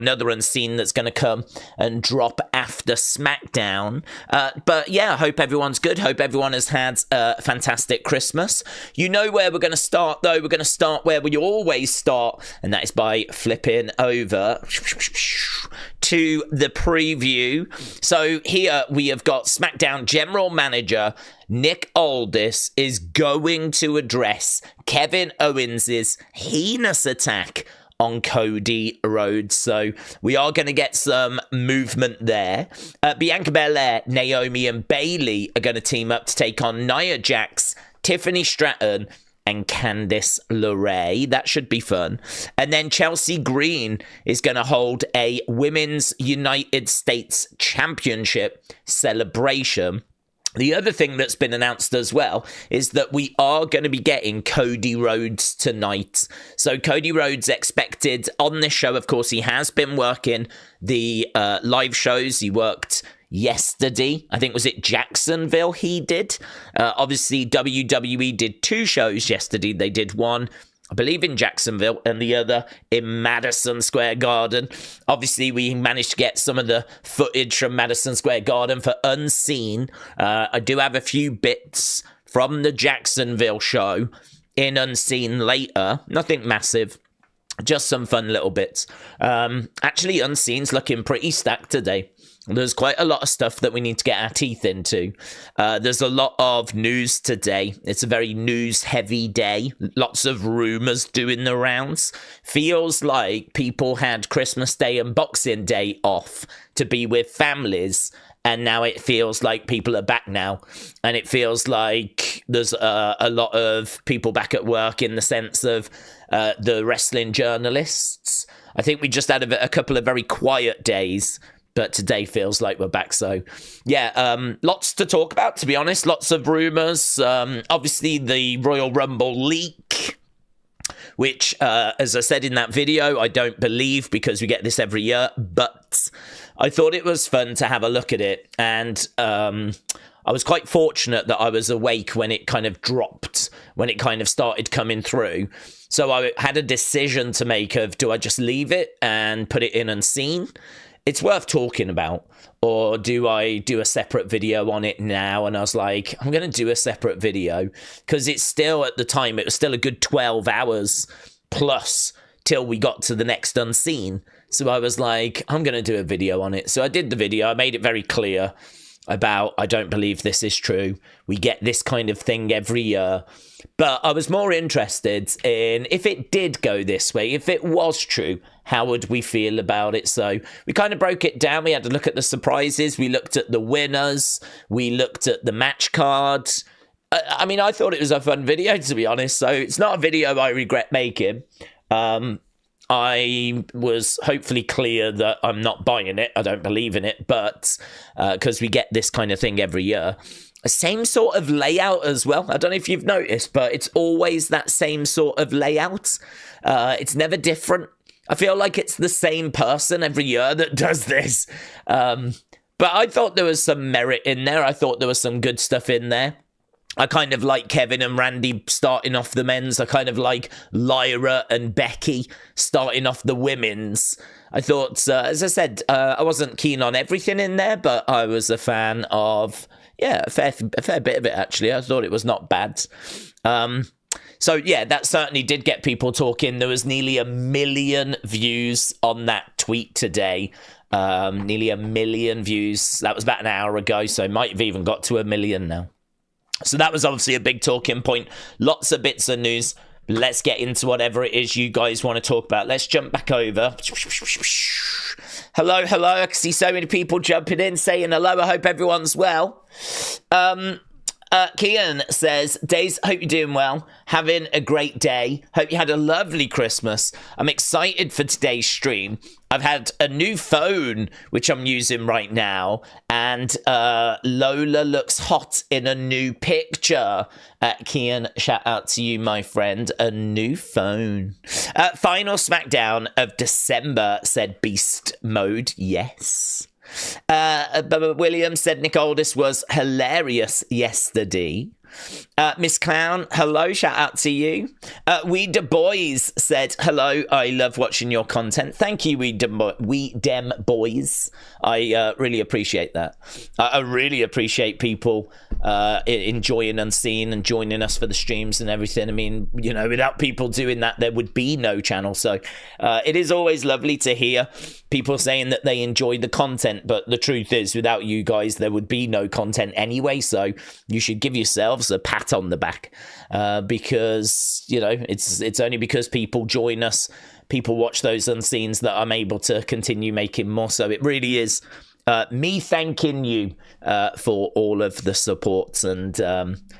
another unseen that's going to come and drop after SmackDown. But yeah, I hope everyone's good. Hope everyone has had a fantastic Christmas. You know where we're going to start, though. We're going to start where we always start, and that is by flipping over to the preview. So here we have got SmackDown General Manager Nick Aldis is going to address Kevin Owens' heinous attack on Cody Rhodes. So we are going to get some movement there. Bianca Belair, Naomi and Bayley are going to team up to take on Nia Jax, Tiffany Stratton and Candice LeRae. That should be fun. And then Chelsea Green is going to hold a Women's United States Championship celebration. The other thing that's been announced as well is that we are going to be getting Cody Rhodes tonight. So Cody Rhodes expected on this show. Of course, he has been working the live shows. He worked yesterday. I think, was it Jacksonville he did? Obviously, WWE did 2 shows yesterday. They did one, I believe, in Jacksonville and the other in Madison Square Garden. Obviously, we managed to get some of the footage from Madison Square Garden for Unseen. I do have a few bits from the Jacksonville show in Unseen later. Nothing massive, just some fun little bits. Actually, Unseen's looking pretty stacked today. There's quite a lot of stuff that we need to get our teeth into. There's a lot of news today. It's a very news-heavy day. Lots of rumours doing the rounds. Feels like people had Christmas Day and Boxing Day off to be with families, and now it feels like people are back now. And it feels like there's a lot of people back at work in the sense of the wrestling journalists. I think we just had a couple of very quiet days, but today feels like we're back. So, yeah, lots to talk about, to be honest. Lots of rumours. Obviously, the Royal Rumble leak, which, as I said in that video, I don't believe because we get this every year. But I thought it was fun to have a look at it. And I was quite fortunate that I was awake when it kind of dropped, when it kind of started coming through. So I had a decision to make of, do I just leave it and put it in Unseen? It's worth talking about, or do I do a separate video on it now? And I was like, I'm going to do a separate video because it's still, at the time, it was still a good 12 hours plus till we got to the next Unseen. So I was like, I'm going to do a video on it. So I did the video. I made it very clear about, I don't believe this is true. We get this kind of thing every year. But I was more interested in, if it did go this way, if it was true, how would we feel about it? So we kind of broke it down. We had to look at the surprises. We looked at the winners. We looked at the match cards. I mean, I thought it was a fun video, to be honest. So it's not a video I regret making. I was hopefully clear that I'm not buying it. I don't believe in it. But because we get this kind of thing every year. Same sort of layout as well. I don't know if you've noticed, but it's always that same sort of layout. It's never different. I feel like it's the same person every year that does this. But I thought there was some merit in there. I thought there was some good stuff in there. I kind of like Kevin and Randy starting off the men's. I kind of like Lyra and Becky starting off the women's. I thought, as I said, I wasn't keen on everything in there, but I was a fan of, yeah, a fair bit of it, actually. I thought it was not bad. So, yeah, that certainly did get people talking. There was nearly 1 million views on that tweet today. Nearly 1 million views. That was about an hour ago, so it might have even got to 1 million now. So that was obviously a big talking point. Lots of bits of news. Let's get into whatever it is you guys want to talk about. Let's jump back over. Hello. I can see so many people jumping in, saying hello. I hope everyone's well. Kian says, Days, hope you're doing well. Having a great day. Hope you had a lovely Christmas. I'm excited for today's stream. I've had a new phone, which I'm using right now, and Lola looks hot in a new picture. Kian, shout out to you, my friend. A new phone. Final SmackDown of December, said Beast Mode. Yes. Bubba Williams said Nick Aldis was hilarious yesterday. Miss Clown, hello, shout out to you. We Da Boys said, hello, I love watching your content. Thank you, We Dem Boys. I really appreciate that. I really appreciate people enjoying Unseen and joining us for the streams and everything. I mean, you know, without people doing that, there would be no channel. So it is always lovely to hear people saying that they enjoy the content, but the truth is, without you guys, there would be no content anyway. So you should give yourselves a pat on the back because, you know, it's only because people join us, people watch those Unseens, that I'm able to continue making more. So it really is me thanking you for all of the support. And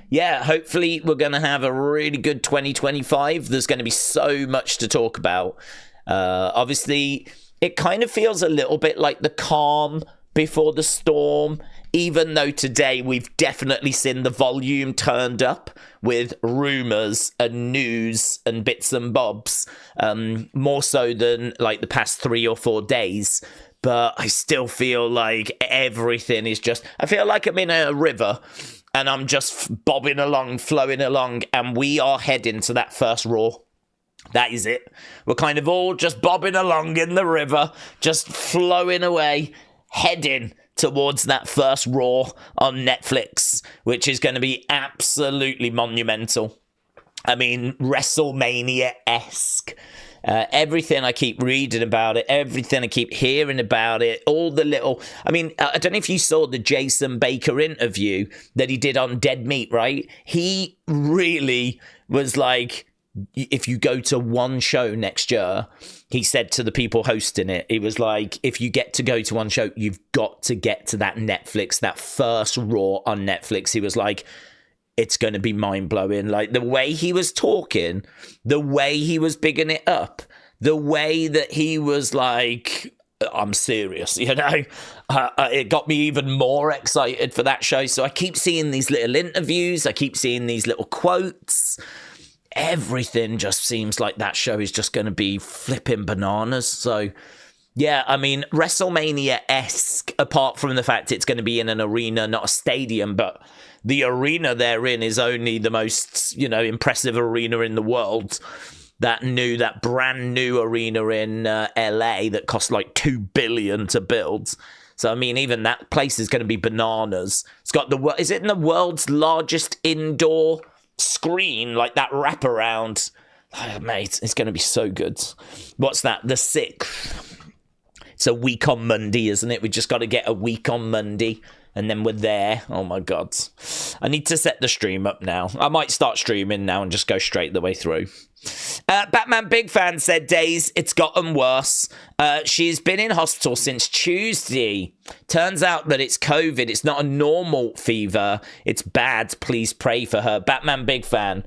yeah, hopefully we're going to have a really good 2025. There's going to be so much to talk about. Obviously, it kind of feels a little bit like the calm before the storm, even though today we've definitely seen the volume turned up with rumours and news and bits and bobs, more so than like the past 3 or 4 days. But I still feel like everything is just, I feel like I'm in a river and I'm just bobbing along, flowing along, and we are heading to that first Raw. That is it. We're kind of all just bobbing along in the river, just flowing away, heading towards that first Raw on Netflix, which is going to be absolutely monumental. I mean, WrestleMania-esque. Everything I keep reading about it, everything I keep hearing about it, all the little... I mean, I don't know if you saw the Jason Baker interview that he did on Dead Meat, right? He really was like, if you go to one show next year, he said to the people hosting it, he was like, if you get to go to one show, you've got to get to that Netflix, that first Raw on Netflix. He was like, it's going to be mind-blowing. Like, the way he was talking, the way he was bigging it up, the way that he was like, I'm serious, you know? It got me even more excited for that show. So I keep seeing these little interviews. I keep seeing these little quotes. Everything just seems like that show is just going to be flipping bananas. So, yeah, I mean, WrestleMania-esque, apart from the fact it's going to be in an arena, not a stadium, but the arena they're in is only the most, you know, impressive arena in the world. That brand new arena in LA that cost like $2 billion to build. So, I mean, even that place is going to be bananas. It's got is it in the world's largest indoor screen, like that wraparound? Oh, mate, it's going to be so good. What's that? The 6th. It's a week on Monday, isn't it? We just got to get a week on Monday, and then we're there. Oh my god, I need to set the stream up now. I might start streaming now and just go straight the way through. Batman Big Fan said, Days, it's gotten worse. She's been in hospital since Tuesday. Turns out that it's COVID. It's not a normal fever. It's bad. Please pray for her. Batman Big Fan,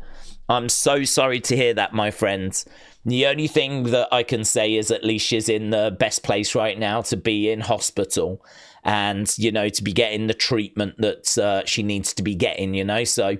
I'm so sorry to hear that, my friend. The only thing that I can say is at least she's in the best place right now to be in hospital and, you know, to be getting the treatment that she needs to be getting, you know. So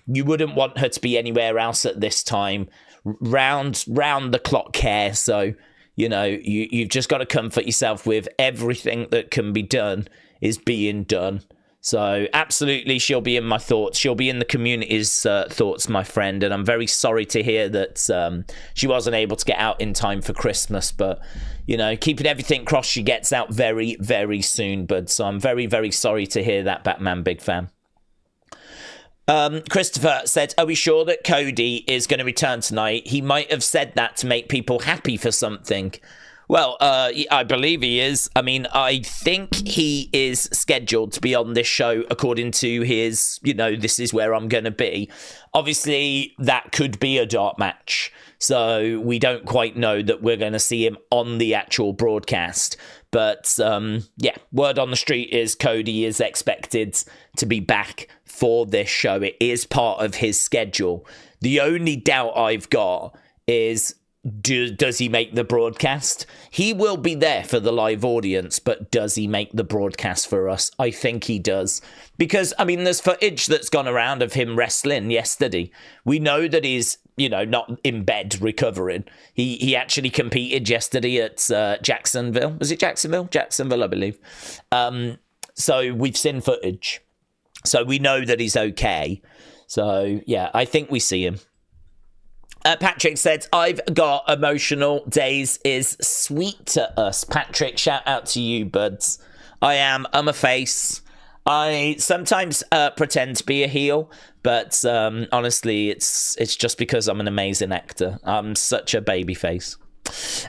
you wouldn't want her to be anywhere else at this time. Round the clock care. So, you know, you've just got to comfort yourself with everything that can be done is being done. So absolutely, she'll be in my thoughts. She'll be in the community's thoughts, my friend. And I'm very sorry to hear that she wasn't able to get out in time for Christmas. But, you know, keeping everything crossed, she gets out very, very soon, bud. So I'm very, very sorry to hear that, Batman Big Fan. Christopher said, are we sure that Cody is going to return tonight? He might have said that to make people happy for something. Well, I believe he is. I mean, I think he is scheduled to be on this show according to his, you know, this is where I'm going to be. Obviously, that could be a dark match. So we don't quite know that we're going to see him on the actual broadcast. But, yeah, word on the street is Cody is expected to be back for this show. It is part of his schedule. The only doubt I've got is, does he make the broadcast? He will be there for the live audience, but does he make the broadcast for us? I think he does. Because, I mean, there's footage that's gone around of him wrestling yesterday. We know that he's, you know, not in bed recovering. He actually competed yesterday at Jacksonville. Was it Jacksonville? Jacksonville, I believe. So we've seen footage. So we know that he's okay. So, yeah, I think we see him. Patrick said, I've got emotional days is sweet to us. Patrick, shout out to you, buds. I'm a face. I sometimes pretend to be a heel, but honestly, it's just because I'm an amazing actor. I'm such a baby face.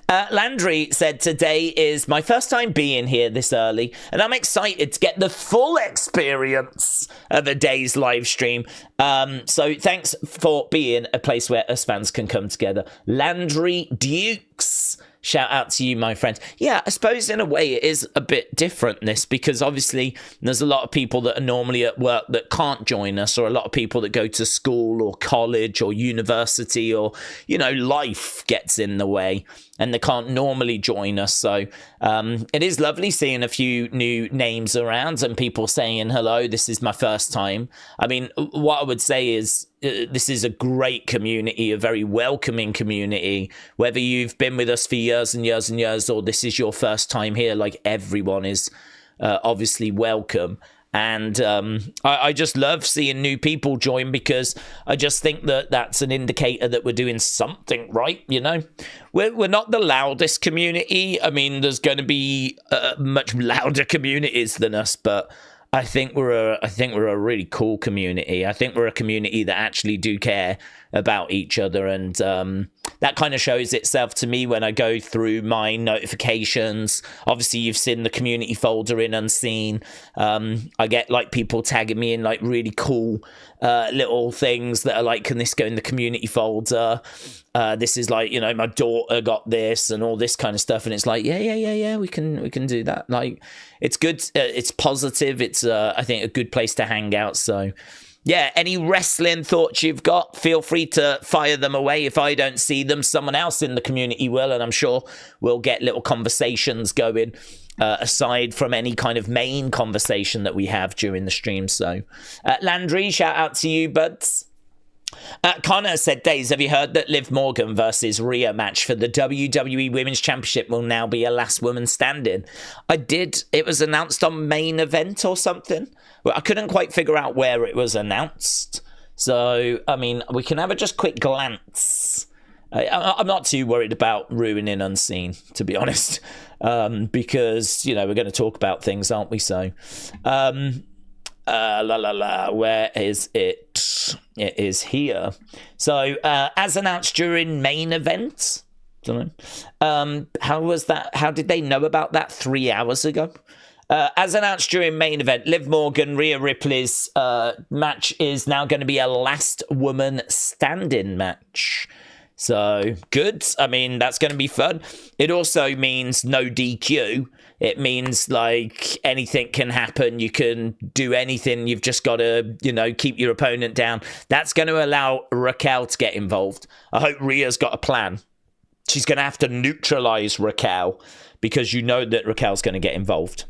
Landry said, today is my first time being here this early, and I'm excited to get the full experience of a day's live stream. So thanks for being a place where us fans can come together. Landry Dukes, shout out to you, my friend. Yeah, I suppose in a way it is a bit different, this, because obviously there's a lot of people that are normally at work that can't join us, or a lot of people that go to school or college or university, or, you know, life gets in the way and they can't normally join us. So it is lovely seeing a few new names around and people saying hello. This is my first time. I mean, what I would say is this is a great community, a very welcoming community. Whether you've been with us for years and years and years, or this is your first time here, like, everyone is obviously welcome. And I just love seeing new people join, because I just think that that's an indicator that we're doing something right, you know? We're not the loudest community. I mean, there's going to be much louder communities than us, but I think we're a really cool community. I think we're a community that actually do care about each other, and that kind of shows itself to me when I go through my notifications. Obviously, you've seen the community folder in Unseen. I get like people tagging me in like really cool little things that are like, can this go in the community folder? This is like, you know, my daughter got this and all this kind of stuff, and it's like, yeah, we can do that. Like, it's good, it's positive, it's I think a good place to hang out. So yeah, any wrestling thoughts you've got, feel free to fire them away. If I don't see them, someone else in the community will, and I'm sure we'll get little conversations going aside from any kind of main conversation that we have during the stream. So Landry, shout out to you, buds. Connor said, Days, have you heard that Liv Morgan versus Rhea match for the WWE Women's Championship will now be a last woman standing? I did. It was announced on Main Event or something. Well, I couldn't quite figure out where it was announced. So, I mean, we can have a just quick glance. I'm not too worried about ruining Unseen, to be honest, because, you know, we're going to talk about things, aren't we? So, where is it? It is here. So as announced during Main Event, don't know, how was that? How did they know about that 3 hours ago? As announced during Main Event, Liv Morgan, Rhea Ripley's match is now going to be a last woman standing match. So good. I mean, that's going to be fun. It also means no DQ. It means like anything can happen. You can do anything. You've just got to, you know, keep your opponent down. That's going to allow Raquel to get involved. I hope Rhea's got a plan. She's going to have to neutralize Raquel, because you know that Raquel's going to get involved.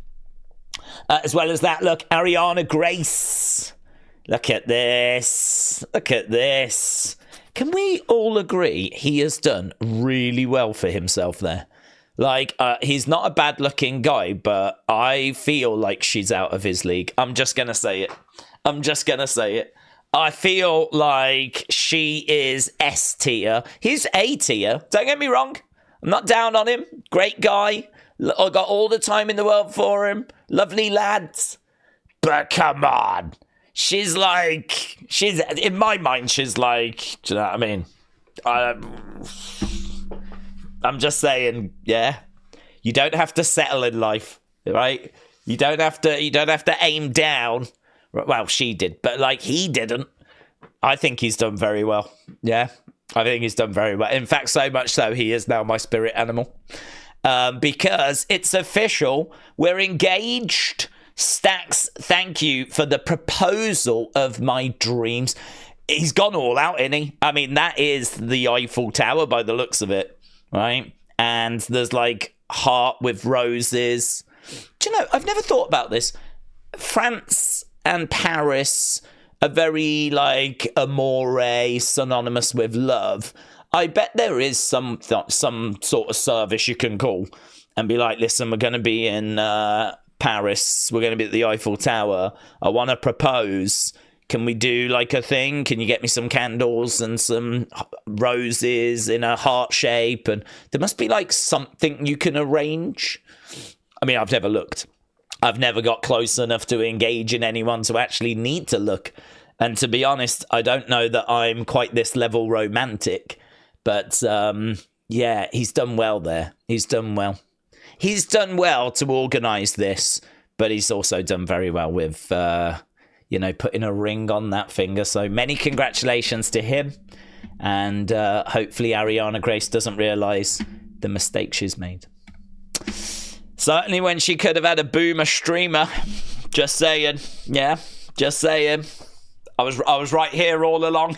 As well as that, look, Ariana Grace. Look at this. Look at this. Can we all agree he has done really well for himself there? Like, he's not a bad-looking guy, but I feel like she's out of his league. I'm just going to say it. I feel like she is S tier. He's A tier. Don't get me wrong. I'm not down on him. Great guy. I got all the time in the world for him. Lovely lads. But come on. She's in my mind, she's like, do you know what I mean? I'm just saying, yeah, you don't have to settle in life, right? You don't have to aim down. Well, she did, but like he didn't. I think he's done very well. Yeah, I think he's done very well. In fact, so much so he is now my spirit animal. Because it's official, we're engaged. Stacks, thank you for the proposal of my dreams. He's gone all out, isn't he? I mean, that is the Eiffel Tower by the looks of it, right? And there's like heart with roses. Do you know, I've never thought about this. France and Paris are very like amore, synonymous with love. I bet there is some sort of service you can call and be like, listen, we're going to be in Paris, we're going to be at the Eiffel Tower, I want to propose, Can we do like a thing? Can you get me some candles and some roses in a heart shape? And there must be like something you can arrange. I mean, I've never looked. I've never got close enough to engage in anyone to actually need to look. And to be honest, I don't know that I'm quite this level romantic. But yeah, he's done well there. He's done well. He's done well to organise this, but he's also done very well with... putting a ring on that finger. So many congratulations to him. And hopefully Ariana Grace doesn't realise the mistake she's made. Certainly when she could have had a boomer streamer. Just saying. Yeah, just saying. I was right here all along.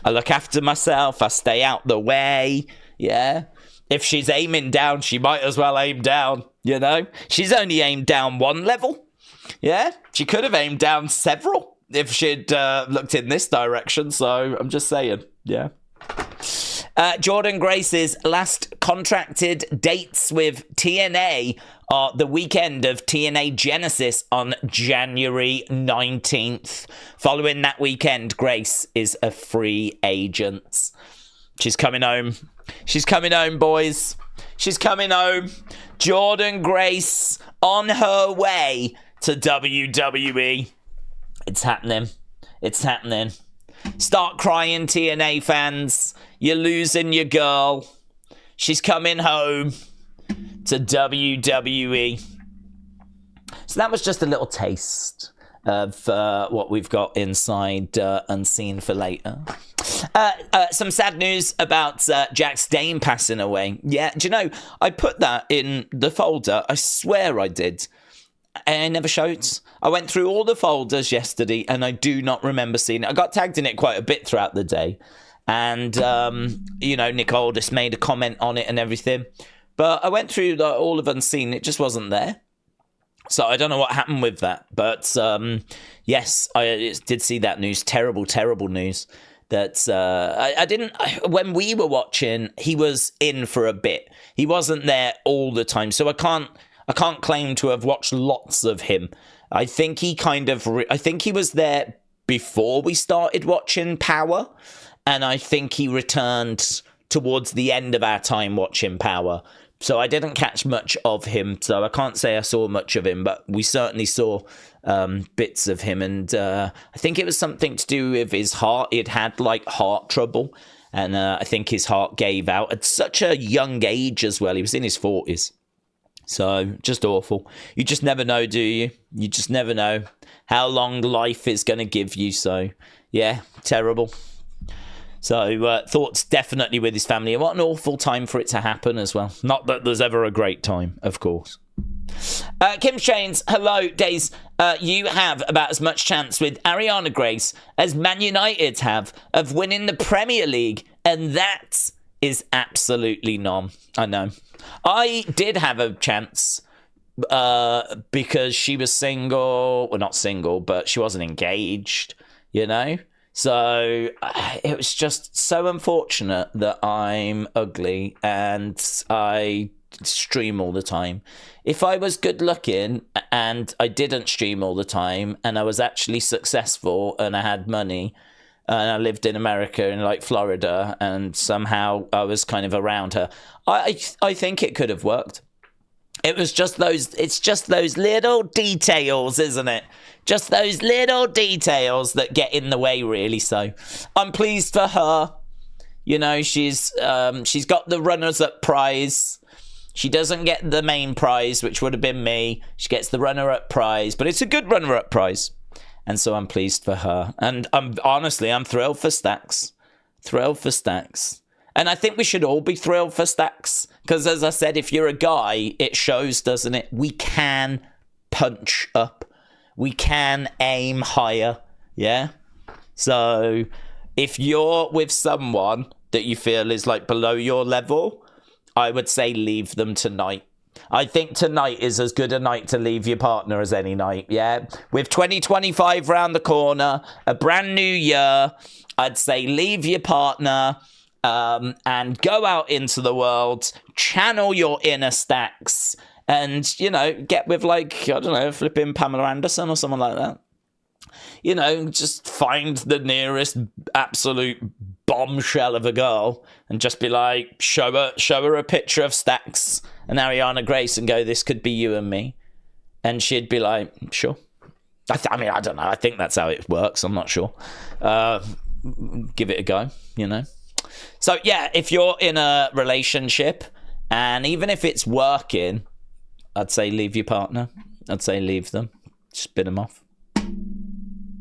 I look after myself. I stay out the way. Yeah. If she's aiming down, she might as well aim down, you know? She's only aimed down one level. Yeah, she could have aimed down several if she'd looked in this direction. So I'm just saying, yeah. Jordan Grace's last contracted dates with TNA are the weekend of TNA Genesis on January 19th. Following that weekend, Grace is a free agent. She's coming home. She's coming home, boys. She's coming home. Jordan Grace on her way to WWE. It's happening. It's happening. Start crying, TNA fans. You're losing your girl. She's coming home to WWE. So that was just a little taste of what we've got inside Unseen for later. Some sad news about Jax Dane passing away. Yeah, do you know, I put that in the folder. I swear I did. I never showed. I went through all the folders yesterday and I do not remember seeing it. I got tagged in it quite a bit throughout the day. And, Nicole just made a comment on it and everything. But I went through all of Unseen. It just wasn't there. So I don't know what happened with that. But, yes, I did see that news. Terrible, terrible news. That when we were watching, he was in for a bit. He wasn't there all the time. So I can't claim to have watched lots of him. I think he I think he was there before we started watching Power. And I think he returned towards the end of our time watching Power. So I didn't catch much of him. So I can't say I saw much of him. But we certainly saw bits of him. And I think it was something to do with his heart. He'd had like heart trouble. And I think his heart gave out at such a young age as well. He was in his 40s. So, just awful. You just never know, do you? You just never know how long life is going to give you. So, yeah, terrible. So, thoughts definitely with his family. And what an awful time for it to happen as well. Not that there's ever a great time, of course. Kim Shanes, hello, Days. You have about as much chance with Ariana Grace as Man United have of winning the Premier League. And that is absolutely none. I know. I did have a chance because she was single. Well, not single, but she wasn't engaged, you know? So it was just so unfortunate that I'm ugly and I stream all the time. If I was good looking and I didn't stream all the time and I was actually successful and I had money and I lived in America in like Florida and somehow I was kind of around her, I think it could have worked. It's just those little details, isn't it? Just those little details that get in the way, really. So I'm pleased for her. You know, she's got the runners-up prize. She doesn't get the main prize, which would have been me. She gets the runner-up prize, but it's a good runner-up prize. And so I'm pleased for her. And I'm thrilled for Stacks. Thrilled for Stacks. And I think we should all be thrilled for Stacks. Because as I said, if you're a guy, it shows, doesn't it? We can punch up. We can aim higher. Yeah? So if you're with someone that you feel is like below your level, I would say leave them tonight. I think tonight is as good a night to leave your partner as any night, yeah? With 2025 round the corner, a brand new year, I'd say leave your partner and go out into the world, channel your inner Stacks, and, you know, get with, like, I don't know, flipping Pamela Anderson or someone like that. you know, just find the nearest absolute bombshell of a girl and just be like, show her a picture of Stacks and Ariana Grace and go, this could be you and me. And she'd be like, sure. I mean, I don't know. I think that's how it works. I'm not sure. Give it a go, you know. So, yeah, if you're in a relationship and even if it's working, I'd say leave your partner. I'd say leave them. Spin them off.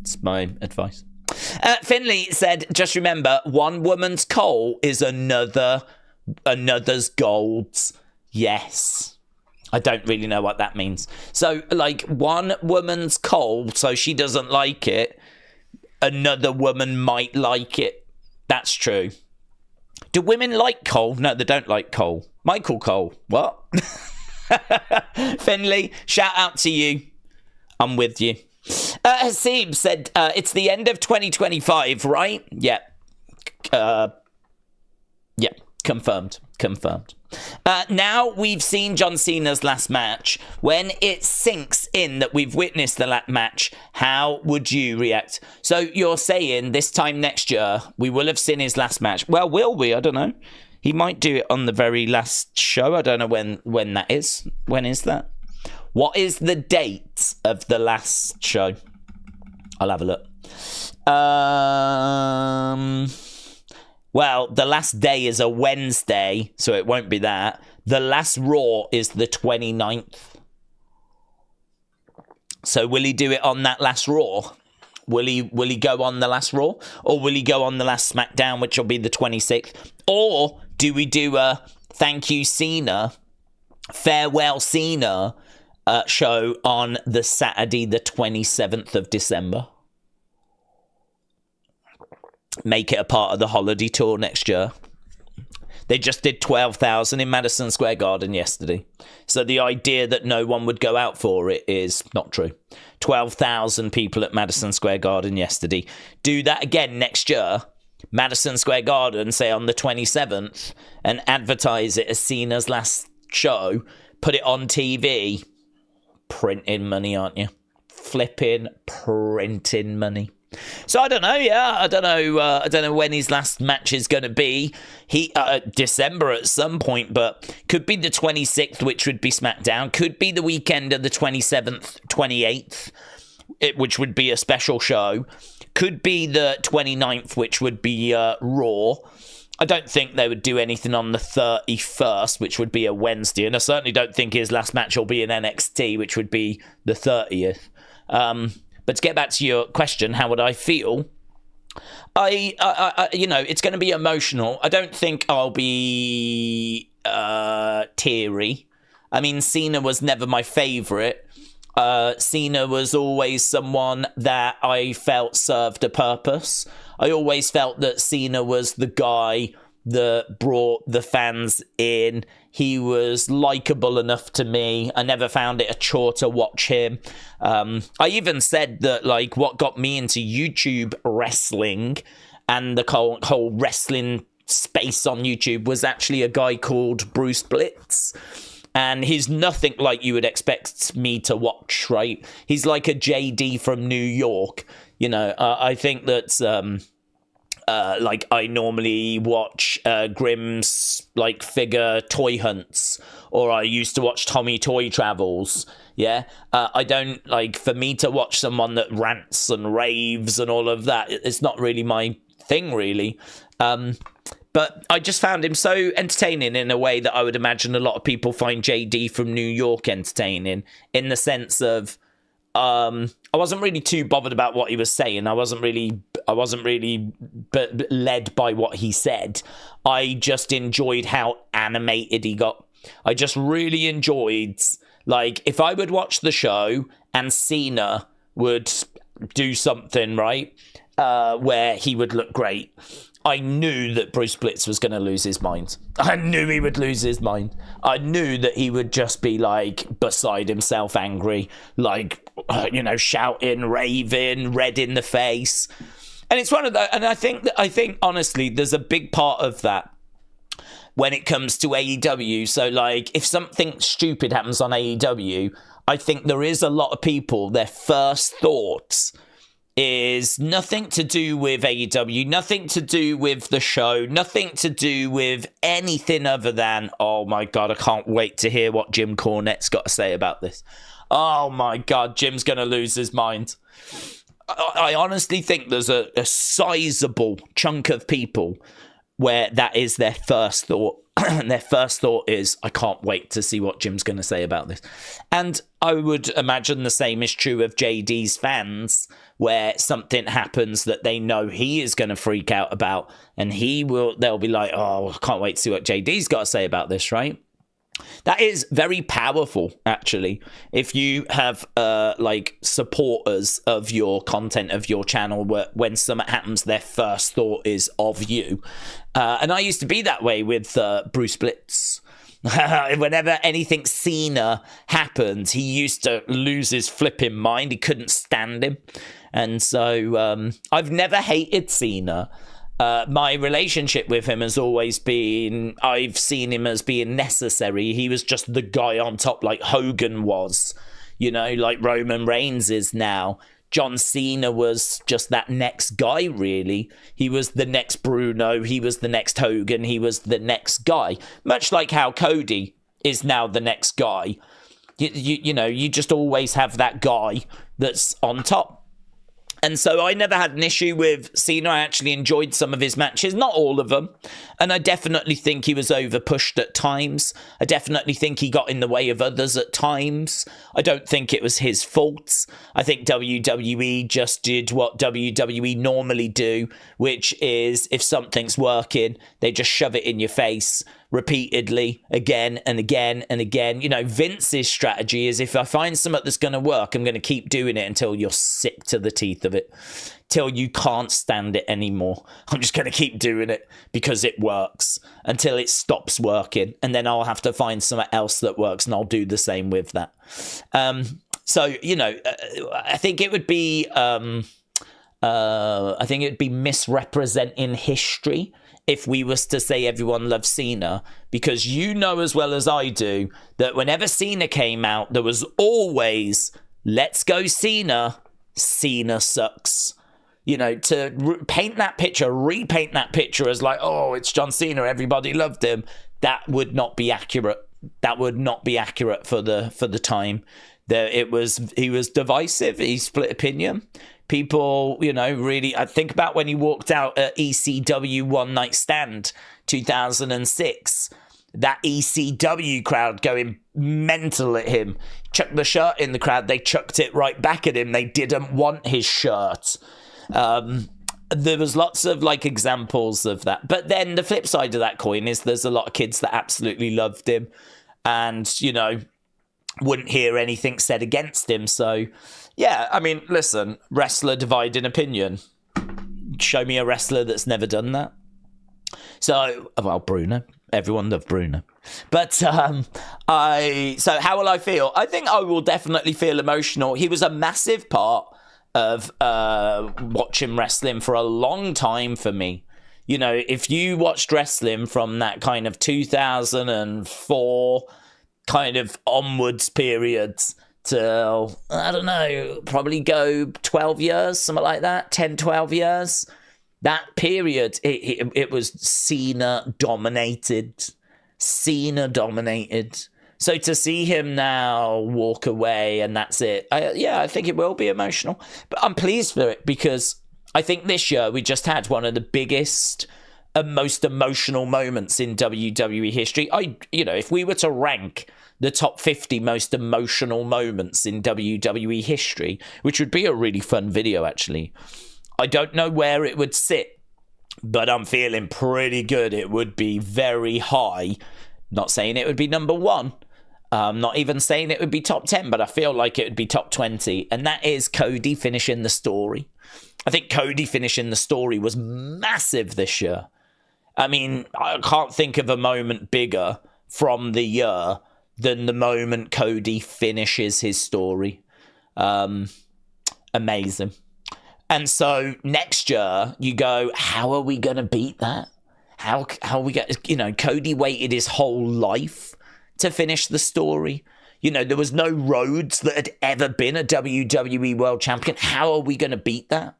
It's my advice. Finley said, just remember, one woman's coal is another's gold. Yes. I don't really know what that means. So, like, one woman's coal, so she doesn't like it, another woman might like it. That's true. Do women like coal? No, they don't like coal. Michael Cole. What? Finley, shout out to you. I'm with you. Haseeb said, it's the end of 2025, right? Yeah. Yeah, confirmed. Now we've seen John Cena's last match. When it sinks in that we've witnessed the match, how would you react? So you're saying this time next year, we will have seen his last match. Well, will we? I don't know. He might do it on the very last show. I don't know when that is. When is that? What is the date of the last show? I'll have a look. Well, the last day is a Wednesday, so it won't be that. The last Raw is the 29th. So will he do it on that last Raw? Will he go on the last Raw? Or will he go on the last SmackDown, which will be the 26th? Or do we do a thank you Cena, farewell Cena show on the Saturday, the 27th of December? Make it a part of the holiday tour next year. They just did 12,000 in Madison Square Garden yesterday. So the idea that no one would go out for it is not true. 12,000 people at Madison Square Garden yesterday. Do that again next year. Madison Square Garden, say on the 27th, and advertise it as Cena's last show. Put it on TV. Printing money, aren't you? Flipping printing money. So I don't know. Yeah, I don't know when his last match is going to be. December at some point, but could be the 26th, which would be SmackDown. Could be the weekend of the 27th, 28th, which would be a special show. Could be the 29th, which would be Raw. I don't think they would do anything on the 31st, which would be a Wednesday, and I certainly don't think his last match will be in NXT, which would be the 30th. But to get back to your question, how would I feel? I you know, it's going to be emotional. I don't think I'll be teary. I mean, Cena was never my favourite. Cena was always someone that I felt served a purpose. I always felt that Cena was the guy that brought the fans in. He was likable enough to me. I never found it a chore to watch him. I even said that, like, what got me into YouTube wrestling and the whole wrestling space on YouTube was actually a guy called Bruce Blitz. And he's nothing like you would expect me to watch, right? He's like a JD from New York. You know, I think that's... like I normally watch Grimm's like figure toy hunts, or I used to watch Tommy Toy Travels. Yeah, I don't like, for me to watch someone that rants and raves and all of that. It's not really my thing, really. But I just found him so entertaining in a way that I would imagine a lot of people find JD from New York entertaining, in the sense of I wasn't really too bothered about what he was saying. I wasn't really led by what he said. I just enjoyed how animated he got. I just really enjoyed, like, if I would watch the show and Cena would do something, right, where he would look great, I knew that Bruce Blitz was going to lose his mind. I knew he would lose his mind. I knew that he would just be, like, beside himself angry, like, you know, shouting, raving, red in the face. And it's one of the, and I think honestly, there's a big part of that when it comes to AEW. So, like, if something stupid happens on AEW, I think there is a lot of people, their first thoughts is nothing to do with AEW, nothing to do with the show, nothing to do with anything other than, oh my God, I can't wait to hear what Jim Cornette's got to say about this. Oh my God, Jim's going to lose his mind. I honestly think there's a sizable chunk of people where that is their first thought. And their first thought is, I can't wait to see what Jim's going to say about this. And I would imagine the same is true of JD's fans, where something happens that they know he is going to freak out about, and they'll be like, oh, I can't wait to see what JD's got to say about this, right? That is very powerful, actually. If you have supporters of your content, of your channel, when something happens, their first thought is of you. And I used to be that way with Bruce Blitz. Whenever anything Cena happened, he used to lose his flipping mind. He couldn't stand him. And so I've never hated Cena. My relationship with him has always been, I've seen him as being necessary. He was just the guy on top, like Hogan was, like Roman Reigns is now. John Cena was just that next guy, really. He was the next Bruno. He was the next Hogan. He was the next guy. Much like how Cody is now the next guy. You just always have that guy that's on top. And so I never had an issue with Cena. I actually enjoyed some of his matches, not all of them. And I definitely think he was over-pushed at times. I definitely think he got in the way of others at times. I don't think it was his fault. I think WWE just did what WWE normally do, which is if something's working, they just shove it in your face repeatedly, again and again and again. Vince's strategy is, if I find something that's going to work, I'm going to keep doing it until you're sick to the teeth of it, till you can't stand it anymore. I'm just going to keep doing it because it works until it stops working, and then I'll have to find something else that works, and I'll do the same with that. I think it would be misrepresenting history if we was to say everyone loves Cena, because as well as I do that whenever Cena came out, there was always, let's go Cena, Cena sucks. To paint that picture, repaint that picture as like, oh, it's John Cena, everybody loved him. That would not be accurate. That would not be accurate for the time. He was divisive. He split opinion. People, really, I think about when he walked out at ECW One Night Stand 2006. That ECW crowd going mental at him. Chucked the shirt in the crowd. They chucked it right back at him. They didn't want his shirt. There was lots of examples of that. But then the flip side of that coin is there's a lot of kids that absolutely loved him and, wouldn't hear anything said against him. So, yeah, I mean, listen, wrestler dividing opinion. Show me a wrestler that's never done that. So, well, Bruno. Everyone loved Bruno. But so how will I feel? I think I will definitely feel emotional. He was a massive part of watching wrestling for a long time for me. If you watched wrestling from that kind of 2004 kind of onwards periods till, I don't know, probably go 12 years, something like that, 10, 12 years. That period, it was Cena dominated. Cena dominated. So to see him now walk away and that's it, I think it will be emotional. But I'm pleased for it because I think this year we just had one of the biggest and most emotional moments in WWE history. If we were to rank the top 50 most emotional moments in WWE history, which would be a really fun video, actually. I don't know where it would sit, but I'm feeling pretty good. It would be very high. Not saying it would be number one. Not even saying it would be top 10, but I feel like it would be top 20. And that is Cody finishing the story. I think Cody finishing the story was massive this year. I mean, I can't think of a moment bigger from the year than the moment Cody finishes his story. Amazing. And so next year you go, how are we going to beat that? How are we going to, Cody waited his whole life to finish the story. You know, there was no Rhodes that had ever been a WWE World Champion. How are we going to beat that?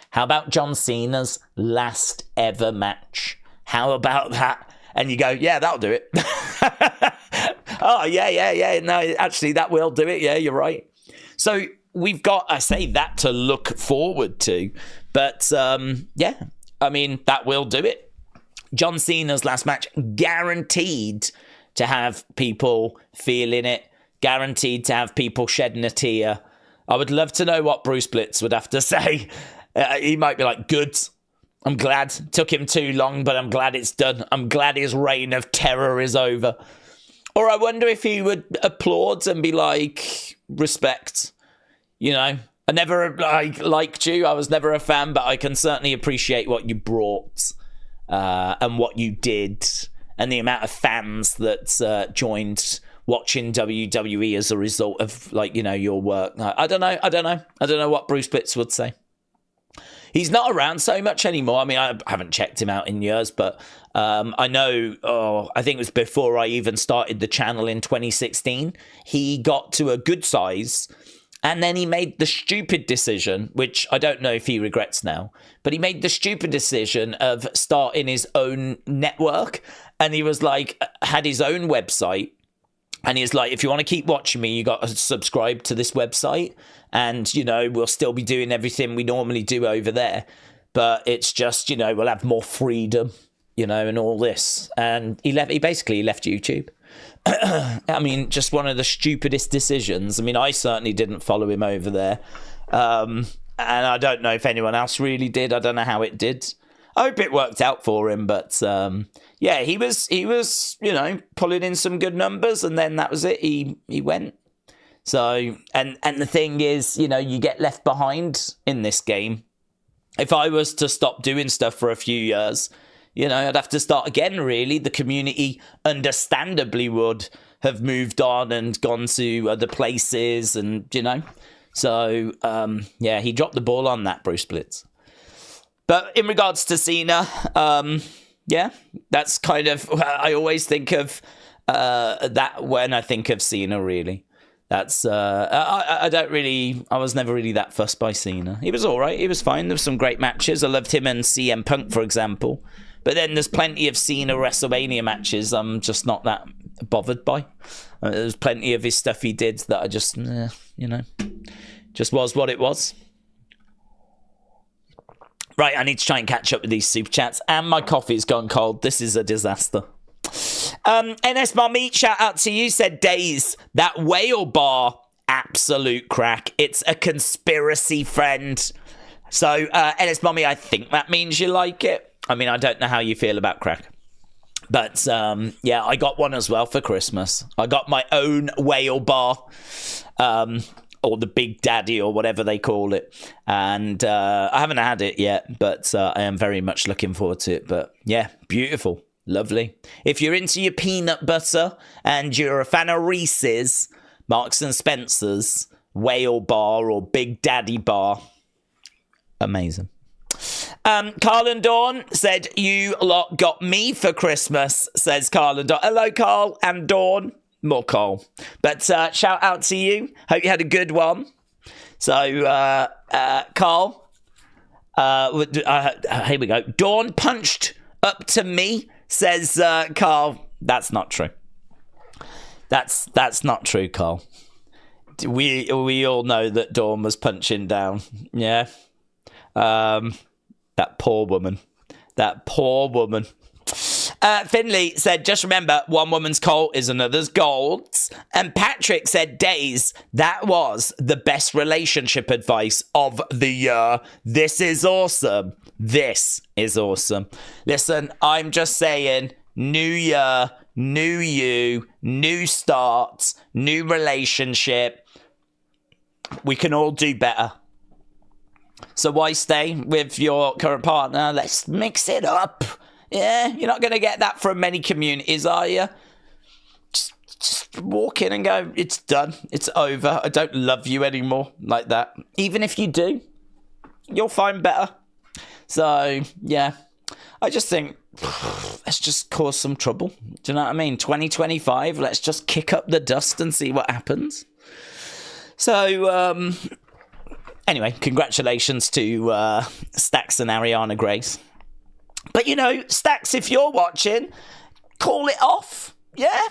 How about John Cena's last ever match? How about that? And you go, yeah, that'll do it. Oh, yeah. No, actually, that will do it. Yeah, you're right. So we've got, I say, that to look forward to. But, yeah, I mean, that will do it. John Cena's last match, guaranteed to have people feeling it, guaranteed to have people shedding a tear. I would love to know what Bruce Blitz would have to say. He might be like, good. I'm glad. Took him too long, but I'm glad it's done. I'm glad his reign of terror is over. Or I wonder if he would applaud and be like, respect. You know, I never liked you. I was never a fan, but I can certainly appreciate what you brought and what you did. And the amount of fans that joined watching WWE as a result of, like, you know, your work. I don't know what Bruce Blitz would say. He's not around so much anymore. I mean, I haven't checked him out in years, but I know, I think it was before I even started the channel in 2016. He got to a good size, and then he made the stupid decision, which I don't know if he regrets now, but he made the stupid decision of starting his own network. And he was like, had his own website. And he's like, if you want to keep watching me, you got to subscribe to this website. And, you know, we'll still be doing everything we normally do over there. But it's just, you know, we'll have more freedom, you know, and all this. And he basically left YouTube. I mean, just one of the stupidest decisions. I mean, I certainly didn't follow him over there. And I don't know if anyone else really did. I don't know how it did. I hope it worked out for him, but yeah, he was, you know, pulling in some good numbers, and then that was it. He went. So, and the thing is, you know, you get left behind in this game. If I was to stop doing stuff for a few years, you know, I'd have to start again, really. The community, understandably, would have moved on and gone to other places, and, you know. So, yeah, he dropped the ball on that, Bruce Blitz. But in regards to Cena, yeah, that's kind of, I always think of that when I think of Cena, really. That's, I was never really that fussed by Cena. He was all right. He was fine. There were some great matches. I loved him and CM Punk, for example. But then there's plenty of Cena WrestleMania matches I'm just not that bothered by. There's plenty of his stuff he did that I just, you know, just was what it was. Right, I need to try and catch up with these super chats. And my coffee's gone cold. This is a disaster. NS Mommy, shout out to you. Said, Days, that whale bar, absolute crack. It's a conspiracy, friend. So, NS Mommy, I think that means you like it. I mean, I don't know how you feel about crack. But, yeah, I got one as well for Christmas. I got my own whale bar. Or the Big Daddy, or whatever they call it. And I haven't had it yet, but I am very much looking forward to it. But yeah, beautiful. Lovely. If you're into your peanut butter and you're a fan of Reese's, Marks and Spencer's, Whale Bar or Big Daddy Bar, amazing. Carl and Dawn said, you lot got me for Christmas, says Carl and Dawn. Hello, Carl and Dawn. More Carl. But shout out to you. Hope you had a good one. So, Carl, here we go. Dawn punched up to me, says Carl. That's not true. That's not true, Carl. We all know that Dawn was punching down. Yeah. That poor woman. Finley said, just remember, one woman's coal is another's gold. And Patrick said, Days, that was the best relationship advice of the year. This is awesome. Listen, I'm just saying, new year, new you, new start, new relationship. We can all do better. So why stay with your current partner? Let's mix it up. Yeah, you're not going to get that from many communities, are you? Just walk in and go, it's done. It's over. I don't love you anymore, like that. Even if you do, you'll find better. So, yeah. I just think let's just cause some trouble. Do you know what I mean? 2025, let's just kick up the dust and see what happens. So, anyway, congratulations to Stacks and Ariana Grace. But, you know, Stacks, if you're watching, call it off. Yeah?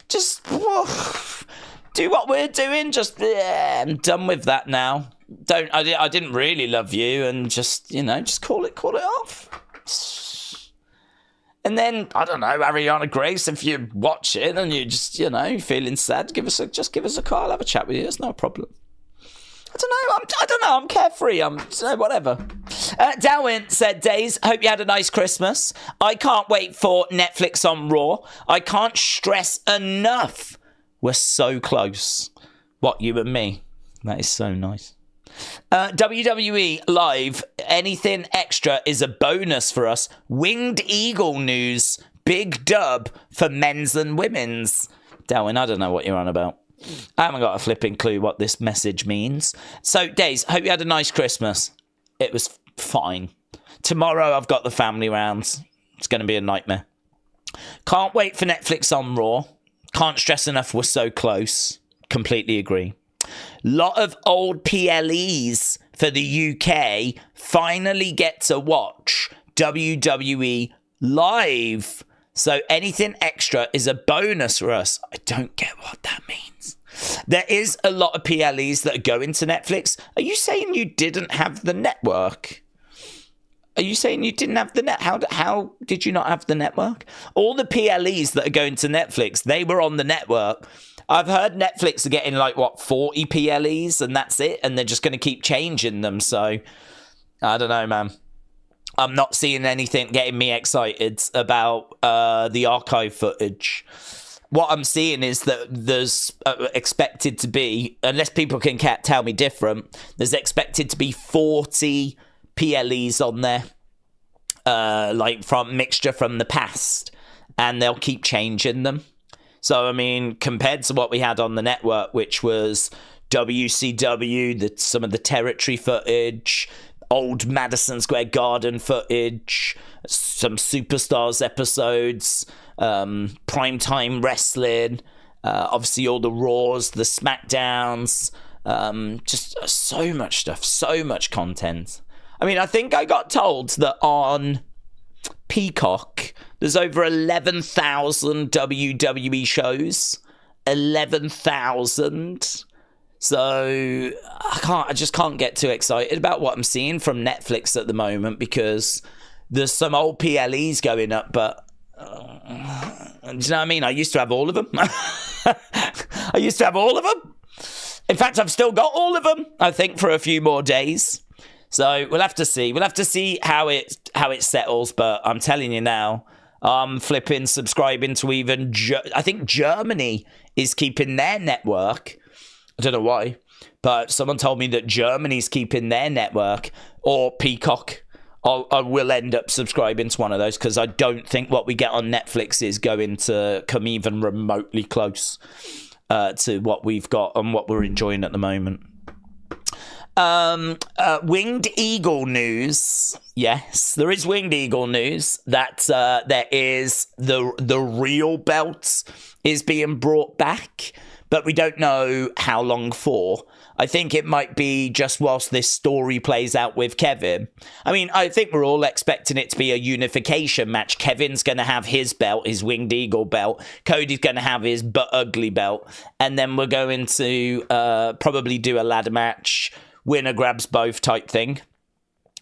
Just do what we're doing. Just, I'm done with that now. I didn't really love you, and just, you know, just call it off. And then, I don't know, Ariana Grace, if you're watching and you're just, you know, feeling sad, give us a call. I'll have a chat with you. It's no problem. I don't know. I'm carefree. Whatever. Darwin said, Days, hope you had a nice Christmas. I can't wait for Netflix on Raw. I can't stress enough. We're so close. What, you and me? That is so nice. WWE Live, anything extra is a bonus for us. Winged Eagle news, big dub for men's and women's. Darwin, I don't know what you're on about. I haven't got a flipping clue what this message means. So, Days, hope you had a nice Christmas. It was fine. Tomorrow I've got the family rounds. It's going to be a nightmare. Can't wait for Netflix on Raw. Can't stress enough we're so close. Completely agree. Lot of old PLEs for the UK finally get to watch WWE live. So anything extra is a bonus for us. I don't get what that means. There is a lot of PLEs that are going to Netflix. Are you saying you didn't have the network? Are you saying you didn't have the net? How did you not have the network? All the PLEs that are going to Netflix, they were on the network. I've heard Netflix are getting 40 PLEs and that's it. And they're just going to keep changing them. So, I don't know, man. I'm not seeing anything getting me excited about the archive footage. What I'm seeing is that there's expected to be, unless people can tell me different, there's expected to be 40 PLEs on there. From mixture from the past. And they'll keep changing them. So, I mean, compared to what we had on the network, which was WCW, some of the territory footage, old Madison Square Garden footage, some Superstars episodes, primetime wrestling, obviously all the Raws, the Smackdowns, just so much stuff, so much content. I mean, I think I got told that on Peacock, there's over 11,000 WWE shows. 11,000. So I just can't get too excited about what I'm seeing from Netflix at the moment because there's some old PLEs going up, but do you know what I mean? I used to have all of them. In fact, I've still got all of them, I think, for a few more days. So we'll have to see. We'll have to see how it settles. But I'm telling you now, I'm subscribing to even... I think Germany is keeping their network. I don't know why. But someone told me that Germany's keeping their network. Or Peacock. I will end up subscribing to one of those. Because I don't think what we get on Netflix is going to come even remotely close to what we've got and what we're enjoying at the moment. Winged Eagle news. Yes, there is Winged Eagle news that there is the real belt is being brought back, but we don't know how long for. I think it might be just whilst this story plays out with Kevin. I mean, I think we're all expecting it to be a unification match. Kevin's going to have his belt, his Winged Eagle belt. Cody's going to have his But Ugly belt. And then we're going to probably do a ladder match. Winner grabs both type thing.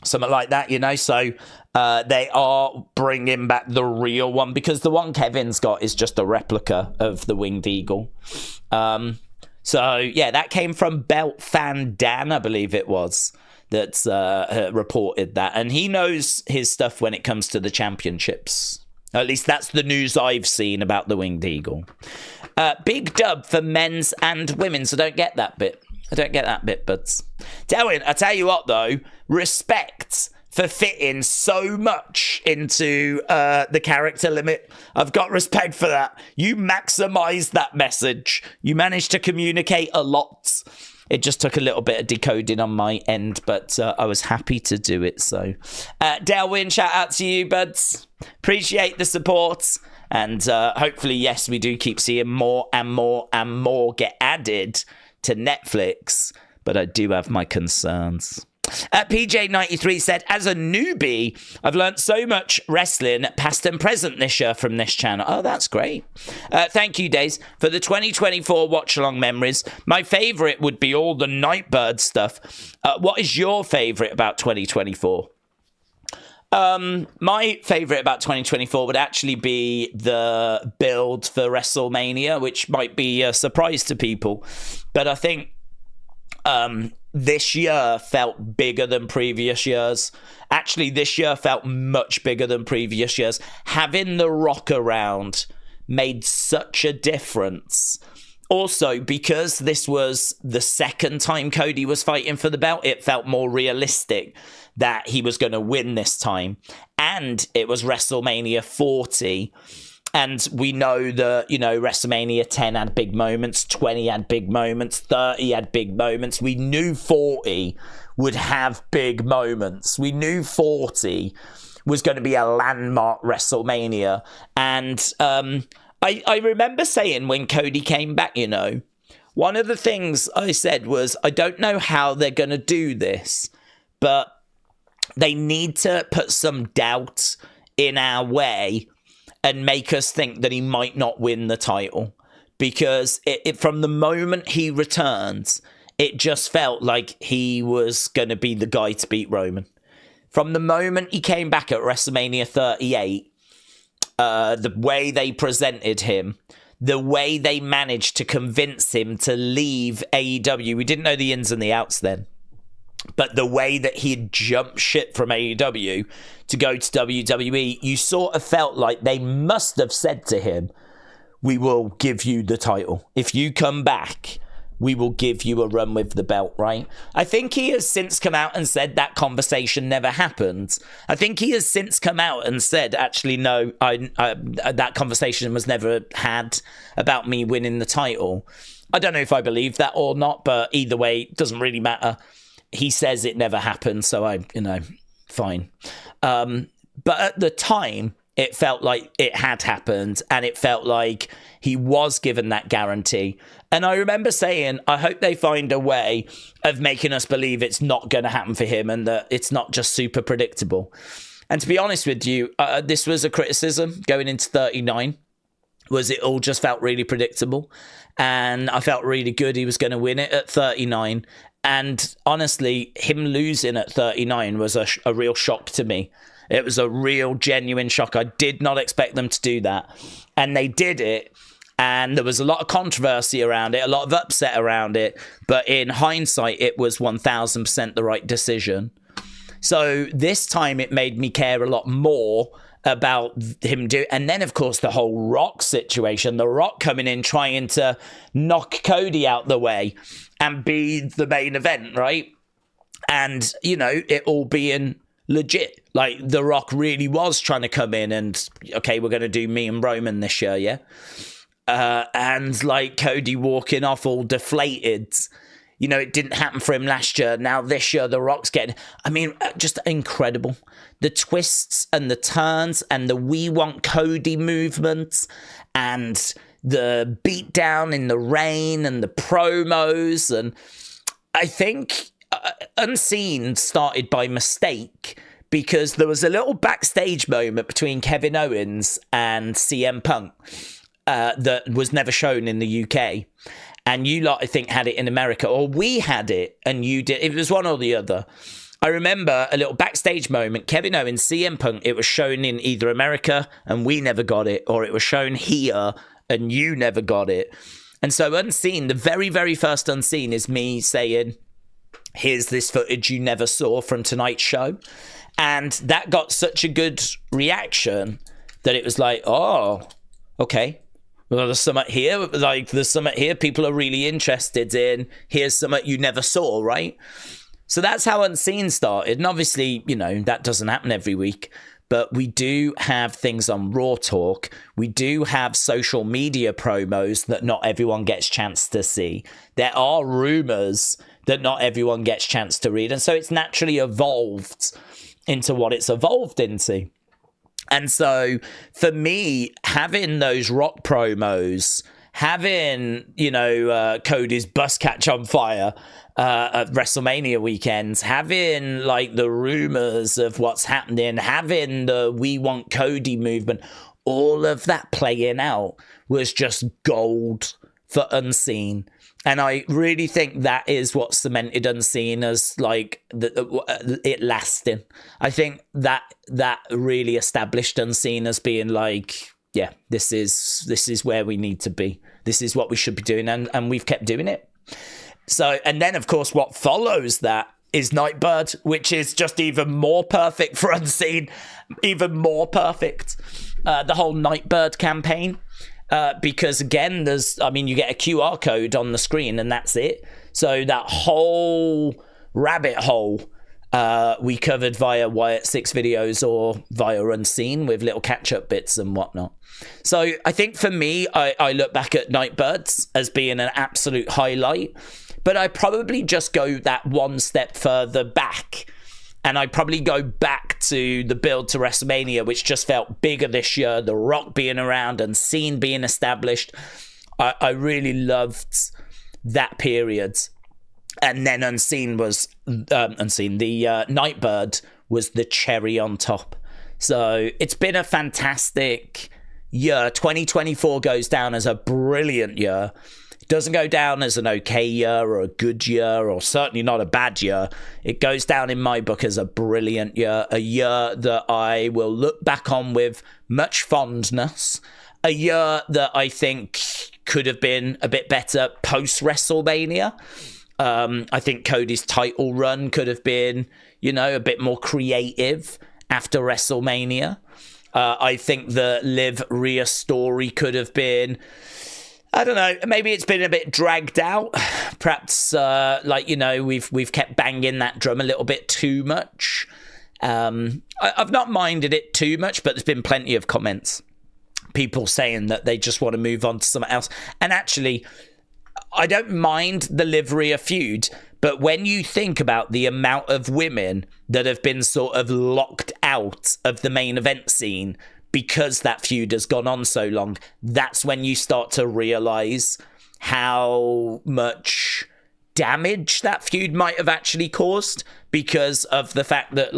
Something like that, you know. So they are bringing back the real one because the one Kevin's got is just a replica of the Winged Eagle. So, yeah, that came from Belt Fan Dan, I believe it was, that's reported that. And he knows his stuff when it comes to the championships. At least that's the news I've seen about the Winged Eagle. Big dub for men's and women's. I don't get that bit. Buds. Darwin, I tell you what, though, respect for fitting so much into the character limit. I've got respect for that. You maximised that message. You managed to communicate a lot. It just took a little bit of decoding on my end, but I was happy to do it. So, Delwyn, shout out to you, buds. Appreciate the support. And hopefully, yes, we do keep seeing more and more and more get added to Netflix. But I do have my concerns. PJ93 said, as a newbie, I've learned so much wrestling, past and present this year from this channel. Oh, that's great. Thank you, Days, for the 2024 watch-along memories. My favourite would be all the Nightbird stuff. What is your favourite about 2024? My favourite about 2024 would actually be the build for WrestleMania, which might be a surprise to people. But I think this year felt bigger than previous years. Actually, this year felt much bigger than previous years. Having The Rock around made such a difference. Also, because this was the second time Cody was fighting for the belt, it felt more realistic that he was going to win this time. And it was WrestleMania 40. And we know that, you know, WrestleMania 10 had big moments, 20 had big moments, 30 had big moments. We knew 40 would have big moments. We knew 40 was going to be a landmark WrestleMania. And I remember saying when Cody came back, you know, one of the things I said was, I don't know how they're going to do this, but they need to put some doubt in our way and make us think that he might not win the title. Because from the moment he returns, it just felt like he was going to be the guy to beat Roman. From the moment he came back at WrestleMania 38, the way they presented him, the way they managed to convince him to leave AEW, we didn't know the ins and the outs then, but the way that he had jumped ship from AEW to go to WWE, you sort of felt like they must have said to him, we will give you the title. If you come back, we will give you a run with the belt, right? I think he has since come out and said that conversation never happened. I think he has since come out and said, actually, no, that conversation was never had about me winning the title. I don't know if I believe that or not, but either way, it doesn't really matter. He says it never happened, so fine. But at the time, it felt like it had happened, and it felt like he was given that guarantee. And I remember saying, I hope they find a way of making us believe it's not going to happen for him and that it's not just super predictable. And to be honest with you, this was a criticism going into 39, was it all just felt really predictable. And I felt really good he was going to win it at 39. And honestly, him losing at 39 was a real shock to me. It was a real, genuine shock. I did not expect them to do that. And they did it. And there was a lot of controversy around it, a lot of upset around it. But in hindsight, it was 1000% the right decision. So this time it made me care a lot more about him doing. And then, of course, the whole Rock situation, the Rock coming in, trying to knock Cody out the way and be the main event, right? And, you know, it all being legit. Like, the Rock really was trying to come in and, okay, we're going to do me and Roman this year, yeah? And, like, Cody walking off all deflated. You know, it didn't happen for him last year. Now this year, The Rock's getting, I mean, just incredible. The twists and the turns and the we want Cody movement and the beatdown in the rain and the promos. And I think Unseen started by mistake because there was a little backstage moment between Kevin Owens and CM Punk that was never shown in the UK. And you lot, I think, had it in America, or we had it and you did. It was one or the other. I remember a little backstage moment, Kevin Owens, CM Punk, it was shown in either America and we never got it, or it was shown here and you never got it. And so Unseen, the very, very first Unseen is me saying, here's this footage you never saw from tonight's show. And that got such a good reaction that it was like, oh, okay. Well, there's something here. Like, there's something here people are really interested in. Here's something you never saw, right? So that's how Unseen started. And obviously, you know, that doesn't happen every week. but we do have things on Raw Talk. We do have social media promos that not everyone gets chance to see. There are rumors that not everyone gets chance to read. And so it's naturally evolved into what it's evolved into. And so for me, having those Rock promos, having, Cody's bus catch on fire at WrestleMania weekends, having like the rumors of what's happening, having the We Want Cody movement, all of that playing out was just gold for Unseen. And I really think that is what cemented Unseen as like it lasting. I think that really established Unseen as being like, yeah, this is where we need to be. This is what we should be doing, and we've kept doing it. So, and then of course what follows that is Nightbird, which is just even more perfect for Unseen, even more perfect. The whole Nightbird campaign. Because again, you get a QR code on the screen and that's it. So that whole rabbit hole we covered via Wyatt Sicks videos or via Unseen with little catch-up bits and whatnot. So I think for me, I look back at Nightbirds as being an absolute highlight, but I probably just go that one step further back. And I probably go back to the build to WrestleMania, which just felt bigger this year. The Rock being around and Unseen being established. I really loved that period. And then Unseen was the Nightbird was the cherry on top. So it's been a fantastic year. 2024 goes down as a brilliant year. Doesn't go down as an okay year or a good year or certainly not a bad year. It goes down in my book as a brilliant year, a year that I will look back on with much fondness, a year that I think could have been a bit better post WrestleMania. I think Cody's title run could have been, a bit more creative after WrestleMania. I think the Liv Rhea story could have been, I don't know, maybe it's been a bit dragged out. Perhaps, we've kept banging that drum a little bit too much. I've not minded it too much, but there's been plenty of comments. People saying that they just want to move on to something else. And actually, I don't mind the Liv Rhea feud, but when you think about the amount of women that have been sort of locked out of the main event scene because that feud has gone on so long, that's when you start to realize how much damage that feud might have actually caused, because of the fact that,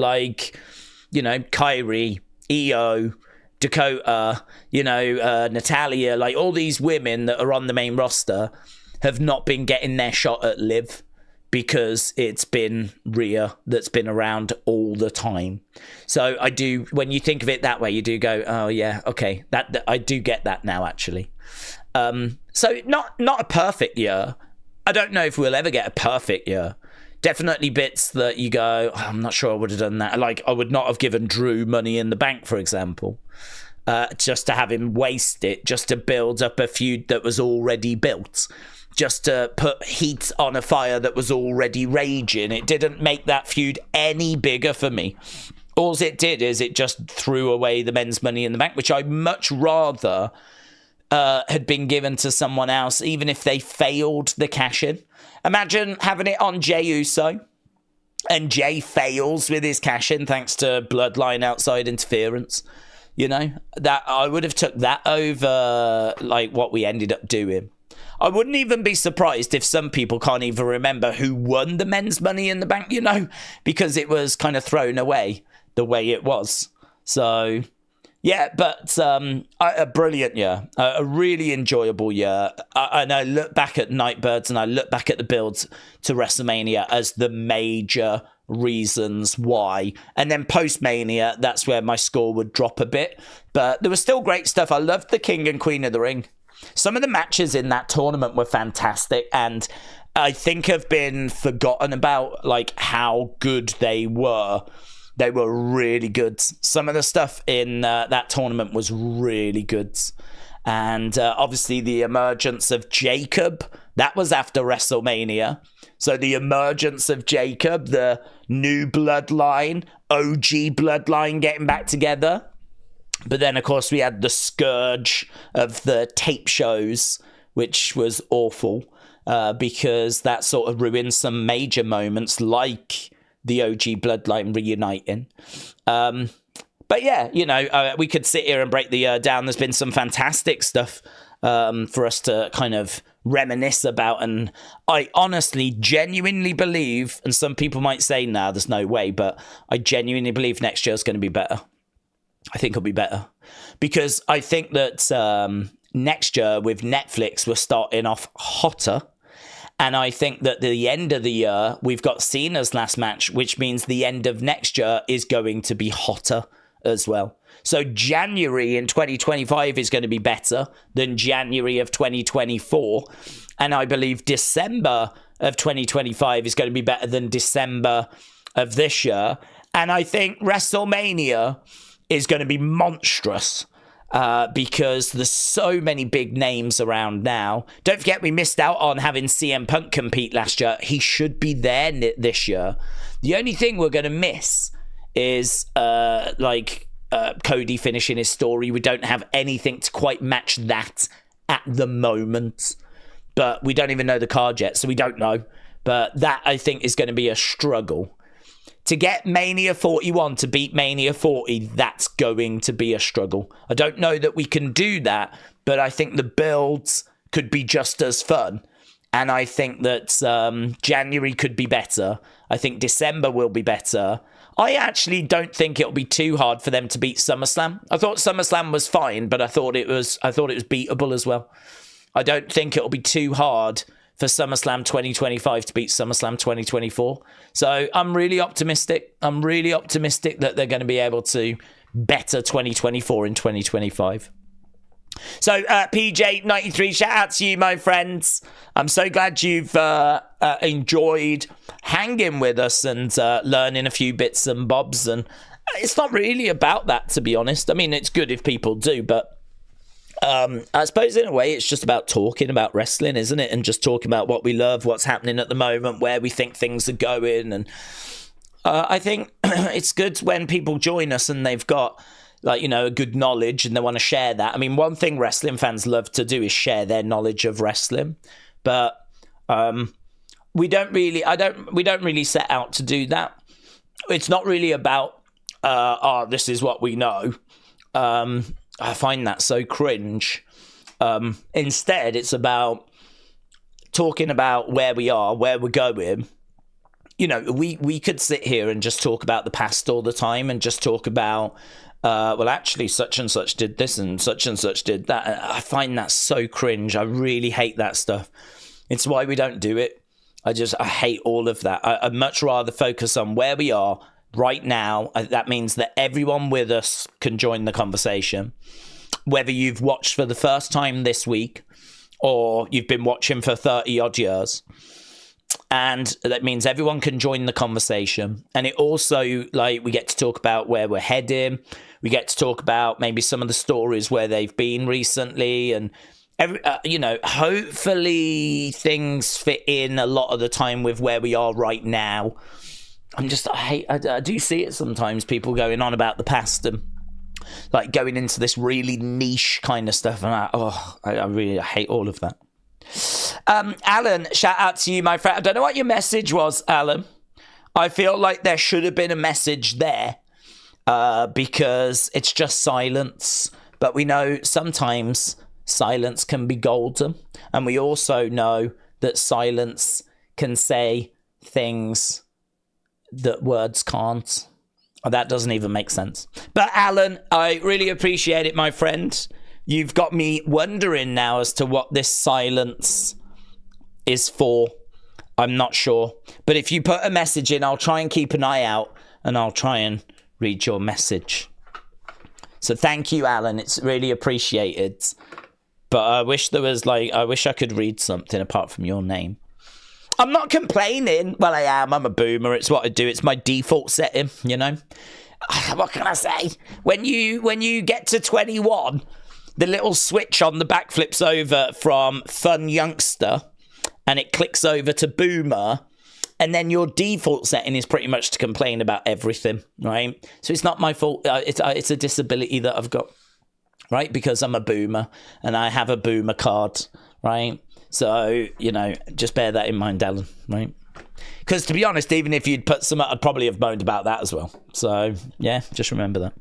Kyrie, Io, Dakota, Natalia, all these women that are on the main roster have not been getting their shot at Liv because it's been Rhea that's been around all the time. So I do, when you think of it that way, you do go, oh yeah, okay, that I do get that now, actually. So not a perfect year. I don't know if we'll ever get a perfect year. Definitely bits that you go, oh, I'm not sure I would have done that. I would not have given Drew Money in the Bank, for example, just to have him waste it, just to build up a feud that was already built, just to put heat on a fire that was already raging. It didn't make that feud any bigger for me. All it did is it just threw away the men's Money in the Bank, which I much rather had been given to someone else, even if they failed the cash-in. Imagine having it on Jey Uso, and Jey fails with his cash-in thanks to Bloodline outside interference. That I would have took that over what we ended up doing. I wouldn't even be surprised if some people can't even remember who won the men's Money in the Bank, because it was kind of thrown away the way it was. So, yeah, but a brilliant year, a really enjoyable year. And I look back at Nightbirds and I look back at the builds to WrestleMania as the major reasons why. And then post-Mania, that's where my score would drop a bit. But there was still great stuff. I loved the King and Queen of the Ring. Some of the matches in that tournament were fantastic, and I think have been forgotten about, how good they were. They were really good. Some of the stuff in that tournament was really good. And obviously the emergence of Jacob That was after WrestleMania. So the emergence of Jacob, the new bloodline, OG bloodline getting back together. But then, of course, we had the scourge of the tape shows, which was awful because that sort of ruined some major moments like the OG bloodline reuniting. But yeah, you know, we could sit here and break the year down. There's been some fantastic stuff for us to kind of reminisce about, and I honestly genuinely believe, and some people might say nah, there's no way, but I genuinely believe next year's going to be better. I think it'll be better because I think that next year with Netflix we're starting off hotter, and I think that the end of the year we've got Cena's last match, which means the end of next year is going to be hotter as well. So January in 2025 is going to be better than January of 2024. And I believe December of 2025 is going to be better than December of this year. And I think WrestleMania is going to be monstrous because there's so many big names around now. Don't forget we missed out on having CM Punk compete last year. He should be there this year. The only thing we're going to miss is Cody finishing his story. We don't have anything to quite match that at the moment, but we don't even know the card yet, so we don't know. But that, I think, is going to be a struggle. To get Mania 41 to beat Mania 40, that's going to be a struggle. I don't know that we can do that, but I think the builds could be just as fun. And I think that January could be better. I think December will be better. I actually don't think it'll be too hard for them to beat SummerSlam. I thought SummerSlam was fine, but I thought it was beatable as well. I don't think it'll be too hard for SummerSlam 2025 to beat SummerSlam 2024. So I'm really optimistic. I'm really optimistic that they're going to be able to better 2024 in 2025. So PJ93, shout out to you, my friends. I'm so glad you've enjoyed hanging with us and learning a few bits and bobs. And it's not really about that, to be honest. I mean, it's good if people do, but I suppose in a way it's just about talking about wrestling, isn't it? And just talking about what we love, what's happening at the moment, where we think things are going. And I think it's good when people join us and they've got, like, you know, a good knowledge and they want to share that. I mean, one thing wrestling fans love to do is share their knowledge of wrestling, but we don't really set out to do that. It's not really about this is what we know. I find that so cringe. Instead, it's about talking about where we are, where we're going. You know, we could sit here and just talk about the past all the time and just talk about well, actually, such and such did this and such did that. I find that so cringe. I really hate that stuff. It's why we don't do it. I hate all of that. I'd much rather focus on where we are right now. That means that everyone with us can join the conversation. Whether you've watched for the first time this week or you've been watching for 30 odd years. And that means everyone can join the conversation. And it also, like, we get to talk about where we're heading. We get to talk about maybe some of the stories where they've been recently. And, you know, hopefully things fit in a lot of the time with where we are right now. I do see it sometimes, people going on about the past and, like, going into this really niche kind of stuff. And I really hate all of that. Alan, shout out to you, my friend. I don't know what your message was, Alan. I feel like there should have been a message there because it's just silence. But we know sometimes silence can be golden. And we also know that silence can say things that words can't. That doesn't even make sense. But Alan, I really appreciate it, my friend. You've got me wondering now as to what this silence is for. I'm not sure. But if you put a message in, I'll try and keep an eye out and I'll try and read your message. So thank you, Alan. It's really appreciated. But I wish I could read something apart from your name. I'm not complaining. Well, I am. I'm a boomer. It's what I do. It's my default setting, you know. What can I say? When you get to 21, the little switch on the back flips over from fun youngster and it clicks over to Boomer, and then your default setting is pretty much to complain about everything, right? So it's not my fault. It's a disability that I've got, right? Because I'm a boomer and I have a boomer card, right? So, just bear that in mind, Alan, right? Because to be honest, even if you'd put some, I'd probably have moaned about that as well. So, yeah, just remember that.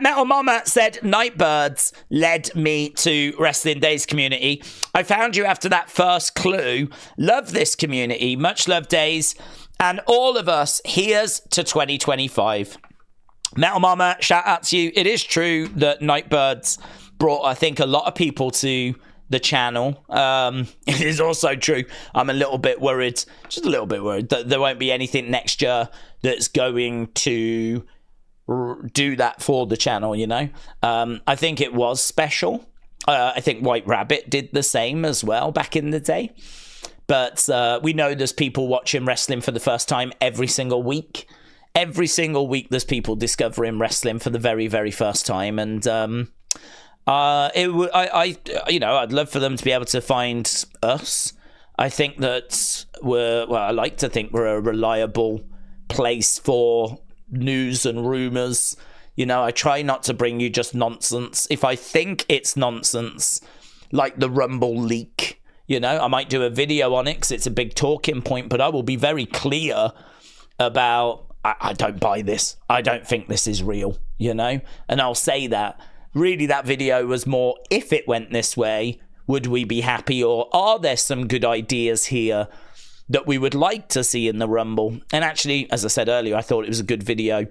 Metal Mama said, Nightbirds led me to Wrestling Days community. I found you after that first clue. Love this community. Much love, Days. And all of us, here's to 2025. Metal Mama, shout out to you. It is true that Nightbirds brought, I think, a lot of people to the channel. It is also true. I'm a little bit worried, just a little bit worried, that there won't be anything next year that's going to do that for the channel, I think it was special. I think White Rabbit did the same as well back in the day. But we know there's people watching wrestling for the first time every single week. Every single week there's people discovering wrestling for the very, very first time. And I'd love for them to be able to find us. I think that I like to think we're a reliable place for news and rumors. I try not to bring you just nonsense. If I think it's nonsense, like the Rumble leak, I might do a video on it because it's a big talking point, but I will be very clear about, I don't buy this. I don't think this is real, and I'll say that. Really, that video was more, if it went this way, would we be happy, or are there some good ideas here that we would like to see in the Rumble? And actually, as I said earlier, I thought it was a good video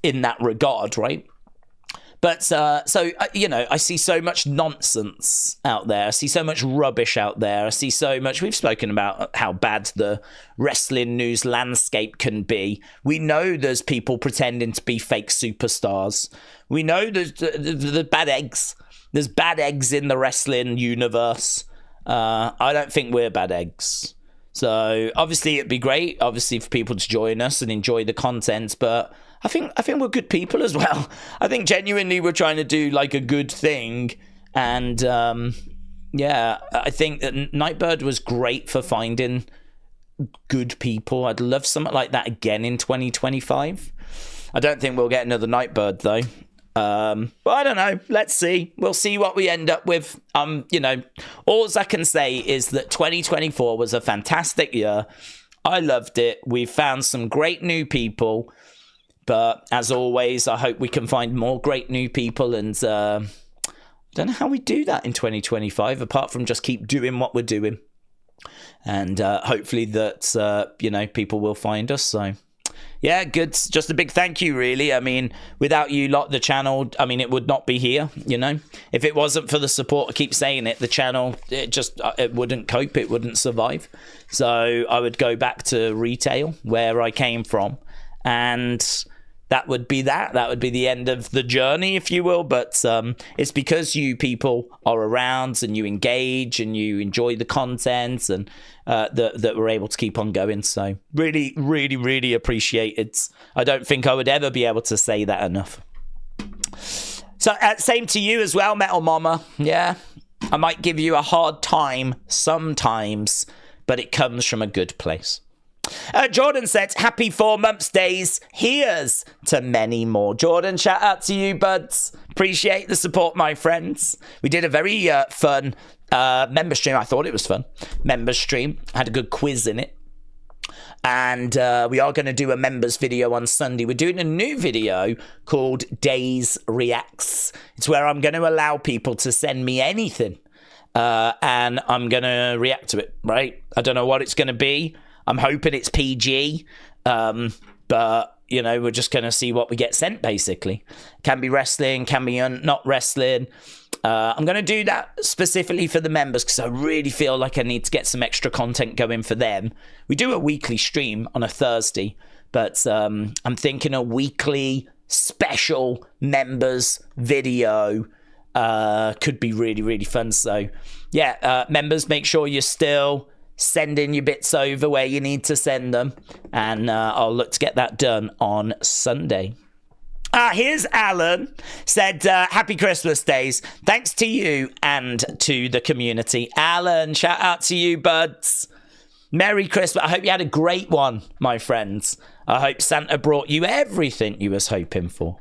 in that regard, right? But I see so much nonsense out there. I see so much rubbish out there. I see so much. We've spoken about how bad the wrestling news landscape can be. We know there's people pretending to be fake superstars. We know there's bad eggs. There's bad eggs in the wrestling universe. I don't think we're bad eggs. So obviously it'd be great, obviously, for people to join us and enjoy the content, but I think we're good people as well. I think genuinely we're trying to do like a good thing, and I think that Nightbird was great for finding good people. I'd love something like that again in 2025. I don't think we'll get another Nightbird though. But I don't know. Let's see. We'll see what we end up with. All I can say is that 2024 was a fantastic year. I loved it. We found some great new people. But as always, I hope we can find more great new people. And I don't know how we do that in 2025, apart from just keep doing what we're doing. And hopefully that, people will find us. So, yeah, good. Just a big thank you, really. I mean, without you lot, the channel, it would not be here, If it wasn't for the support, I keep saying it, the channel, it wouldn't cope. It wouldn't survive. So I would go back to retail, where I came from. And that would be that. That would be the end of the journey, if you will. But it's because you people are around and you engage and you enjoy the content and that we're able to keep on going. So really, really, really appreciate it. I don't think I would ever be able to say that enough. So same to you as well, Metal Mama. Yeah, I might give you a hard time sometimes, but it comes from a good place. Jordan said, happy 4 months, Days. Here's to many more. Jordan, shout out to you, buds. Appreciate the support, my friends. We did a very fun member stream. I thought it was fun. Member stream. Had a good quiz in it. And we are going to do a members video on Sunday. We're doing a new video called Days Reacts. It's where I'm going to allow people to send me anything. And I'm going to react to it, right? I don't know what it's going to be. I'm hoping it's PG, but, we're just going to see what we get sent, basically. Can be wrestling, can be not wrestling. I'm going to do that specifically for the members because I really feel like I need to get some extra content going for them. We do a weekly stream on a Thursday, but I'm thinking a weekly special members video could be really, really fun. So, yeah, members, make sure you're still sending your bits over where you need to send them, and I'll look to get that done on Sunday. Here's Alan. Said, happy Christmas days. Thanks to you and to the community. Alan, shout out to you, buds. Merry Christmas. I hope you had a great one, my friends. I hope Santa brought you everything you was hoping for.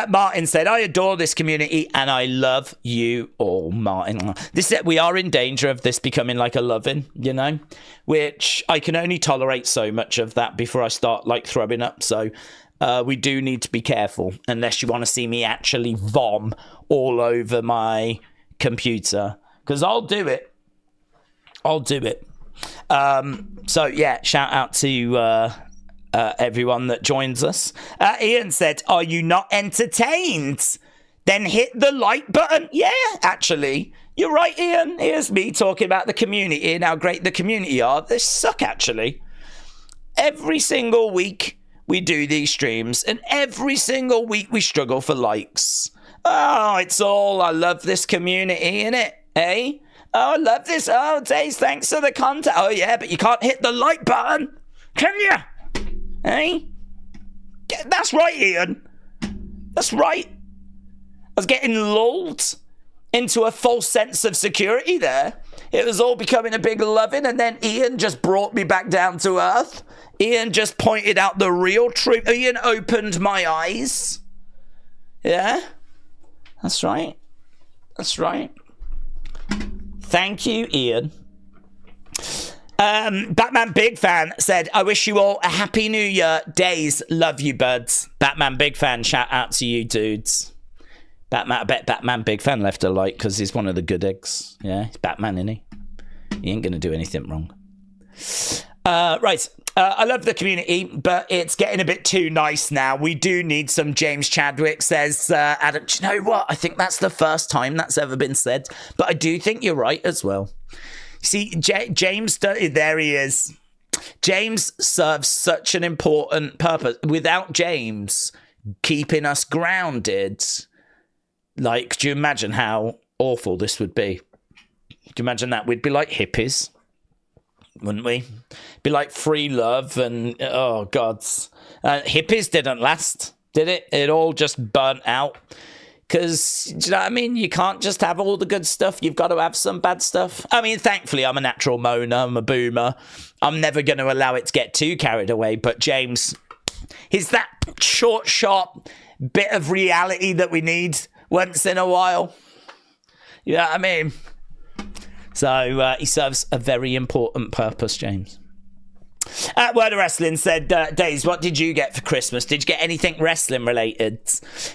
Martin said, I adore this community and I love you all, Martin. We are in danger of this becoming like a loving, you know, which I can only tolerate so much of that before I start like throwing up. So we do need to be careful unless you want to see me actually vom all over my computer, because I'll do it. So yeah, shout out to everyone that joins us. Ian said, are you not entertained? Then hit the like button. Yeah, actually, you're right, Ian. Here's me talking about the community and how great the community are. They suck, actually. Every single week we do these streams, and every single week we struggle for likes. Oh, it's all, I love this community, innit? Eh? Oh, I love this. Oh, Days, thanks for the content. Oh, yeah, but you can't hit the like button, can you? Eh? That's right, Ian. That's right. I was getting lulled into a false sense of security there. It was all becoming a big loving, and then Ian just brought me back down to earth. Ian just pointed out the real truth. Ian opened my eyes. Yeah? That's right. That's right. Thank you, Ian. Batman Big Fan said, I wish you all a happy new year. Days, love you, buds. Batman Big Fan, shout out to you, dudes. I bet Batman Big Fan left a like because he's one of the good eggs. Yeah, he's Batman, isn't he? He ain't going to do anything wrong. Right. I love the community, but it's getting a bit too nice now. We do need some. James Chadwick says, Adam, do you know what? I think that's the first time that's ever been said. But I do think you're right as well. See, James, there he is. James serves such an important purpose. Without James keeping us grounded, like, do you imagine how awful this would be? Do you imagine that? We'd be like hippies, wouldn't we? Be like free love and, oh, gods. Hippies didn't last, did it? It all just burnt out. Because, do you know what I mean? You can't just have all the good stuff. You've got to have some bad stuff. I mean, thankfully, I'm a natural moaner. I'm a boomer. I'm never going to allow it to get too carried away. But James, he's that short, sharp bit of reality that we need once in a while. You know what I mean? So he serves a very important purpose, James. Word of Wrestling said, Days, what did you get for Christmas? Did you get anything wrestling related?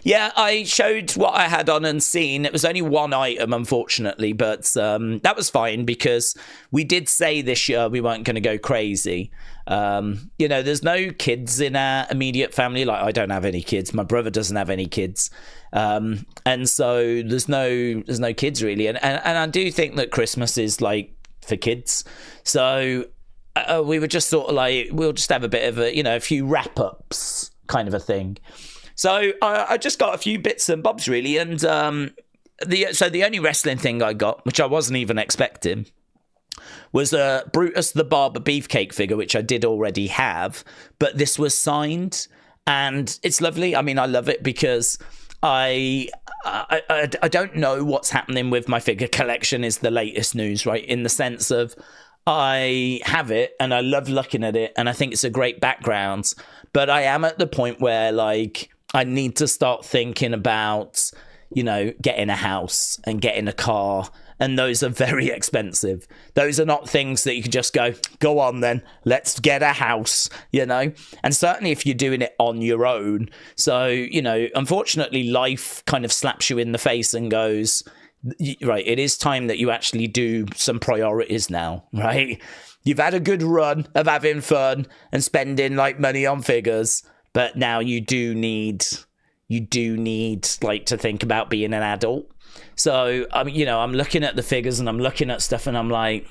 Yeah, I showed what I had on Unseen. It was only one item, unfortunately, but that was fine because we did say this year we weren't going to go crazy. You know, there's no kids in our immediate family. Like, I don't have any kids. My brother doesn't have any kids. And so there's no kids really. And I do think that Christmas is like for kids. So we were just sort of like, we'll just have a bit of a, you know, a few wrap-ups kind of a thing. So I just got a few bits and bobs really. And the only wrestling thing I got, which I wasn't even expecting, was a Brutus the Barber Beefcake figure, which I did already have. But this was signed and it's lovely. I mean, I love it because I don't know what's happening with my figure collection is the latest news, right? In the sense of, I have it and I love looking at it and I think it's a great background, but I am at the point where like I need to start thinking about, you know, getting a house and getting a car, and those are very expensive. Those are not things that you can just go on then, let's get a house, you know, and certainly if you're doing it on your own. So, you know, unfortunately life kind of slaps you in the face and goes, right, it is time that you actually do some priorities now, right? You've had a good run of having fun and spending like money on figures, but now you do need like to think about being an adult. So you know, I'm looking at the figures and I'm looking at stuff and I'm like,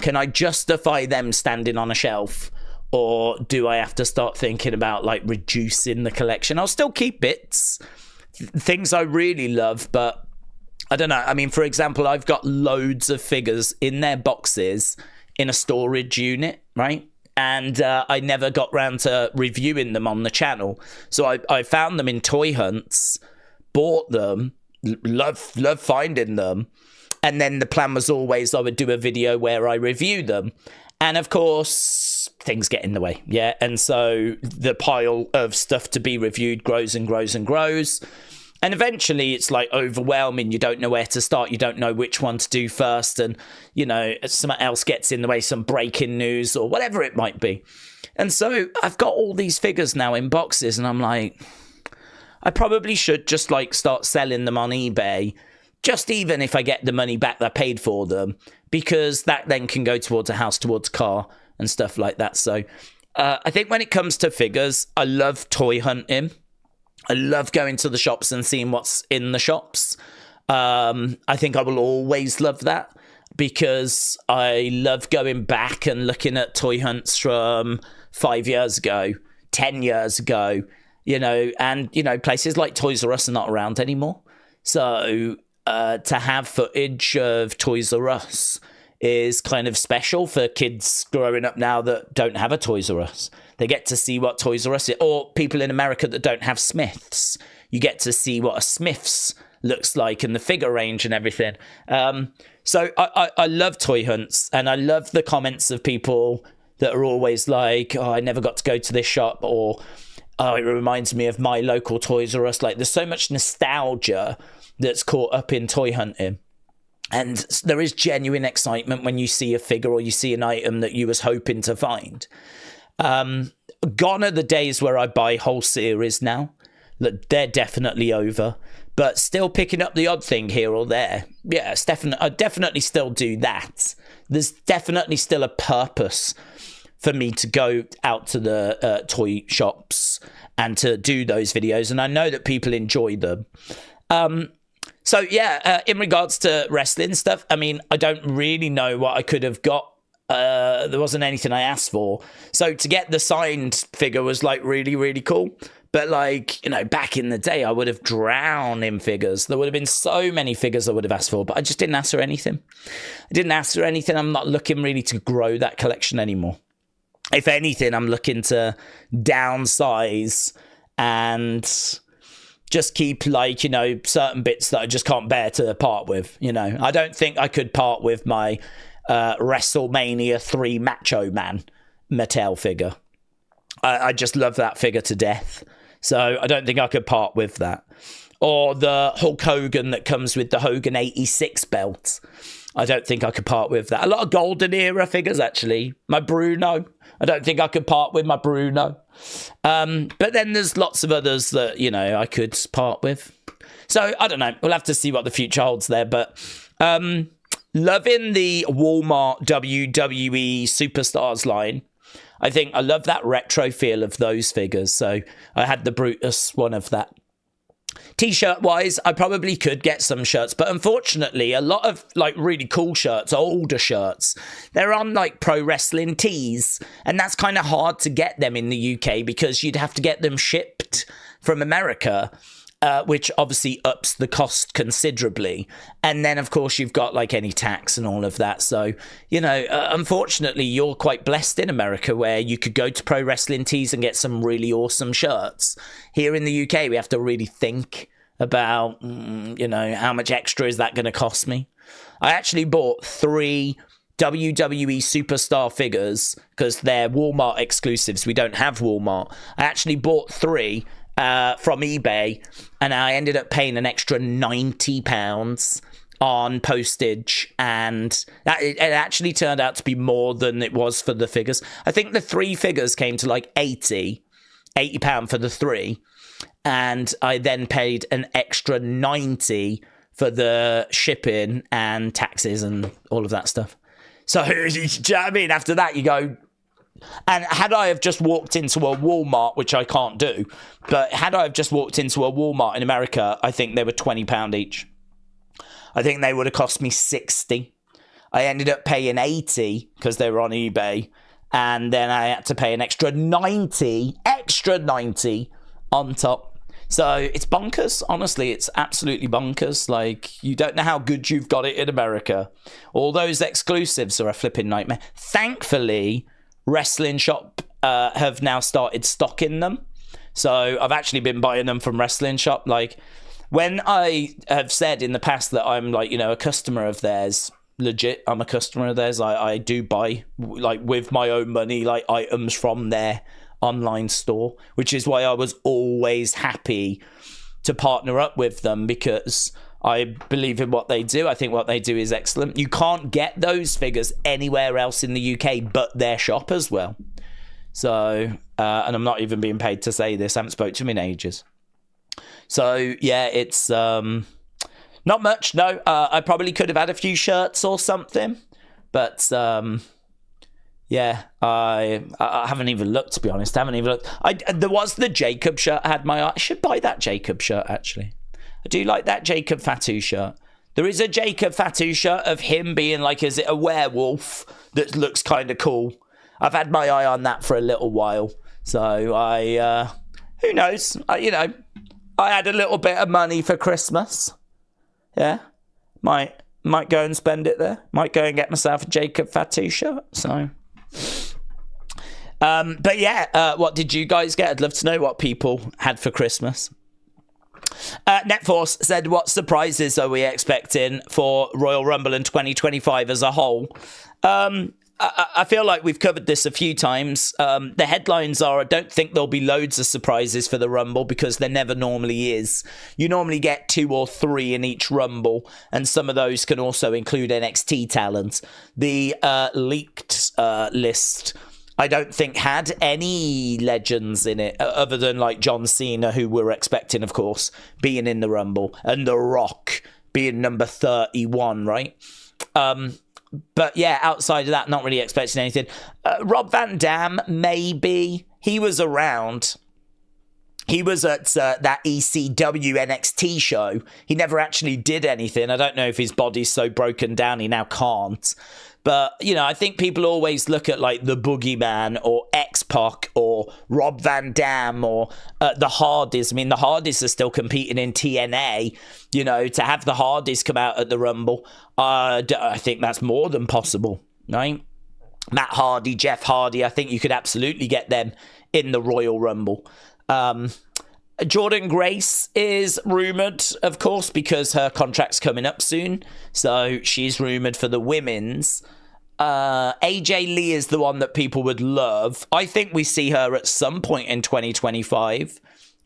can I justify them standing on a shelf, or do I have to start thinking about like reducing the collection? I'll still keep bits, things I really love, but I don't know. I mean, for example, I've got loads of figures in their boxes in a storage unit, right? and I never got round to reviewing them on the channel. So I found them in toy hunts, bought them, love finding them, and then the plan was always I would do a video where I review them. And of course, things get in the way, yeah? And so the pile of stuff to be reviewed grows and grows and grows. And eventually it's like overwhelming. You don't know where to start. You don't know which one to do first. And, you know, something else gets in the way, some breaking news or whatever it might be. And so I've got all these figures now in boxes, and I'm like, I probably should just like start selling them on eBay, just even if I get the money back that I paid for them, because that then can go towards a house, towards a car and stuff like that. So I think when it comes to figures, I love toy hunting. I love going to the shops and seeing what's in the shops. I think I will always love that, because I love going back and looking at toy hunts from 5 years ago, 10 years ago, you know, and, you know, places like Toys R Us are not around anymore. So to have footage of Toys R Us is kind of special for kids growing up now that don't have a Toys R Us. They get to see what Toys R Us is, or people in America that don't have Smiths. You get to see what a Smiths looks like and the figure range and everything. So I love toy hunts, and I love the comments of people that are always like, oh, I never got to go to this shop, or oh, it reminds me of my local Toys R Us. Like, there's so much nostalgia that's caught up in toy hunting. And there is genuine excitement when you see a figure or you see an item that you was hoping to find. Gone are the days where I buy whole series now. They're definitely over. But still picking up the odd thing here or there. Yeah, it's I definitely still do that. There's definitely still a purpose for me to go out to the toy shops and to do those videos. And I know that people enjoy them. So, yeah, in regards to wrestling stuff, I mean, I don't really know what I could have got. There wasn't anything I asked for. So to get the signed figure was, like, really, really cool. But, like, you know, back in the day, I would have drowned in figures. There would have been so many figures I would have asked for, but I just didn't ask for anything. I didn't ask for anything. I'm not looking really to grow that collection anymore. If anything, I'm looking to downsize and just keep, like, you know, certain bits that I just can't bear to part with, you know. I don't think I could part with my WrestleMania 3 Macho Man Mattel figure. I just love that figure to death. So I don't think I could part with that. Or the Hulk Hogan that comes with the Hogan 86 belt. I don't think I could part with that. A lot of golden era figures, actually. My Bruno. I don't think I could part with my Bruno. But then there's lots of others that, you know, I could part with. So, I don't know. We'll have to see what the future holds there. But loving the Walmart WWE Superstars line. I think I love that retro feel of those figures. So, I had the Brutus one of that. T-shirt wise, I probably could get some shirts, but unfortunately a lot of like really cool shirts, older shirts, they're on like pro wrestling tees, and that's kind of hard to get them in the UK because you'd have to get them shipped from America, which obviously ups the cost considerably. And then of course you've got like any tax and all of that. So, you know, unfortunately you're quite blessed in America where you could go to pro wrestling tees and get some really awesome shirts. Here in the UK, we have to really think about, you know, how much extra is that going to cost me? I actually bought 3 WWE Superstar figures because they're Walmart exclusives. We don't have Walmart. I actually bought 3 from eBay, and I ended up paying an extra £90 on postage, and it actually turned out to be more than it was for the figures. I think the 3 figures came to like £80 for the 3, and I then paid an extra £90 for the shipping and taxes and all of that stuff. So, do you know what I mean? After that, you go. And had I have just walked into a Walmart, which I can't do, but had I have just walked into a Walmart in America, I think they were £20 each. I think they would have cost me £60. I ended up paying £80 because they were on eBay, and then I had to pay an extra £90 on top. So it's bonkers. Honestly, it's absolutely bonkers. Like, you don't know how good you've got it in America. All those exclusives are a flipping nightmare. Thankfully, Wrestling Shop have now started stocking them. So I've actually been buying them from Wrestling Shop. Like, when I have said in the past that I'm like, you know, a customer of theirs, legit, I'm a customer of theirs. I do buy, like, with my own money, like, items from their online store, which is why I was always happy to partner up with them, because I believe in what they do. I think what they do is excellent. You can't get those figures anywhere else in the UK but their shop as well. So, and I'm not even being paid to say this. I haven't spoke to them in ages. So, yeah, it's not much, no. I probably could have had a few shirts or something. But, yeah, I haven't even looked, to be honest. I haven't even looked. There was the Jacob shirt I had my eye. I should buy that Jacob shirt, actually. I do like that Jacob Fatu shirt. There is a Jacob Fatu shirt of him being like, is it a werewolf, that looks kind of cool. I've had my eye on that for a little while. So who knows? You know, I had a little bit of money for Christmas. Yeah. Might go and spend it there. Might go and get myself a Jacob Fatu shirt. So, but yeah, what did you guys get? I'd love to know what people had for Christmas. Netforce said, what surprises are we expecting for Royal Rumble in 2025 as a whole? I feel like we've covered this a few times. The headlines are, I don't think there'll be loads of surprises for the Rumble, because there never normally is. You normally get 2 or 3 in each Rumble, and some of those can also include NXT talent. The leaked list, I don't think, had any legends in it, other than like John Cena, who we're expecting, of course, being in the Rumble, and The Rock being number 31, right? But yeah, outside of that, not really expecting anything. Rob Van Dam, maybe. He was around. He was at that ECW NXT show. He never actually did anything. I don't know if his body's so broken down he now can't. But, you know, I think people always look at, like, the Boogeyman or X-Pac or Rob Van Dam or the Hardys. I mean, the Hardys are still competing in TNA. You know, to have the Hardys come out at the Rumble, I think that's more than possible, right? Matt Hardy, Jeff Hardy, I think you could absolutely get them in the Royal Rumble. Jordan Grace is rumoured, of course, because her contract's coming up soon. So she's rumoured for the women's. AJ Lee is the one that people would love. I think we see her at some point in 2025.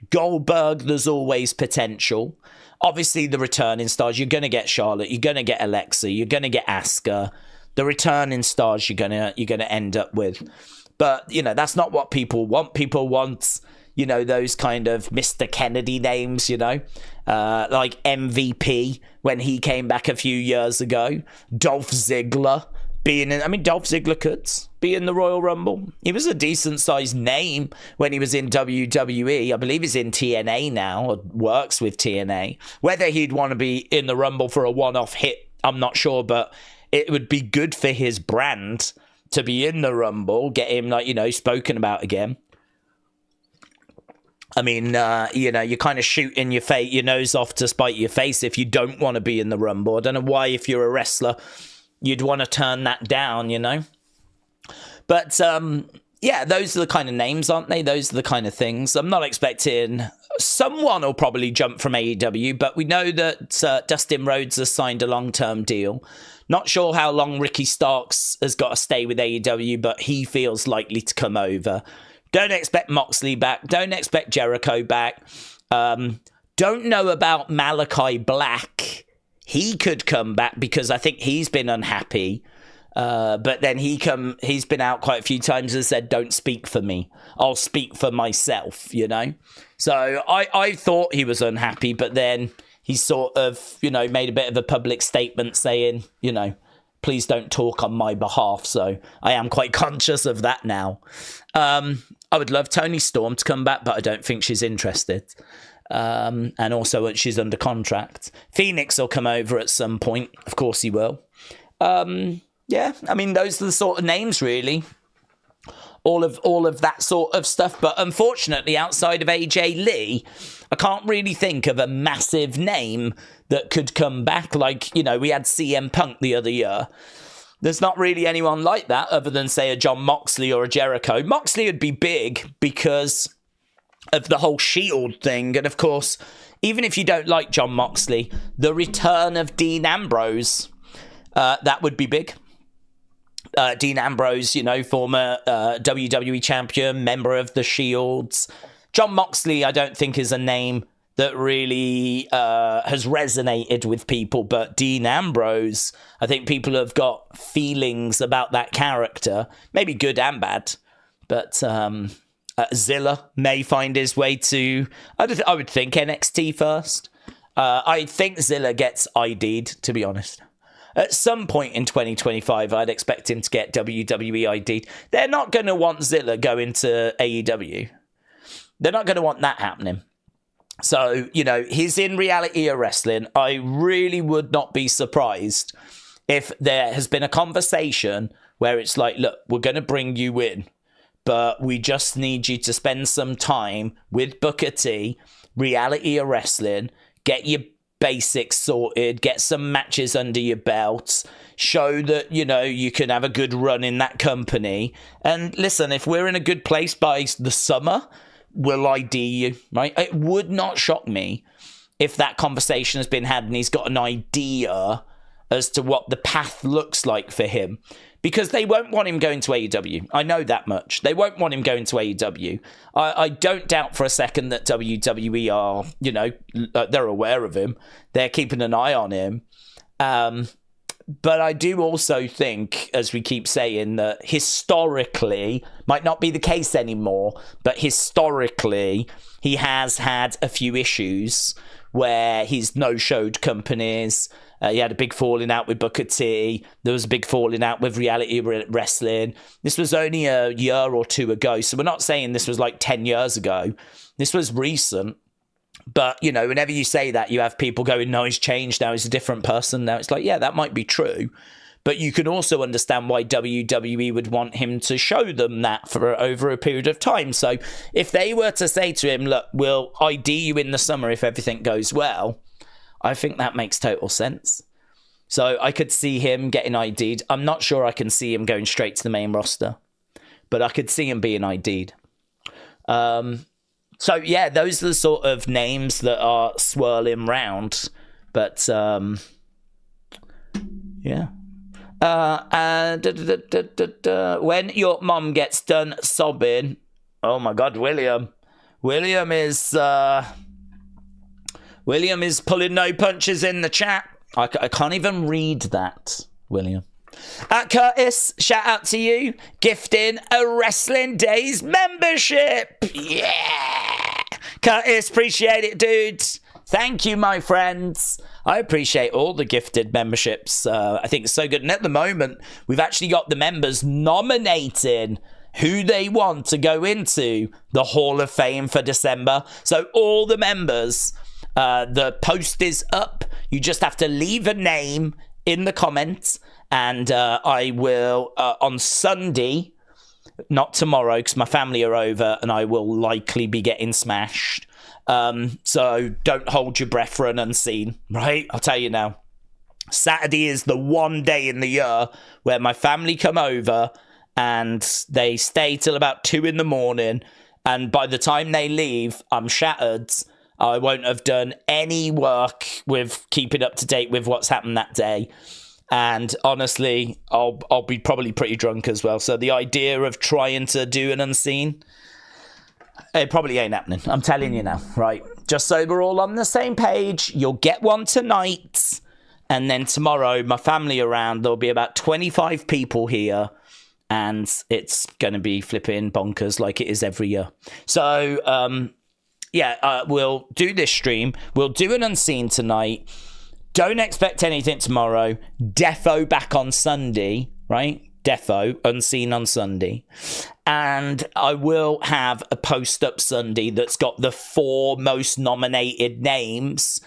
Goldberg, there's always potential. Obviously, the returning stars, you're going to get Charlotte, you're going to get Alexa, you're going to get Asuka. The returning stars you're going to end up with. But, you know, that's not what people want. People want, you know, those kind of Mr. Kennedy names, you know, like MVP when he came back a few years ago. Dolph Ziggler being in, I mean, Dolph Ziggler could be in the Royal Rumble. He was a decent sized name when he was in WWE. I believe he's in TNA now, or works with TNA. Whether he'd want to be in the Rumble for a one-off hit, I'm not sure, but it would be good for his brand to be in the Rumble, get him, like, you know, spoken about again. I mean, you know, you're kind of shooting your nose off to spite your face if you don't want to be in the Rumble. I don't know why, if you're a wrestler, you'd want to turn that down, you know? But, yeah, those are the kind of names, aren't they? Those are the kind of things. I'm not expecting... Someone will probably jump from AEW, but we know that Dustin Rhodes has signed a long-term deal. Not sure how long Ricky Starks has got to stay with AEW, but he feels likely to come over. Don't expect Moxley back. Don't expect Jericho back. Don't know about Malachi Black. He could come back because I think he's been unhappy. But then he's been out quite a few times and said, don't speak for me. I'll speak for myself, you know? So I thought he was unhappy, but then he sort of, you know, made a bit of a public statement saying, you know, please don't talk on my behalf. So I am quite conscious of that now. I would love Toni Storm to come back, but I don't think she's interested. And also she's under contract. Phoenix will come over at some point. Of course he will. Yeah, I mean, those are the sort of names, really. All of that sort of stuff. But unfortunately, outside of AJ Lee, I can't really think of a massive name that could come back. Like, you know, we had CM Punk the other year. There's not really anyone like that other than, say, a John Moxley or a Jericho. Moxley would be big because of the whole Shield thing. And, of course, even if you don't like John Moxley, the return of Dean Ambrose, that would be big. Dean Ambrose, former WWE champion, member of the Shields. John Moxley, I don't think is a name that really has resonated with people, but Dean Ambrose, I think people have got feelings about that character, maybe good and bad, but Zilla may find his way to, I would think, NXT first. I think Zilla gets ID'd, to be honest. At some point in 2025, I'd expect him to get WWE ID'd. They're not going to want Zilla going to AEW. They're not going to want that happening. So, he's in Reality of Wrestling. I really would not be surprised if there has been a conversation where it's like, look, we're going to bring you in, but we just need you to spend some time with Booker T, Reality of Wrestling, get your basics sorted, get some matches under your belt, show that, you can have a good run in that company. And listen, if we're in a good place by the summer, we'll ID you, right? It would not shock me if that conversation has been had and he's got an idea as to what the path looks like for him. Because they won't want him going to AEW. I know that much. They won't want him going to AEW. I don't doubt for a second that WWE are, they're aware of him. They're keeping an eye on him. But I do also think, as we keep saying, that historically, might not be the case anymore, but historically, he has had a few issues where he's no-showed companies. He had a big falling out with Booker T. There was a big falling out with Reality Wrestling. This was only a year or two ago, so we're not saying this was like 10 years ago. This was recent. But, whenever you say that, you have people going, no, he's changed now. He's a different person now. It's like, yeah, that might be true. But you can also understand why WWE would want him to show them that for over a period of time. So if they were to say to him, look, we'll ID you in the summer if everything goes well, I think that makes total sense. So I could see him getting ID'd. I'm not sure I can see him going straight to the main roster, but I could see him being ID'd. So, yeah, those are the sort of names that are swirling round. But, yeah. When your mom gets done sobbing, oh, my God, William is pulling no punches in the chat. I can't even read that, William. Curtis, shout out to you, gifting a Wrestling Days membership. Yeah, Curtis, appreciate it, dudes. Thank you, my friends. I appreciate all the gifted memberships. I think it's so good. And at the moment, we've actually got the members nominating who they want to go into the Hall of Fame for December. So all the members, the post is up. You just have to leave a name in the comments. And I will, on Sunday, not tomorrow, because my family are over, and I will likely be getting smashed. So don't hold your breath for an unseen, right? I'll tell you now. Saturday is the one day in the year where my family come over, and they stay till about 2 a.m. And by the time they leave, I'm shattered. I won't have done any work with keeping up to date with what's happened that day. And honestly, I'll be probably pretty drunk as well. So the idea of trying to do an unseen, it probably ain't happening. I'm telling you now, right? Just so we're all on the same page, you'll get one tonight. And then tomorrow, my family around, there'll be about 25 people here. And it's going to be flipping bonkers like it is every year. So, we'll do this stream. We'll do an unseen tonight. Don't expect anything tomorrow. Defo back on Sunday, right? Defo, unseen on Sunday. And I will have a post up Sunday that's got the 4 most nominated names.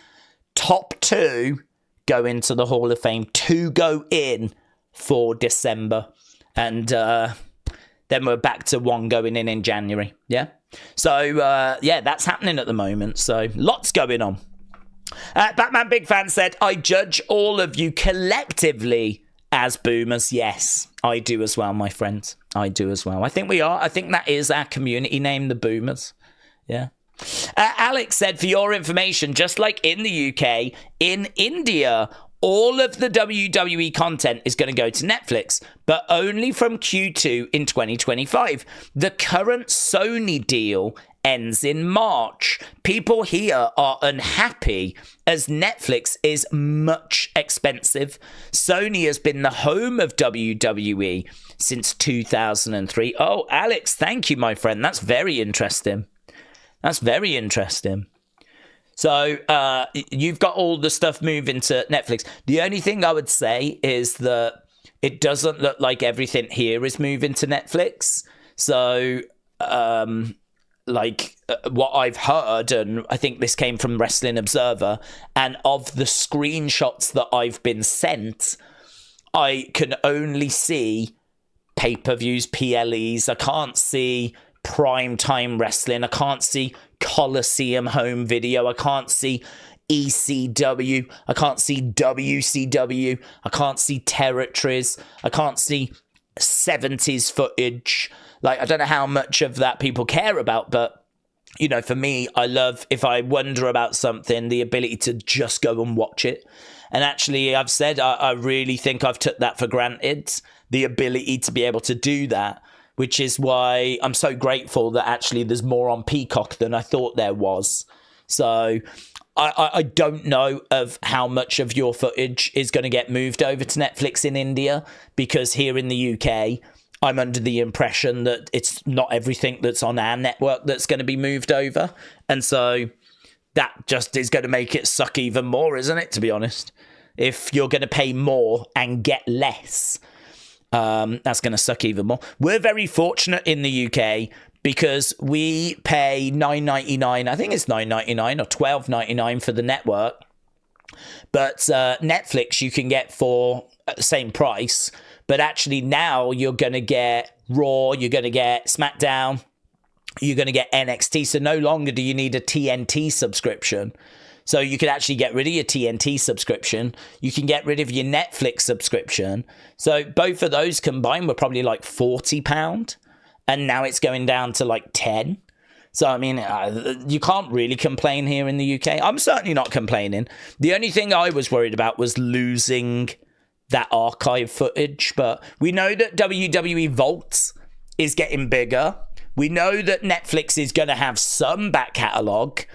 Top 2 go into the Hall of Fame. 2 go in for December. And then we're back to 1 going in January. Yeah? So, that's happening at the moment. So, lots going on. Batman Big Fan said, I judge all of you collectively as boomers. Yes, I do as well, my friend. I do as well. I think we are. I think that is our community name, the boomers. Yeah. Alex said, for your information, just like in the UK, in India, all of the WWE content is going to go to Netflix, but only from Q2 in 2025. The current Sony deal ends in March. People here are unhappy as Netflix is much expensive. Sony has been the home of WWE since 2003. Oh, Alex, thank you, my friend. That's very interesting. That's very interesting. So you've got all the stuff moving to Netflix. The only thing I would say is that it doesn't look like everything here is moving to Netflix. So what I've heard, and I think this came from Wrestling Observer, and of the screenshots that I've been sent, I can only see pay-per-views, PLEs. I can't see primetime wrestling. I can't see Coliseum home video. I can't see ECW. I can't see WCW. I can't see territories. I can't see 70s footage. Like, I don't know how much of that people care about, but, you know, for me, I love, if I wonder about something, the ability to just go and watch it. And actually, I've said, I really think I've took that for granted, the ability to be able to do that, which is why I'm so grateful that actually there's more on Peacock than I thought there was. So I don't know of how much of your footage is going to get moved over to Netflix in India, because here in the UK, I'm under the impression that it's not everything that's on our network that's going to be moved over. And so that just is going to make it suck even more, isn't it, to be honest? If you're going to pay more and get less, that's going to suck even more. We're very fortunate in the UK because we pay $9.99. I think it's $9.99 or $12.99 for the network. But Netflix you can get for the same price. But actually now you're going to get Raw, you're going to get Smackdown, you're going to get NXT. So no longer do you need a TNT subscription. So you could actually get rid of your TNT subscription. You can get rid of your Netflix subscription. So both of those combined were probably like £40. And now it's going down to like 10. So, I mean, you can't really complain here in the UK. I'm certainly not complaining. The only thing I was worried about was losing that archive footage. But we know that WWE Vault is getting bigger. We know that Netflix is going to have some back catalogue.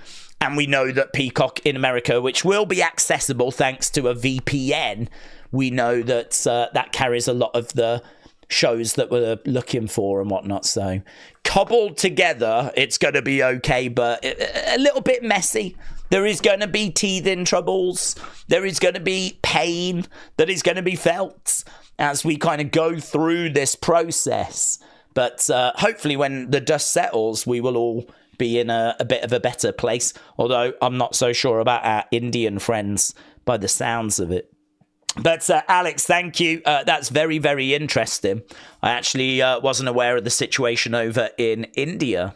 And we know that Peacock in America, which will be accessible thanks to a VPN, we know that that carries a lot of the shows that we're looking for and whatnot. So cobbled together, it's going to be okay, but a little bit messy. There is going to be teething troubles. There is going to be pain that is going to be felt as we kind of go through this process. But hopefully when the dust settles, we will all be in a bit of a better place. Although I'm not so sure about our Indian friends by the sounds of it. But Alex, thank you. That's very, very interesting. I actually wasn't aware of the situation over in India.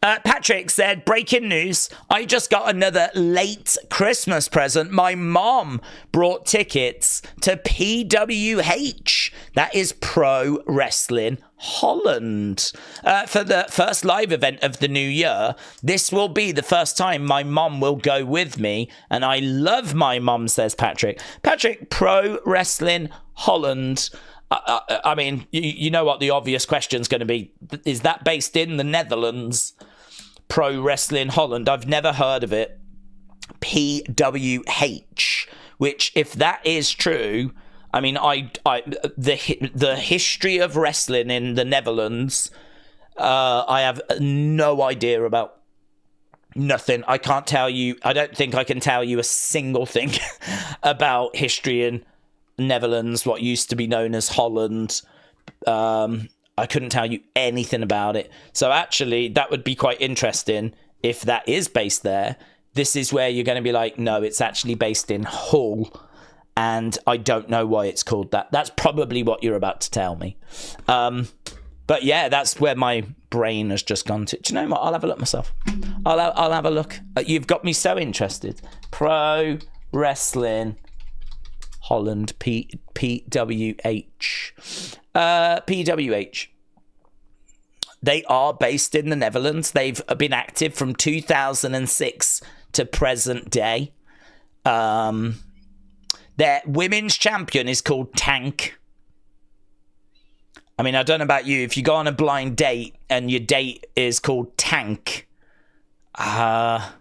Patrick said, breaking news, I just got another late Christmas present. My mom brought tickets to PWH. That is Pro Wrestling Holland. For the first live event of the new year. This will be the first time my mom will go with me. And I love my mom, says Patrick. Patrick, Pro Wrestling Holland. I mean, you know what the obvious question is going to be. Is that based in the Netherlands? Pro Wrestling Holland. I've never heard of it. PWH. Which, if that is true, I mean, the history of wrestling in the Netherlands, I have no idea about. Nothing. I can't tell you. I don't think I can tell you a single thing about history in Netherlands, what used to be known as Holland. I couldn't tell you anything about it. So actually, that would be quite interesting if that is based there. This is where you're going to be like, no, it's actually based in Hull. And I don't know why it's called that. That's probably what you're about to tell me. But yeah, that's where my brain has just gone to. Do you know what? I'll have a look myself. I'll have a look. You've got me so interested. Pro Wrestling Holland, PWH. PWH. They are based in the Netherlands. They've been active from 2006 to present day. Their women's champion is called Tank. I mean, I don't know about you. If you go on a blind date and your date is called Tank, I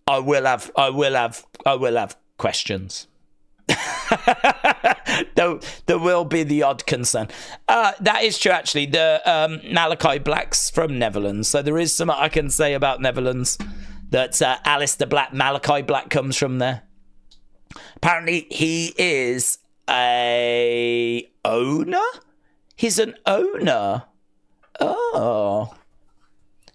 will have questions. there will be the odd concern. That is true, actually. The Malachi Black's from Netherlands, so there is some I can say about Netherlands. That Alistair Black, Malachi Black comes from there. Apparently, he is a owner. He's an owner. Oh.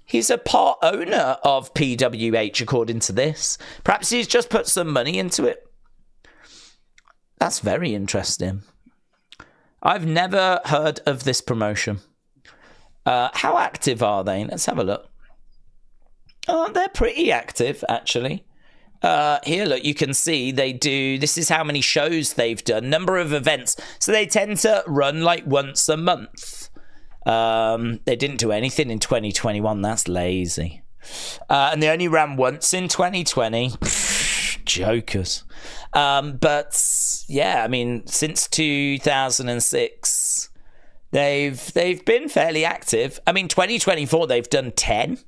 He's a part owner of PWH, according to this. Perhaps he's just put some money into it. That's very interesting. I've never heard of this promotion. How active are they? Let's have a look. Oh, they're pretty active, actually. Here, look, you can see they do... This is how many shows they've done. Number of events. So they tend to run like once a month. They didn't do anything in 2021. That's lazy. And they only ran once in 2020. Jokers. But yeah, I mean, since 2006, they've been fairly active. I mean, 2024 they've done 10.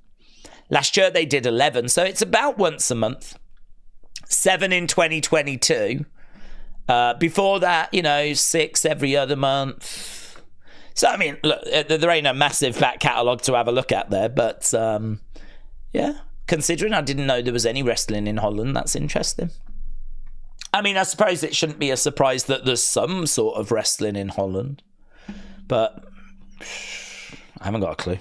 Last year they did 11, so it's about once a month. 7 in 2022. Before that, 6 every other month. So I mean, look, there ain't a massive back catalogue to have a look at there, but yeah. Considering I didn't know there was any wrestling in Holland, that's interesting. I mean, I suppose it shouldn't be a surprise that there's some sort of wrestling in Holland, but I haven't got a clue.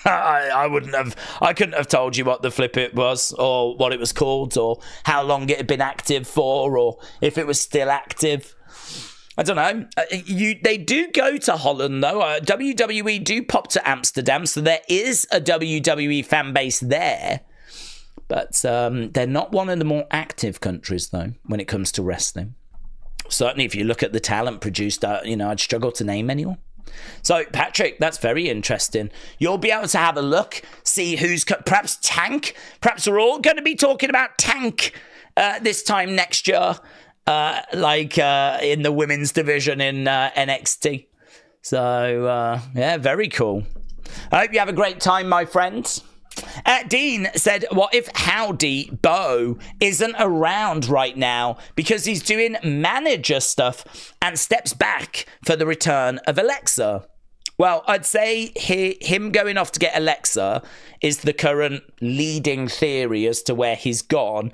I couldn't have told you what the flip it was, or what it was called, or how long it had been active for, or if it was still active. I don't know. They do go to Holland, though. WWE do pop to Amsterdam, so there is a WWE fan base there. But they're not one of the more active countries, though, when it comes to wrestling. Certainly, if you look at the talent produced, I'd struggle to name anyone. So, Patrick, that's very interesting. You'll be able to have a look, see who's... Perhaps Tank. Perhaps we're all going to be talking about Tank this time next year. In the women's division in NXT. So, yeah, very cool. I hope you have a great time, my friends. Dean said, what if Howdy Bo isn't around right now because he's doing manager stuff and steps back for the return of Alexa? Well, I'd say him going off to get Alexa is the current leading theory as to where he's gone.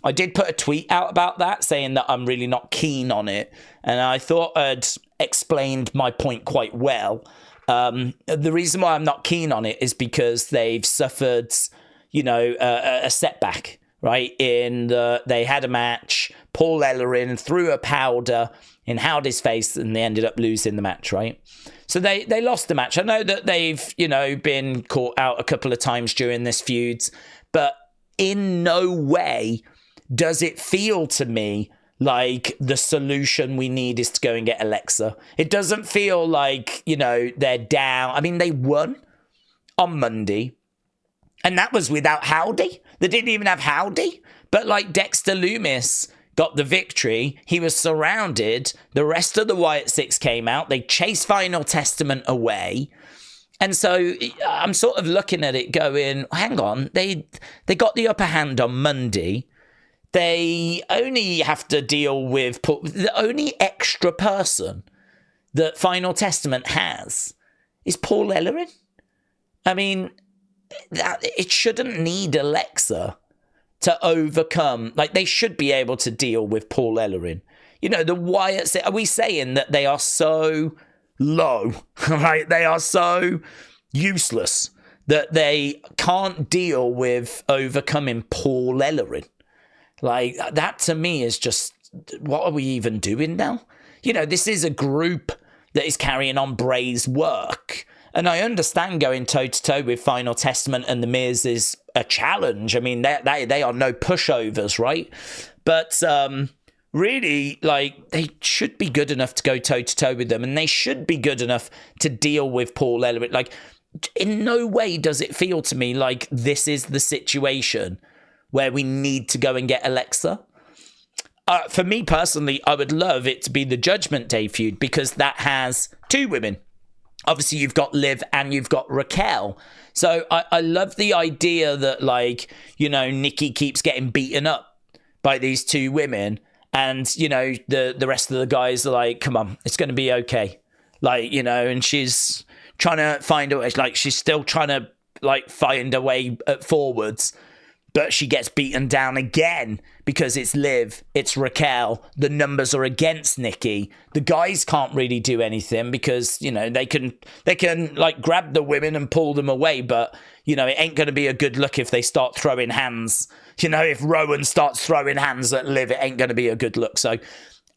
I did put a tweet out about that, saying that I'm really not keen on it. And I thought I'd explained my point quite well. The reason why I'm not keen on it is because they've suffered, a setback, right? They had a match, Paul Ellering threw a powder in Howdy's face, and they ended up losing the match, right? So they lost the match. I know that they've, been caught out a couple of times during this feud, but in no way does it feel to me like the solution we need is to go and get Alexa. It doesn't feel like, they're down. I mean, they won on Monday, and that was without Howdy. They didn't even have Howdy. But like Dexter Lumis got the victory. He was surrounded. The rest of the Wyatt Sicks came out. They chased Final Testament away. And so I'm sort of looking at it going, hang on, they got the upper hand on Monday. They only have to deal with the only extra person that Final Testament has is Paul Ellering. I mean, it shouldn't need Alexa to overcome. Like, they should be able to deal with Paul Ellering. The Wyatt, are we saying that they are so low, right? They are so useless that they can't deal with overcoming Paul Ellering? Like, that to me is just, what are we even doing now? This is a group that is carrying on Bray's work. And I understand going toe-to-toe with Final Testament and The Miz is a challenge. I mean, they are no pushovers, right? But really, like, they should be good enough to go toe-to-toe with them, and they should be good enough to deal with Paul Ellering. Like, in no way does it feel to me like this is the situation where we need to go and get Alexa. For me personally, I would love it to be the Judgment Day feud, because that has two women. Obviously, you've got Liv and you've got Raquel. So I love the idea that, like, you know, Nikki keeps getting beaten up by these two women. And, you know, the rest of the guys are like, come on, it's going to be okay. Like, you know, and she's trying to find a way. Like, she's still trying to, like, find a way forwards. But she gets beaten down again because it's Liv, it's Raquel. The numbers are against Nikki. The guys can't really do anything because, you know, they can like grab the women and pull them away. But, you know, it ain't going to be a good look if they start throwing hands. You know, if Rowan starts throwing hands at Liv, it ain't going to be a good look. So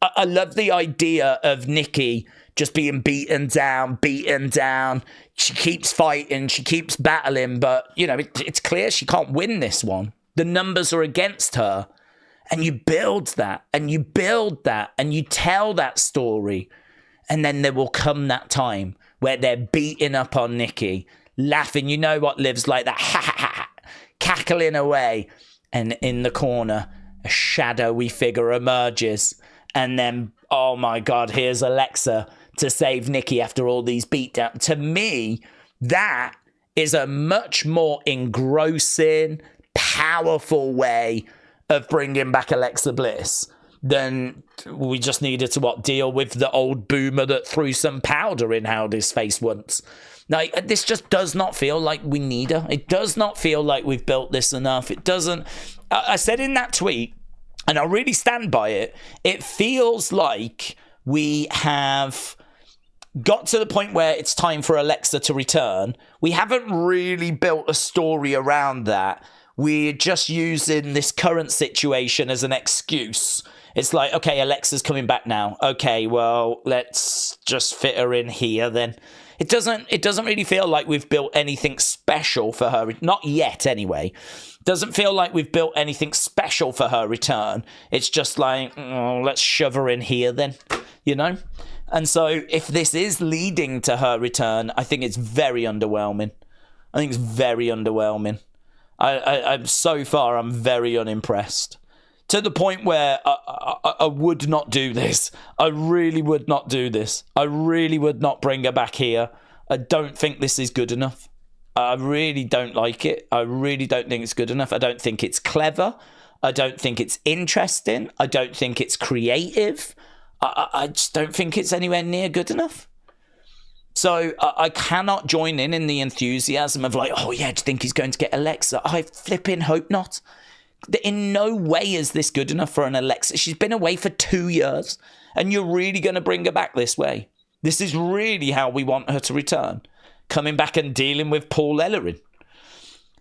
I love the idea of Nikki just being beaten down. She keeps fighting, she keeps battling, but, you know, it's clear she can't win this one. The numbers are against her. And you build that, and you build that, and you tell that story. And then there will come that time where they're beating up on Nikki, laughing. You know what Liv's like, that ha ha ha, cackling away. And in the corner, a shadowy figure emerges. And then, oh my God, here's Alexa to save Nikki after all these beatdowns. To me, that is a much more engrossing, powerful way of bringing back Alexa Bliss than we just needed to deal with the old boomer that threw some powder in Howdy's face once. Like, this just does not feel like we need her. It does not feel like we've built this enough. It doesn't. I said in that tweet, and I really stand by it, it feels like we have got to the point where it's time for Alexa to return. We haven't really built a story around that. We're just using this current situation as an excuse. It's like, okay, Alexa's coming back now. Okay, well, let's just fit her in here then. It doesn't really feel like we've built anything special for her. Not yet, anyway. Doesn't feel like we've built anything special for her return. It's just like, let's shove her in here then, you know? And so if this is leading to her return, I think it's very underwhelming. I'm so far, I'm very unimpressed. To the point where I would not do this. I really would not do this. I really would not bring her back here. I don't think this is good enough. I really don't like it. I really don't think it's good enough. I don't think it's clever. I don't think it's interesting. I don't think it's creative. I just don't think it's anywhere near good enough. So I cannot join in the enthusiasm of like, oh yeah, do you think he's going to get Alexa? I flipping hope not. In no way is this good enough for an Alexa. She's been away for 2 years, and you're really going to bring her back this way. This is really how we want her to return. Coming back and dealing with Paul Ellering.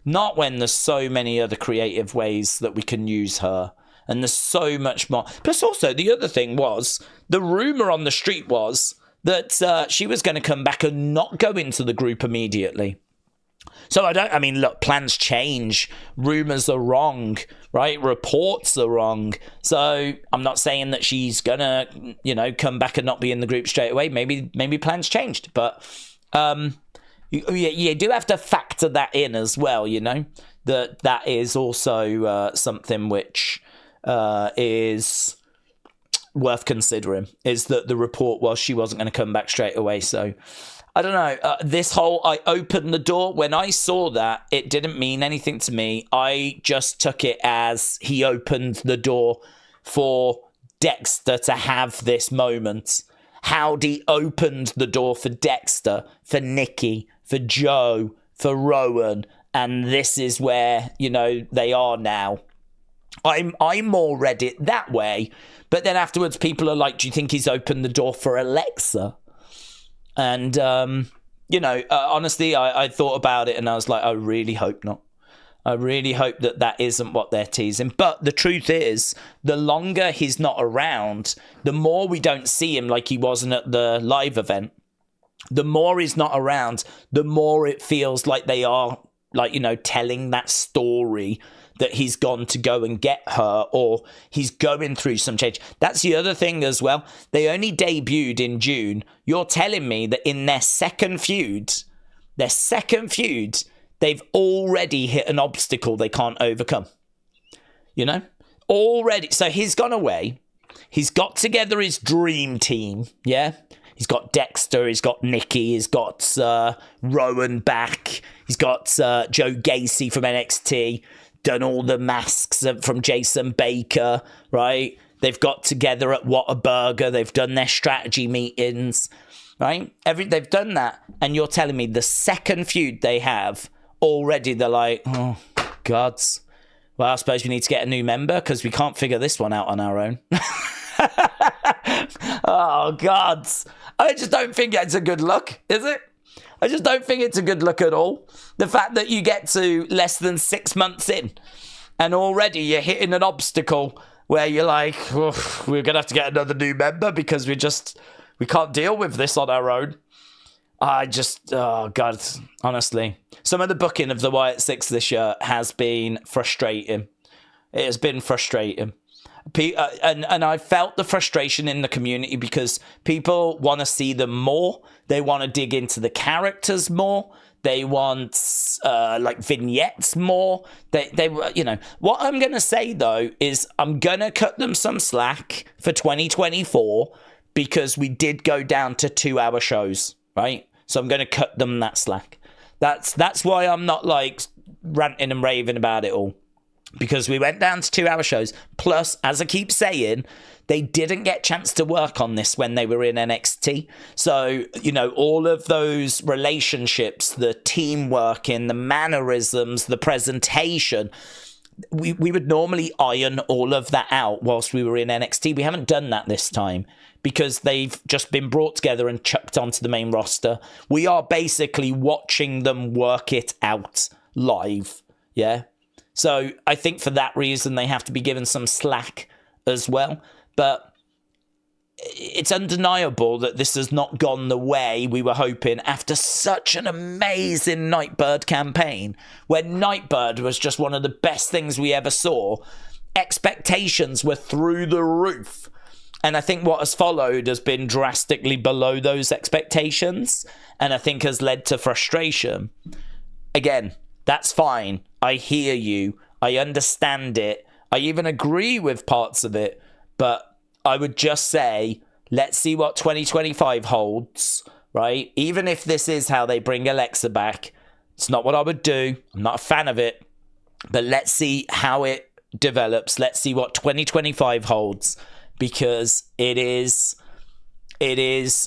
Not when there's so many other creative ways that we can use her. And there's so much more. Plus also, the other thing was, the rumour on the street was that she was going to come back and not go into the group immediately. So look, plans change. Rumours are wrong, right? Reports are wrong. So I'm not saying that she's going to, come back and not be in the group straight away. Maybe plans changed. But you do have to factor that in as well, that is also something which is worth considering, is that the report was she wasn't going to come back straight away. So I don't know. This whole I opened the door, when I saw that, it didn't mean anything to me. I just took it as he opened the door for Dexter to have this moment. Howdy opened the door for Dexter, for Nikki, for Joe, for Rowan, and this is where, they are now. I more read it that way, but then afterwards people are like, do you think he's opened the door for Alexa? And, honestly, I thought about it and I was like, I really hope not. I really hope that isn't what they're teasing. But the truth is, the longer he's not around, the more we don't see him like he wasn't at the live event. The more he's not around, the more it feels like they are, telling that story that he's gone to go and get her, or he's going through some change. That's the other thing as well. They only debuted in June. You're telling me that in their second feud, they've already hit an obstacle they can't overcome. You know? Already. So he's gone away. He's got together his dream team. Yeah? He's got Dexter. He's got Nikki. He's got Rowan back. He's got Joe Gacy from NXT. Done all the masks from Jason Baker, right? They've got together at Whataburger. They've done their strategy meetings, right? They've done that. And you're telling me the second feud they have, already they're like, oh, gods. Well, I suppose we need to get a new member because we can't figure this one out on our own. Oh, gods. I just don't think it's a good look, is it? I just don't think it's a good look at all. The fact that you get to less than 6 months in and already you're hitting an obstacle where you're like, oh, we're going to have to get another new member because we can't deal with this on our own. Oh, God, honestly. Some of the booking of the Wyatt Sicks this year has been frustrating. It has been frustrating. And I felt the frustration in the community because people want to see them more. They want to dig into the characters more. They want vignettes more. They you know what I'm gonna say though is I'm gonna cut them some slack for 2024 because we did go down to 2-hour shows, right? So I'm gonna cut them that slack. That's why I'm not like ranting and raving about it all. Because we went down to 2-hour shows. Plus, as I keep saying, they didn't get a chance to work on this when they were in NXT. So, you know, all of those relationships, the teamwork in, the mannerisms, the presentation, we would normally iron all of that out whilst we were in NXT. We haven't done that this time because they've just been brought together and chucked onto the main roster. We are basically watching them work it out live. Yeah. So I think for that reason, they have to be given some slack as well. But it's undeniable that this has not gone the way we were hoping after such an amazing Nightbird campaign, where Nightbird was just one of the best things we ever saw. Expectations were through the roof. And I think what has followed has been drastically below those expectations, and I think has led to frustration. Again, that's fine. I hear you. I understand it. I even agree with parts of it. But I would just say, let's see what 2025 holds, right? Even if this is how they bring Alexa back, it's not what I would do. I'm not a fan of it. But let's see how it develops. Let's see what 2025 holds. Because it is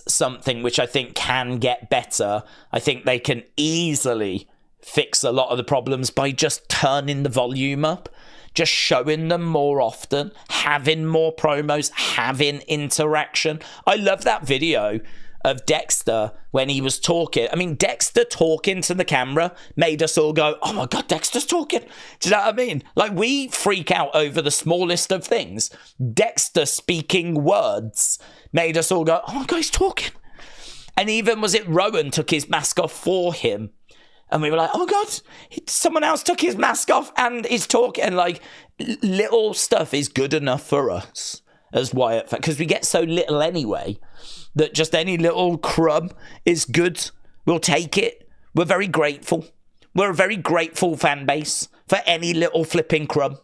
something which I think can get better. I think they can easily fix a lot of the problems by just turning the volume up, just showing them more often, having more promos, having interaction. I love that video of Dexter when he was talking. I mean, Dexter talking to the camera made us all go, oh my God, Dexter's talking. Do you know what I mean? Like, we freak out over the smallest of things. Dexter speaking words made us all go, oh my God, he's talking. And even, was it Rowan took his mask off for him? And we were like, oh my God, someone else took his mask off and is talking. And like, little stuff is good enough for us as Wyatt, because we get so little anyway, that just any little crumb is good. We'll take it. We're very grateful. We're a very grateful fan base for any little flipping crumb.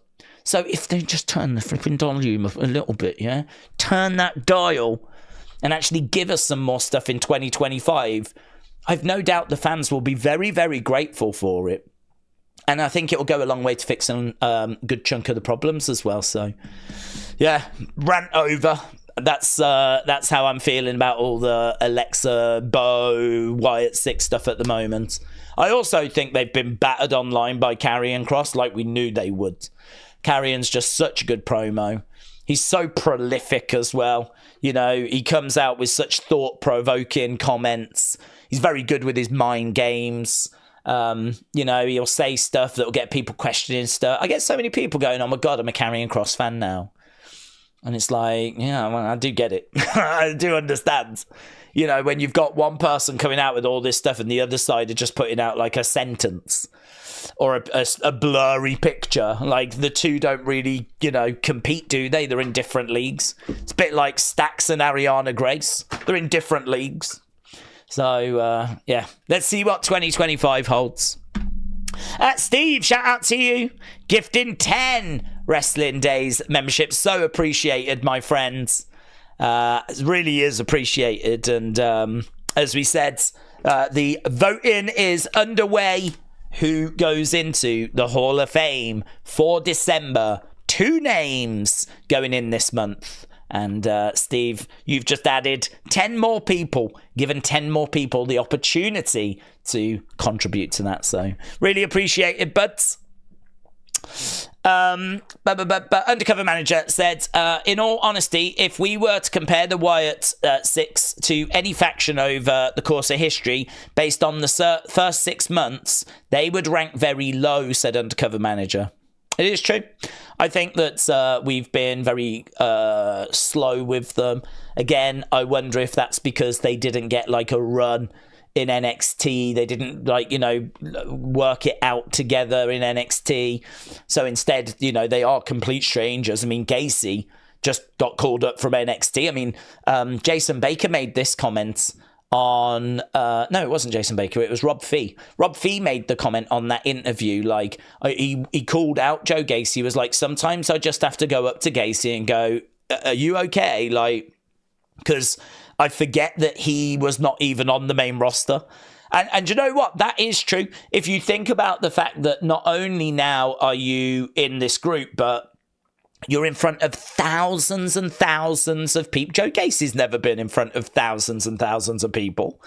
So if they just turn the flipping volume up a little bit, yeah? Turn that dial and actually give us some more stuff in 2025, I've no doubt the fans will be very, very grateful for it. And I think it will go a long way to fixing a good chunk of the problems as well. So, yeah, rant over. That's how I'm feeling about all the Alexa, Bo, Wyatt Sicks stuff at the moment. I also think they've been battered online by Karrion Kross like we knew they would. Carrion's just such a good promo. He's so prolific as well. You know, he comes out with such thought-provoking comments. He's very good with his mind games. You know, he'll say stuff that'll get people questioning stuff. I get so many people going, oh my God, I'm a Karrion Kross fan now. And it's like, yeah, well, I do get it. I do understand. You know, when you've got one person coming out with all this stuff and the other side are just putting out like a sentence or a blurry picture. Like, the two don't really, compete, do they? They're in different leagues. It's a bit like Stax and Ariana Grace. They're in different leagues. So, yeah. Let's see what 2025 holds. Steve, shout out to you. Gifting 10 Wrestling Days memberships. So appreciated, my friends. It really is appreciated. And as we said, the voting is underway. Who goes into the Hall of Fame for December? 2 names going in this month. And Steve, you've just added 10 more people, given 10 more people the opportunity to contribute to that. So really appreciate it, buds. But Undercover Manager said, in all honesty, if we were to compare the Wyatt Sicks to any faction over the course of history, based on the first 6 months, they would rank very low, said Undercover Manager. It is true. I think that we've been very slow with them. Again, I wonder if that's because they didn't get like a run in NXT. They didn't work it out together in NXT. So instead, they are complete strangers. I mean, Gacy just got called up from NXT. I mean, Jason Baker made this comment on no, it wasn't Jason Baker, it was Rob Fee. Rob Fee made the comment on that interview, like he called out Joe Gacy. He was like, sometimes I just have to go up to Gacy and go, are you okay? Like, because I forget that he was not even on the main roster. And you know what? That is true. If you think about the fact that not only now are you in this group, but you're in front of thousands and thousands of people. Joe Gacy's never been in front of thousands and thousands of people,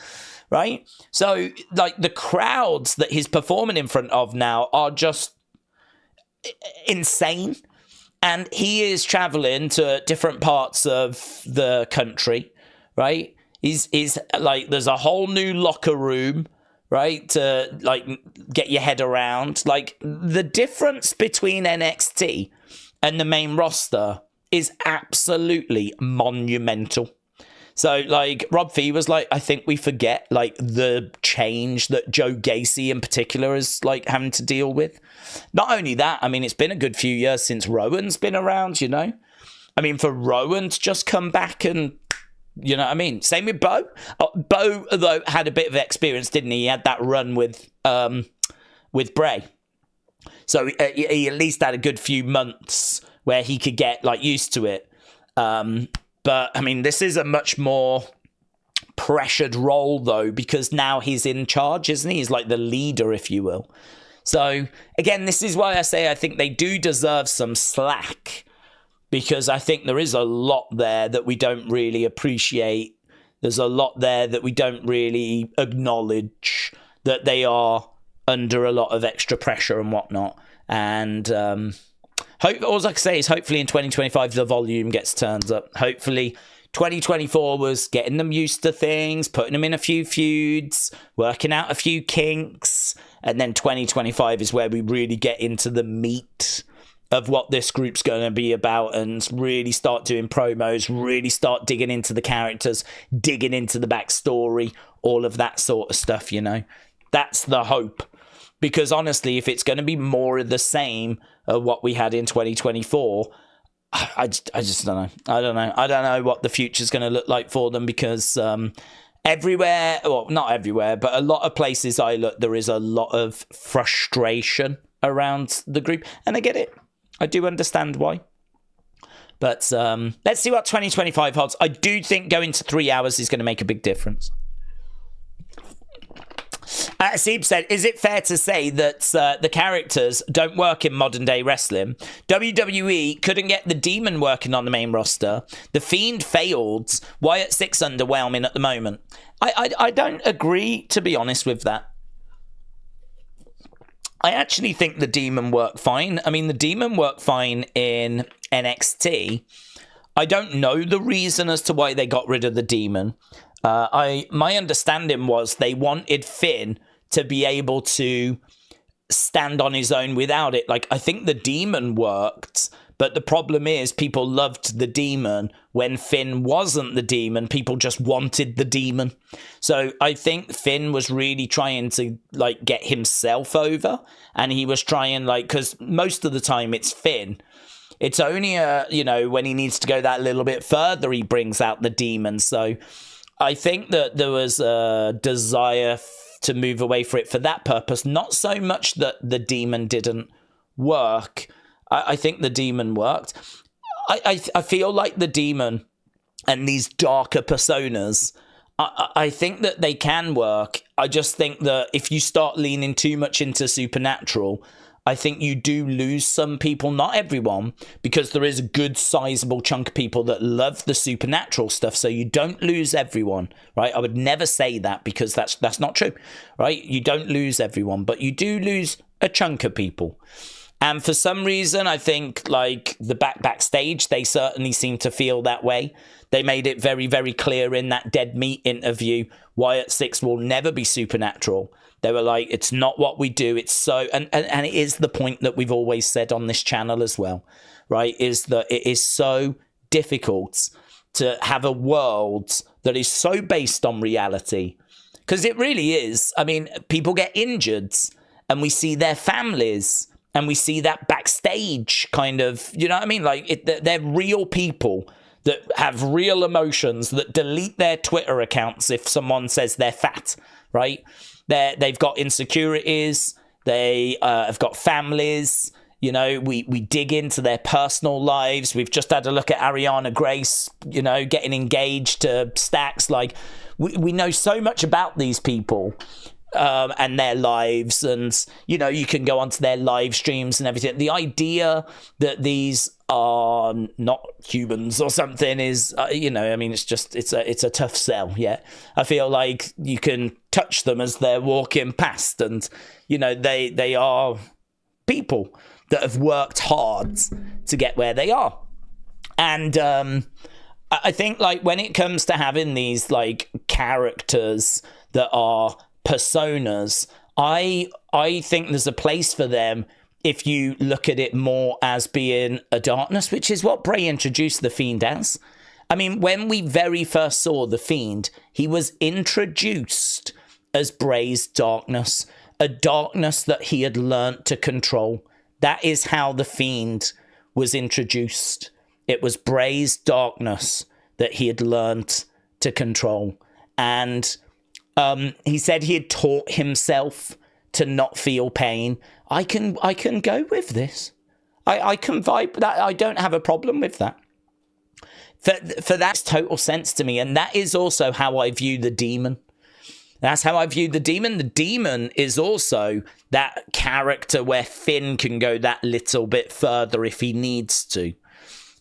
right? So, like, the crowds that he's performing in front of now are just insane. And he is traveling to different parts of the country, right? He's like, there's a whole new locker room, right, to, like, get your head around. Like, the difference between NXT and the main roster is absolutely monumental. So, like, Rob Fee was like, I think we forget, like, the change that Joe Gacy in particular is, like, having to deal with. Not only that, I mean, it's been a good few years since Rowan's been around, I mean, for Rowan to just come back and, Same with Bo. Bo, though, had a bit of experience, didn't he? He had that run with Bray. So he at least had a good few months where he could get, like, used to it. But, I mean, this is a much more pressured role, though, because now he's in charge, isn't he? He's like the leader, if you will. So, again, this is why I say I think they do deserve some slack, because I think there is a lot there that we don't really appreciate. There's a lot there that we don't really acknowledge, that they are under a lot of extra pressure and whatnot. And all I can say is hopefully in 2025 the volume gets turned up. Hopefully 2024 was getting them used to things, putting them in a few feuds, working out a few kinks, and then 2025 is where we really get into the meat of what this group's going to be about and really start doing promos, really start digging into the characters, digging into the backstory, all of that sort of stuff, That's the hope. Because honestly, if it's going to be more of the same of what we had in 2024, I just don't know. I don't know what the future's going to look like for them, because everywhere, well, not everywhere, but a lot of places I look, there is a lot of frustration around the group. And I get it. I do understand why. But let's see what 2025 holds. I do think going to 3 hours is going to make a big difference. Aseeb said, is it fair to say that the characters don't work in modern day wrestling? WWE couldn't get the Demon working on the main roster. The Fiend failed. Wyatt Sicks underwhelming at the moment. I don't agree, to be honest, with that. I actually think the Demon worked fine. I mean, the Demon worked fine in NXT. I don't know the reason as to why they got rid of the Demon. My understanding was they wanted Finn to be able to stand on his own without it. Like, I think the Demon worked, but the problem is people loved the Demon when Finn wasn't the demon, people just wanted the demon. So I think Finn was really trying to like get himself over, and he was trying like, because most of the time it's Finn. It's only when he needs to go that little bit further, he brings out the demon. So I think that there was a desire to move away from it for that purpose. Not so much that the demon didn't work. I think the demon worked. I feel like the demon and these darker personas, I think that they can work. I just think that if you start leaning too much into supernatural, I think you do lose some people, not everyone, because there is a good sizable chunk of people that love the supernatural stuff. So you don't lose everyone, right? I would never say that, because that's not true, right? You don't lose everyone, but you do lose a chunk of people. And for some reason, I think like the backstage, they certainly seem to feel that way. They made it very, very clear in that Dead Meat interview, Wyatt Sicks will never be supernatural. They were like, it's not what we do. It's so, and it is the point that we've always said on this channel as well, right? Is that it is so difficult to have a world that is so based on reality. Because it really is. I mean, people get injured and we see their families and we see that backstage kind of, you know what I mean? Like they're real people that have real emotions, that delete their Twitter accounts if someone says they're fat, right? They've got insecurities. They have got families. You know, we dig into their personal lives. We've just had a look at Ariana Grace, you know, getting engaged to Stacks. Like, we know so much about these people and their lives. And, you know, you can go onto their live streams and everything. The idea that these are not humans or something is, I mean, it's a tough sell. Yeah, I feel like you can touch them as they're walking past, and you know they are people that have worked hard to get where they are. And I think like when it comes to having these like characters that are personas, I think there's a place for them if you look at it more as being a darkness, which is what Bray introduced The Fiend as. I mean, when we very first saw The Fiend, he was introduced as Bray's darkness, a darkness that he had learnt to control. That is how The Fiend was introduced. It was Bray's darkness that he had learnt to control. And he said he had taught himself to not feel pain. I can go with this. I can vibe that. I don't have a problem with that. For that's total sense to me. And that is also how I view the demon. That's how I view the demon. The demon is also that character where Finn can go that little bit further if he needs to.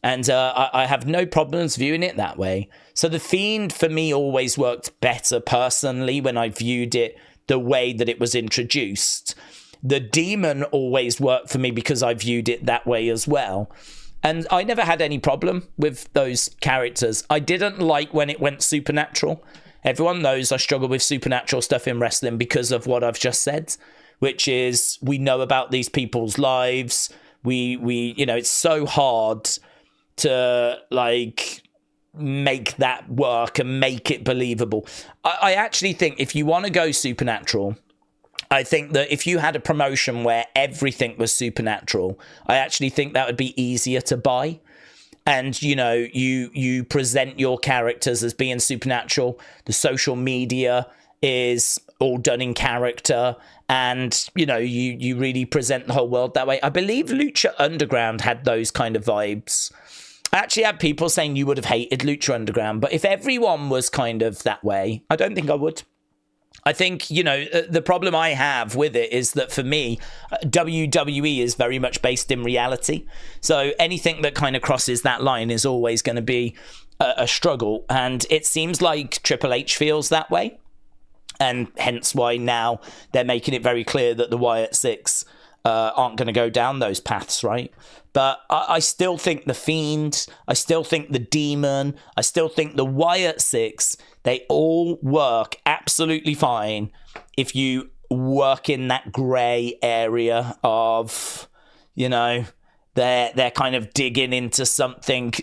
And I have no problems viewing it that way. So the Fiend for me always worked better personally when I viewed it the way that it was introduced. The demon always worked for me because I viewed it that way as well. And I never had any problem with those characters. I didn't like when it went supernatural. Everyone knows I struggle with supernatural stuff in wrestling because of what I've just said, which is we know about these people's lives. We it's so hard to like make that work and make it believable. I actually think if you want to go supernatural, I think that if you had a promotion where everything was supernatural, I actually think that would be easier to buy. And, you know, you present your characters as being supernatural. The social media is all done in character. And, you know, you really present the whole world that way. I believe Lucha Underground had those kind of vibes. I actually had people saying you would have hated Lucha Underground. But if everyone was kind of that way, I don't think I would. I think, you know, the problem I have with it is that for me, WWE is very much based in reality. So anything that kind of crosses that line is always going to be a struggle. And it seems like Triple H feels that way. And hence why now they're making it very clear that the Wyatt Sicks aren't going to go down those paths, right? But I still think the Fiend, I still think the Demon, I still think the Wyatt Sicks, they all work absolutely fine if you work in that grey area of, you know, they're kind of digging into something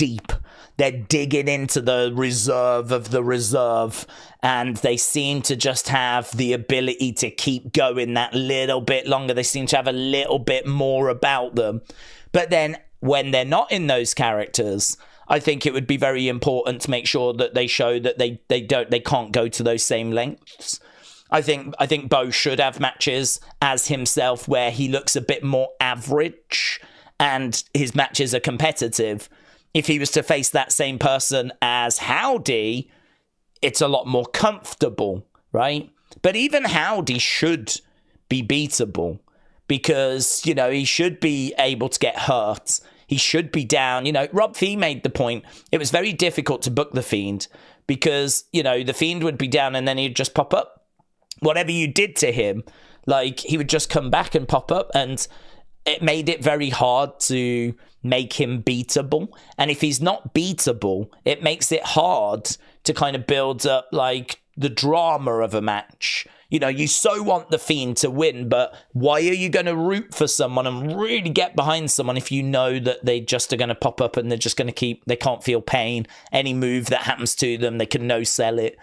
deep. They're digging into the reserve of the reserve, and they seem to just have the ability to keep going that little bit longer. They seem to have a little bit more about them. But then when they're not in those characters, I think it would be very important to make sure that they show that they can't go to those same lengths. I think Bo should have matches as himself where he looks a bit more average and his matches are competitive. If he was to face that same person as Howdy, it's a lot more comfortable, right? But even Howdy should be beatable because, you know, he should be able to get hurt. He should be down. You know, Rob Fee made the point. It was very difficult to book The Fiend because, you know, The Fiend would be down and then he'd just pop up. Whatever you did to him, like, he would just come back and pop up, and it made it very hard to make him beatable. And if he's not beatable, it makes it hard to kind of build up, like, the drama of a match. You know, you so want The Fiend to win, but why are you going to root for someone and really get behind someone if you know that they just are going to pop up and they're just going to they can't feel pain. Any move that happens to them, they can no-sell it.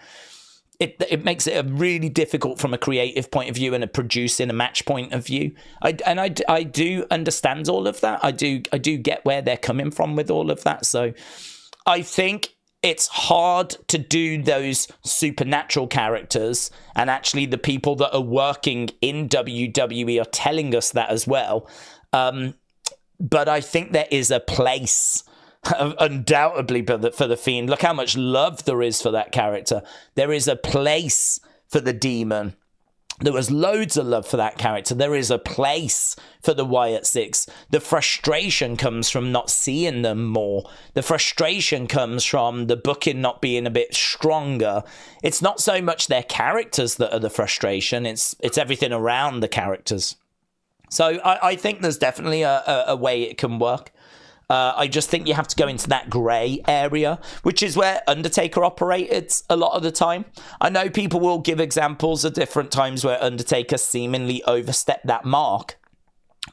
It makes it really difficult from a creative point of view and a producing a match point of view. I do understand all of that. I do get where they're coming from with all of that. So I think it's hard to do those supernatural characters, and actually the people that are working in WWE are telling us that as well. But I think there is a place undoubtedly for the Fiend. Look how much love there is for that character. There is a place for the Demon. There was loads of love for that character. There is a place for the Wyatt Sicks. The frustration comes from not seeing them more. The frustration comes from the booking not being a bit stronger. It's not so much their characters that are the frustration. It's everything around the characters. So I think there's definitely a way it can work. I just think you have to go into that grey area, which is where Undertaker operated a lot of the time. I know people will give examples of different times where Undertaker seemingly overstepped that mark,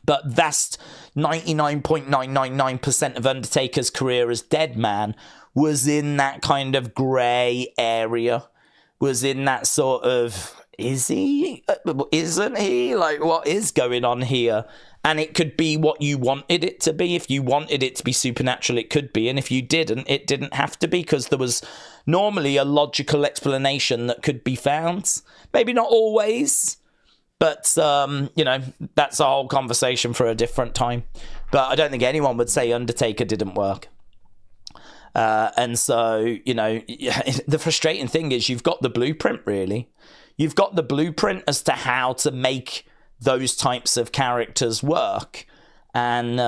but vast 99.999% of Undertaker's career as dead man was in that kind of grey area, was in that sort of, is he? Isn't he? Like, what is going on here? And it could be what you wanted it to be. If you wanted it to be supernatural, it could be. And if you didn't, it didn't have to be, because there was normally a logical explanation that could be found. Maybe not always, but, you know, that's a whole conversation for a different time. But I don't think anyone would say Undertaker didn't work. And so, you know, the frustrating thing is you've got the blueprint, really. You've got the blueprint as to how to make those types of characters work, and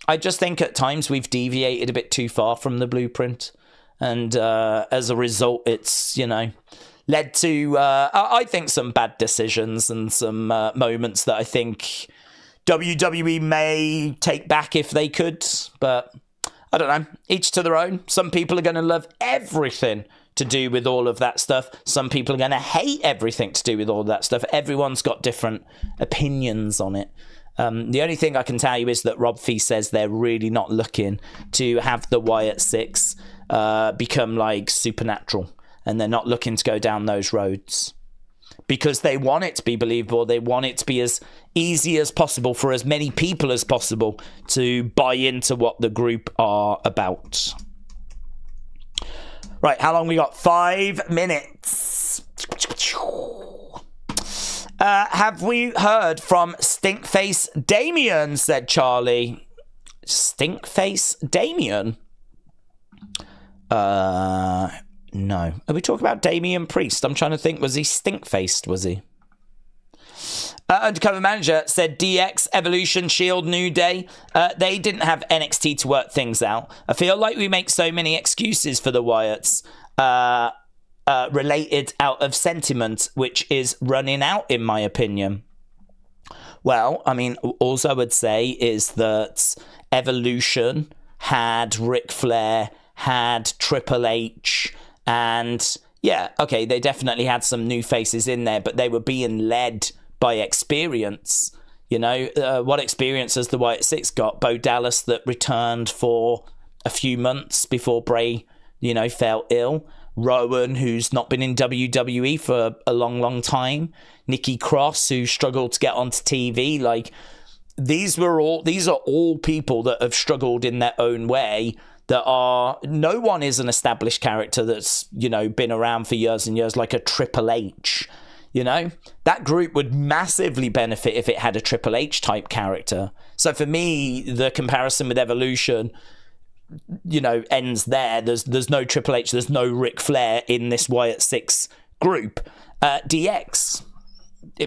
I just think at times we've deviated a bit too far from the blueprint, and as a result it's, you know, led to I think some bad decisions and some moments that I think WWE may take back if they could, but I don't know, each to their own. Some people are going to love everything to do with all of that stuff. Some people are going to hate everything to do with all of that stuff. Everyone's got different opinions on it. The only thing I can tell you is that Rob Fee says they're really not looking to have the Wyatt Sicks become like supernatural, and they're not looking to go down those roads because they want it to be believable. They want it to be as easy as possible for as many people as possible to buy into what the group are about. Right, how long we got? 5 minutes. Have we heard from Stinkface Damien, said Charlie. Stinkface Damien? No. Are we talking about Damian Priest? I'm trying to think. Was he stink-faced, was he? Undercover Manager said DX, Evolution, Shield, New Day. They didn't have NXT to work things out. I feel like we make so many excuses for the Wyatts related out of sentiment, which is running out, in my opinion. Well, I mean, all I would say is that Evolution had Ric Flair, had Triple H, and yeah, okay, they definitely had some new faces in there, but they were being led by experience. You know, what experience has the Wyatt Sicks got? Bo Dallas that returned for a few months before Bray, fell ill. Rowan, who's not been in WWE for a long, long time. Nikki Cross, who struggled to get onto TV. Like, these are all people that have struggled in their own way. No one is an established character that's, been around for years and years, like a Triple H. That group would massively benefit if it had a Triple H type character. So for me, the comparison with Evolution, ends there. There's no Triple H, there's no Ric Flair in this Wyatt Sicks group. DX,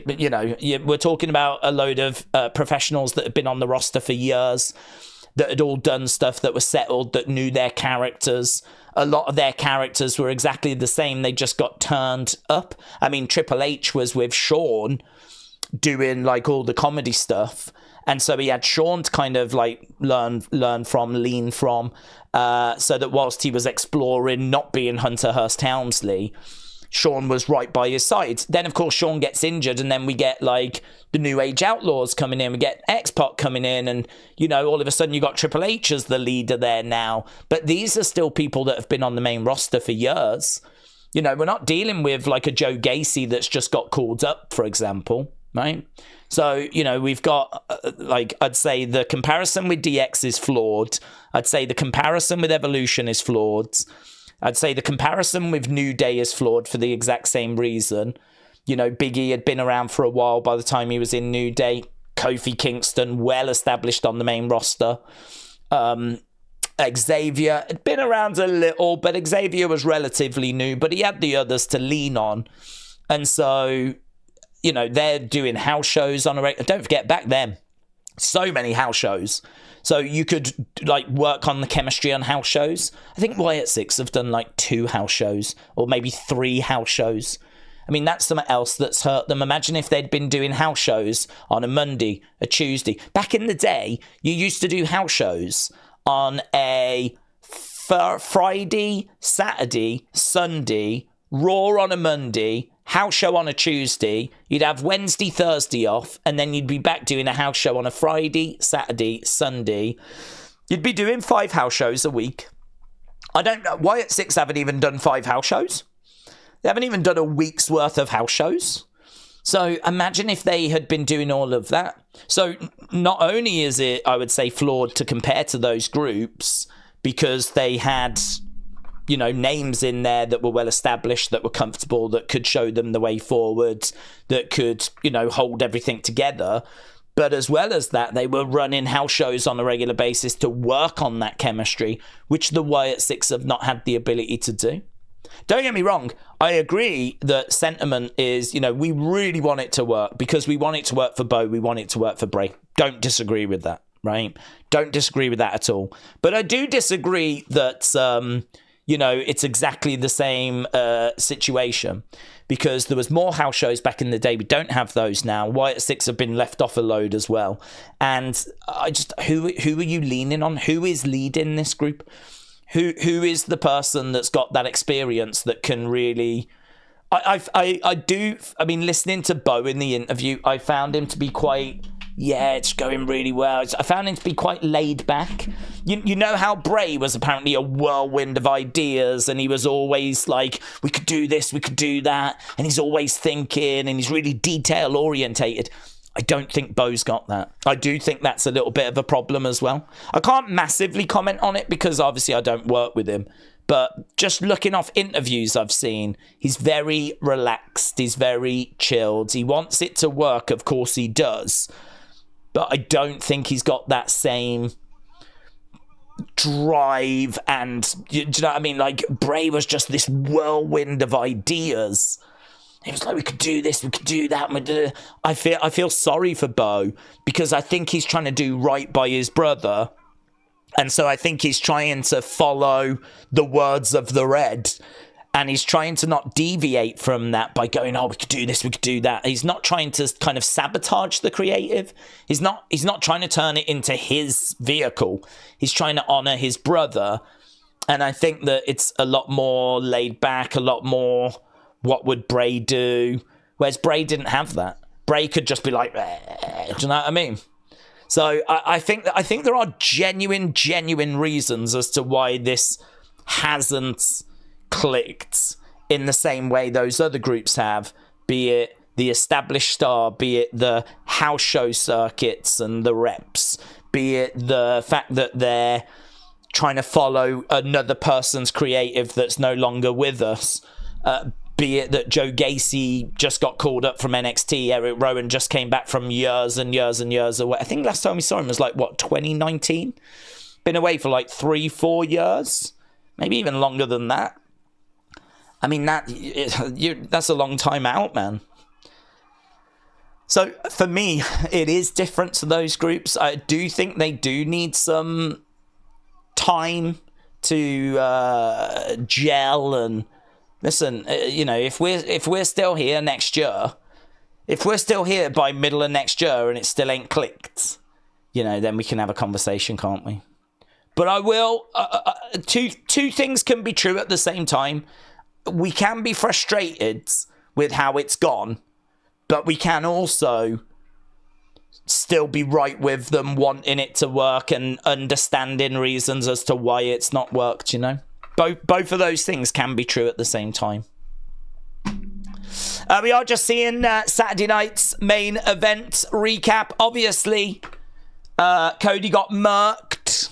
we're talking about a load of professionals that have been on the roster for years, that had all done stuff that was settled, that knew their characters. A lot of their characters were exactly the same. They just got turned up. I mean, Triple H was with Shawn doing like all the comedy stuff. And so he had Shawn to kind of like learn from, lean from, so that whilst he was exploring not being Hunter Hearst Helmsley, Shawn was right by his side. Then, of course, Shawn gets injured, and then we get like the New Age Outlaws coming in. We get X-Pac coming in, and, all of a sudden you got Triple H as the leader there now. But these are still people that have been on the main roster for years. We're not dealing with like a Joe Gacy that's just got called up, for example, right? So, we've got, I'd say the comparison with DX is flawed. I'd say the comparison with Evolution is flawed. I'd say the comparison with New Day is flawed for the exact same reason. Big E had been around for a while by the time he was in New Day. Kofi Kingston, well established on the main roster. Xavier had been around a little, but Xavier was relatively new, but he had the others to lean on. And so, they're doing house shows on a regular. Don't forget, back then, so many house shows. So you could like work on the chemistry on house shows. I think Wyatt Sicks have done like 2 house shows or maybe 3 house shows. I mean, that's something else that's hurt them. Imagine if they'd been doing house shows on a Monday, a Tuesday. Back in the day, you used to do house shows on a Friday, Saturday, Sunday, Raw on a Monday, house show on a Tuesday. You'd have Wednesday, Thursday off, and then you'd be back doing a house show on a Friday, Saturday, Sunday. You'd be doing 5 house shows a week. I don't know. Wyatt Sicks haven't even done 5 house shows. They haven't even done a week's worth of house shows. So imagine if they had been doing all of that. So not only is it, I would say, flawed to compare to those groups because they had, names in there that were well established, that were comfortable, that could show them the way forward, that could, hold everything together. But as well as that, they were running house shows on a regular basis to work on that chemistry, which the Wyatt Sicks have not had the ability to do. Don't get me wrong, I agree that sentiment is, we really want it to work because we want it to work for Bo, we want it to work for Bray. Don't disagree with that, right? Don't disagree with that at all. But I do disagree that, it's exactly the same situation because there was more house shows back in the day. We don't have those now. Wyatt Sicks have been left off a load as well. And I just, who are you leaning on? Who is leading this group? Who is the person that's got that experience that can really... I mean, listening to Bo in the interview, I found him to be quite... Yeah, it's going really well. I found him to be quite laid back. You know how Bray was apparently a whirlwind of ideas and he was always like, we could do this, we could do that. And he's always thinking and he's really detail orientated. I don't think Bo's got that. I do think that's a little bit of a problem as well. I can't massively comment on it because obviously I don't work with him. But just looking off interviews I've seen, he's very relaxed. He's very chilled. He wants it to work. Of course he does. But I don't think he's got that same drive and, do you know what I mean? Like, Bray was just this whirlwind of ideas. He was like, we could do this, we could do that. I feel sorry for Bo because I think he's trying to do right by his brother. And so I think he's trying to follow the words of the Red. And he's trying to not deviate from that by going, oh, we could do this, we could do that. He's not trying to kind of sabotage the creative. He's not trying to turn it into his vehicle. He's trying to honor his brother. And I think that it's a lot more laid back, a lot more what would Bray do? Whereas Bray didn't have that. Bray could just be like, do you know what I mean? So I think there are genuine reasons as to why this hasn't clicked in the same way those other groups have, be it the established star, be it the house show circuits and the reps, be it the fact that they're trying to follow another person's creative that's no longer with us, be it that Joe Gacy just got called up from NXT, Eric Rowan just came back from years and years and years away. I think last time we saw him was like, what, 2019? Been away for like 3-4 years, maybe even longer than that. I mean, that's a long time out, man. So for me, it is different to those groups. I do think they do need some time to gel. And listen, you know, if we're still here next year, if we're still here by middle of next year and it still ain't clicked, you know, then we can have a conversation, can't we? But I will. Two things can be true at the same time. We can be frustrated with how it's gone, but we can also still be right with them wanting it to work and understanding reasons as to why it's not worked, you know? Both of those things can be true at the same time. We are just seeing Saturday night's main event recap. Obviously, Cody got murked.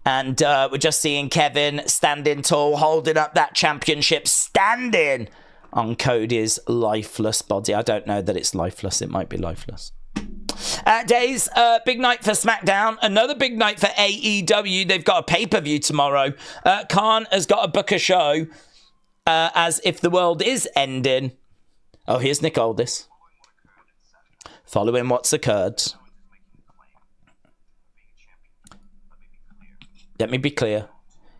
And we're just seeing Kevin standing tall, holding up that championship, standing on Cody's lifeless body. I don't know that it's lifeless. It might be lifeless. Days, big night for SmackDown. Another big night for AEW. They've got a pay-per-view tomorrow. Khan has got to book a show as if the world is ending. Oh, here's Nick Aldis. Following what's occurred. Let me be clear.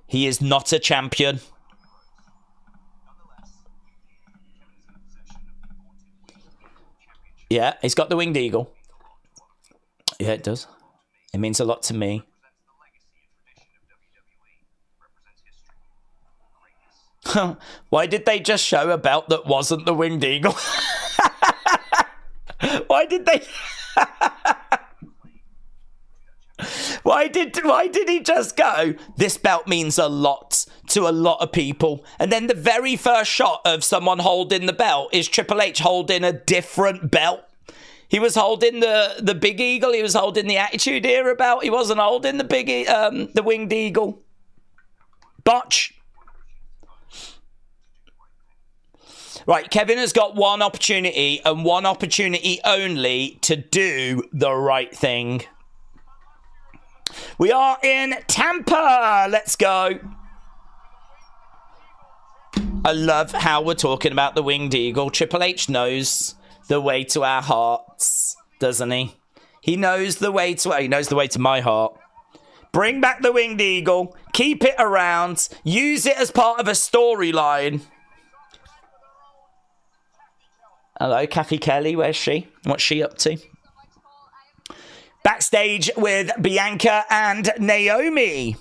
He is not a champion. Yeah, he's got the winged eagle. Yeah, it does. It means a lot to me. Why did they just show a belt that wasn't the winged eagle? Why did they... Why did he just go, this belt means a lot to a lot of people? And then the very first shot of someone holding the belt is Triple H holding a different belt. He was holding the Big Eagle. He was holding the Attitude Era belt. He wasn't holding the Winged Eagle. Botch. Right, Kevin has got one opportunity and one opportunity only to do the right thing. We are in Tampa. Let's go. I love how we're talking about the Winged Eagle. Triple H knows the way to our hearts, doesn't he? He knows the way to my heart. Bring back the Winged Eagle. Keep it around. Use it as part of a storyline. Hello, Kathy Kelly. Where's she? What's she up to? Backstage with Bianca and Naomi.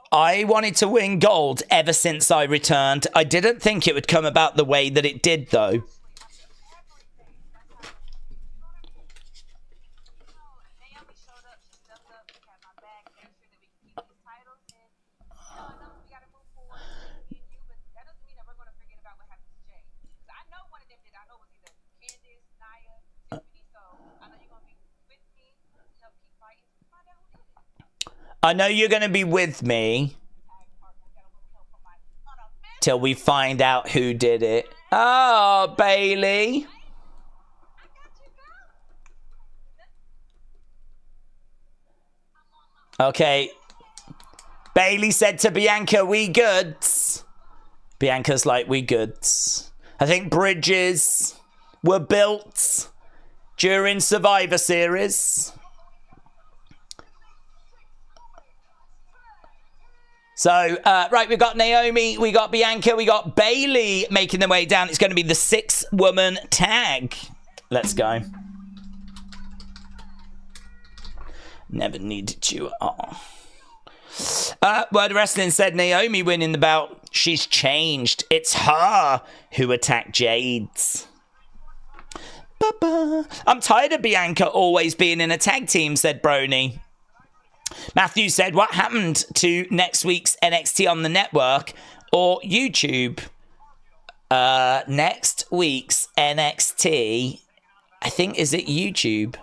I wanted to win gold ever since I returned. I didn't think it would come about the way that it did, though. I know you're going to be with me till we find out who did it. Oh, Bailey. Okay. Bailey said to Bianca, we goods. Bianca's like, we goods. I think bridges were built during Survivor Series. So, right, we've got Naomi, we got Bianca, we got Bayley making their way down. It's going to be the 6-woman tag. Let's go. Never needed you. Oh. Word Wrestling said Naomi winning the belt. She's changed. It's her who attacked Jades. I'm tired of Bianca always being in a tag team, said Brony. Matthew said, what happened to next week's NXT on the network or YouTube? Next week's NXT, I think, is it YouTube?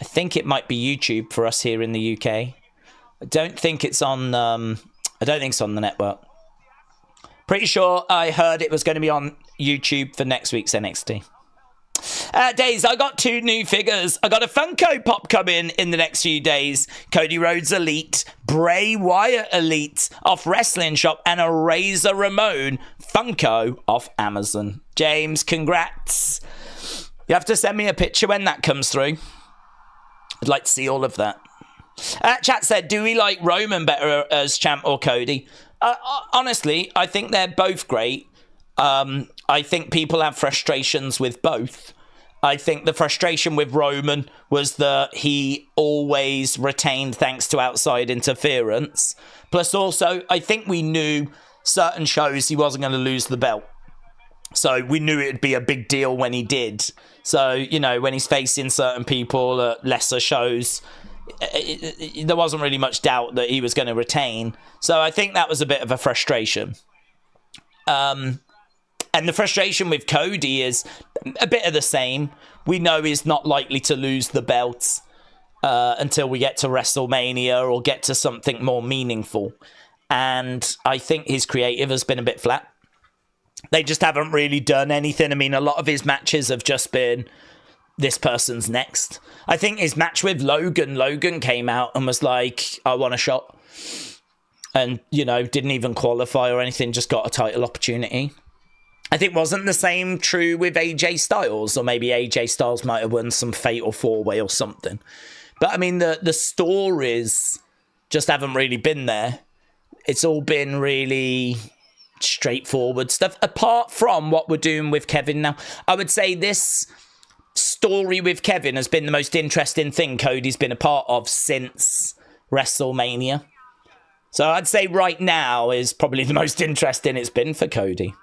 I think it might be YouTube for us here in the UK. I don't think it's on the network. Pretty sure I heard it was going to be on YouTube for next week's NXT. Days, I got 2 new figures. I got a Funko Pop coming in the next few days. Cody Rhodes Elite, Bray Wyatt Elite off Wrestling Shop, and a Razor Ramon Funko off Amazon. James, congrats. You have to send me a picture when that comes through. I'd like to see all of that. Chat said, do we like Roman better as champ or Cody? Honestly, I think they're both great. I think people have frustrations with both. I think the frustration with Roman was that he always retained thanks to outside interference. Plus also, I think we knew certain shows he wasn't going to lose the belt. So we knew it'd be a big deal when he did. So, you know, when he's facing certain people at lesser shows, there wasn't really much doubt that he was going to retain. So I think that was a bit of a frustration. And the frustration with Cody is a bit of the same. We know he's not likely to lose the belt until we get to WrestleMania or get to something more meaningful. And I think his creative has been a bit flat. They just haven't really done anything. I mean, a lot of his matches have just been, this person's next. I think his match with Logan came out and was like, I want a shot. And, you know, didn't even qualify or anything, just got a title opportunity. I think wasn't the same true with AJ Styles, or maybe AJ Styles might have won some fatal 4-way or something. But I mean, the stories just haven't really been there. It's all been really straightforward stuff, apart from what we're doing with Kevin now. I would say this story with Kevin has been the most interesting thing Cody's been a part of since WrestleMania. So I'd say right now is probably the most interesting it's been for Cody.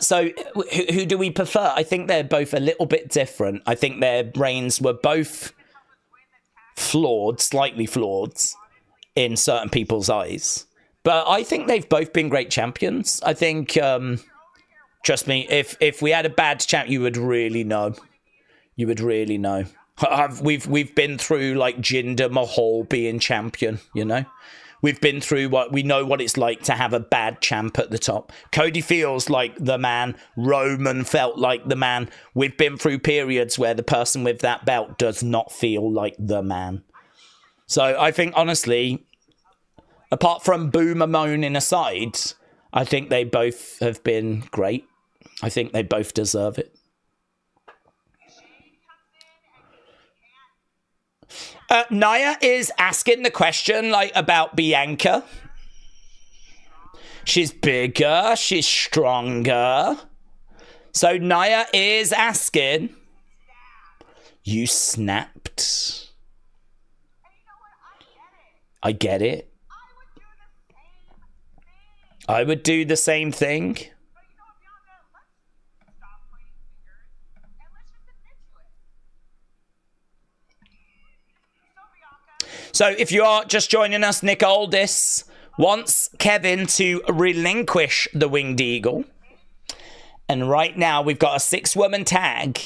So who do we prefer? I think they're both a little bit different. I think their reigns were both flawed, slightly flawed in certain people's eyes. But I think they've both been great champions. I think, trust me, if we had a bad champ, you would really know. You would really know. We've been through like Jinder Mahal being champion, you know? We've been through we know what it's like to have a bad champ at the top. Cody feels like the man. Roman felt like the man. We've been through periods where the person with that belt does not feel like the man. So I think, honestly, apart from Boomer moaning aside, I think they both have been great. I think they both deserve it. Naya is asking the question like about Bianca. She's bigger, she's stronger. So Naya is asking, you snapped. I get it. I would do the same thing. So if you are just joining us, Nick Aldis wants Kevin to relinquish the Winged Eagle. And right now we've got a 6-woman tag.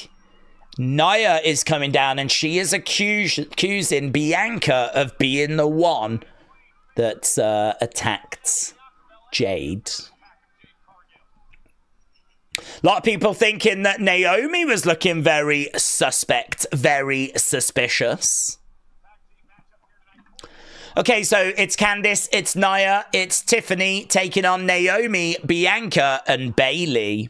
Naya is coming down and she is accusing Bianca of being the one that attacked Jade. A lot of people thinking that Naomi was looking very suspect, very suspicious. Okay, so it's Candice, it's Naya, it's Tiffany taking on Naomi, Bianca, and Bayley.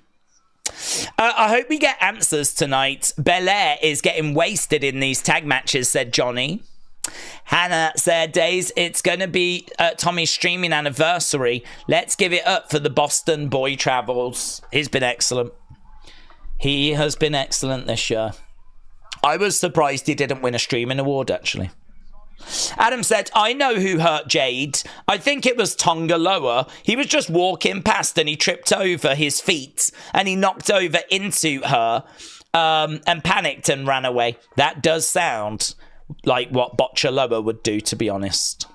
I hope we get answers tonight. Belair is getting wasted in these tag matches, said Johnny. Hannah said, Days, it's going to be Tommy's streaming anniversary. Let's give it up for the Boston Boy Travels. He's been excellent. He has been excellent this year. I was surprised he didn't win a streaming award, actually. Adam said, I know who hurt Jade. I think it was Tonga Loa. He was just walking past and he tripped over his feet and he knocked over into her and panicked and ran away. That does sound like what Botcha Loa would do, to be honest.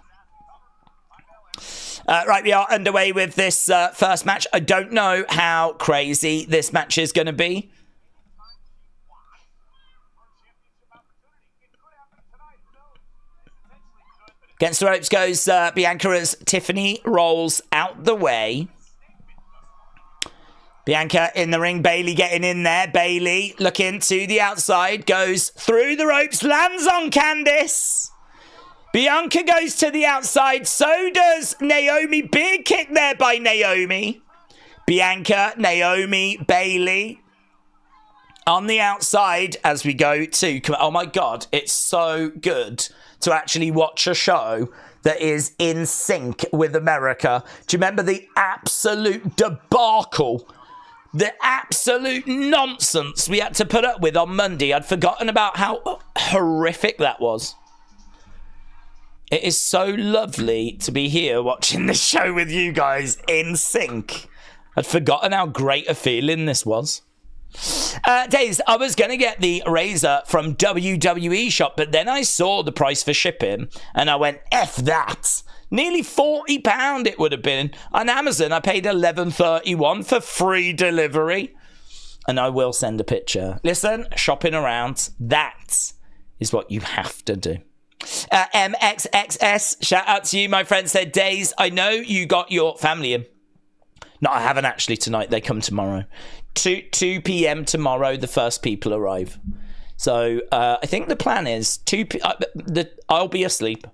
Right, we are underway with this first match. I don't know how crazy this match is going to be. Against the ropes goes Bianca as Tiffany rolls out the way. Bianca in the ring, Bayley getting in there. Bayley looking to the outside, goes through the ropes, lands on Candice. Bianca goes to the outside, so does Naomi. Big kick there by Naomi. Bianca, Naomi, Bayley on the outside as we go to... Oh my God, it's so good to actually watch a show that is in sync with America. Do you remember the absolute debacle, the absolute nonsense we had to put up with on Monday? I'd forgotten about how horrific that was. It is so lovely to be here watching this show with you guys in sync. I'd forgotten how great a feeling this was. Days, I was going to get the razor from WWE shop, but then I saw the price for shipping and I went, F that. Nearly £40 it would have been. On Amazon, I paid $11.31 for free delivery. And I will send a picture. Listen, shopping around, that is what you have to do. MXXS, shout out to you, my friend, said, Days, I know you got your family in. No, I haven't actually tonight. They come tomorrow. 2 p.m. tomorrow, the first people arrive. So I think the plan is I'll be asleep.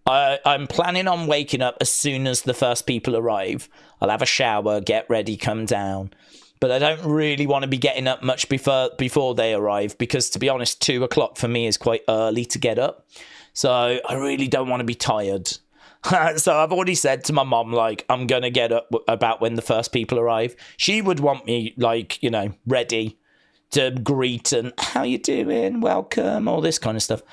I'm planning on waking up as soon as the first people arrive. I'll have a shower, get ready, come down. But I don't really want to be getting up much before they arrive because, to be honest, 2 o'clock for me is quite early to get up. So I really don't want to be tired. So I've already said to my mom, like, I'm going to get up about when the first people arrive. She would want me, like, you know, ready to greet and how you doing? Welcome, all this kind of stuff.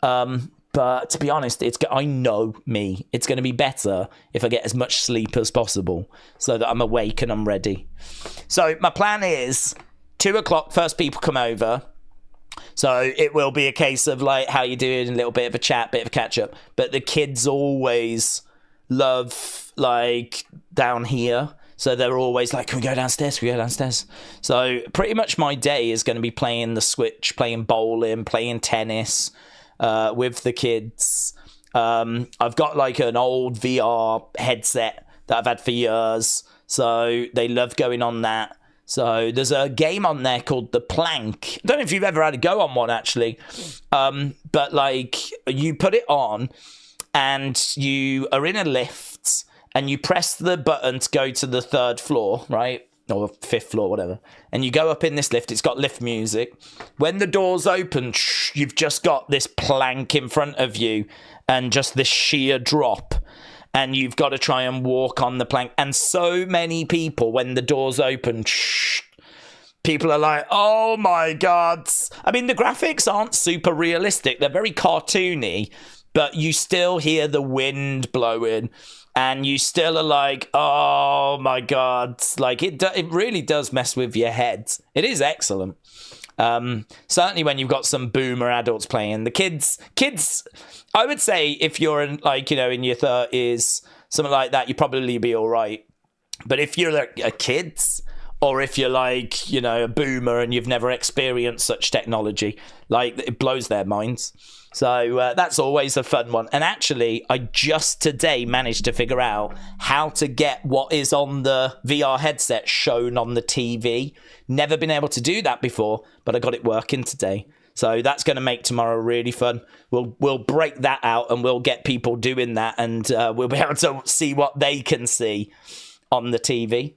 But to be honest, I know me. It's going to be better if I get as much sleep as possible so that I'm awake and I'm ready. So my plan is 2 o'clock, first people come over. So it will be a case of like, how you doing? A little bit of a chat, bit of a catch up. But the kids always love like down here. So they're always like, can we go downstairs? Can we go downstairs? So pretty much my day is going to be playing the Switch, playing bowling, playing tennis with the kids. I've got like an old VR headset that I've had for years. So they love going on that. So there's a game on there called The Plank. I don't know if you've ever had a go on one, actually. But, like, you put it on and you are in a lift and you press the button to go to the 3rd floor, right? Or 5th floor, whatever. And you go up in this lift. It's got lift music. When the doors open, you've just got this plank in front of you and just this sheer drop. And you've got to try and walk on the plank. And so many people, when the doors open, people are like, oh my God. I mean, the graphics aren't super realistic. They're very cartoony, but you still hear the wind blowing. And you still are like, oh my God. Like, it really does mess with your head. It is excellent. Certainly when you've got some boomer adults playing. The kids, I would say if you're in, like, you know, in your 30s, something like that, you'd probably be all right. But if you're like a kid, or if you're like, you know, a boomer and you've never experienced such technology, like, it blows their minds. So that's always a fun one. And actually, I just today managed to figure out how to get what is on the VR headset shown on the TV. Never been able to do that before, but I got it working today. So that's going to make tomorrow really fun. We'll break that out and we'll get people doing that, and we'll be able to see what they can see on the TV.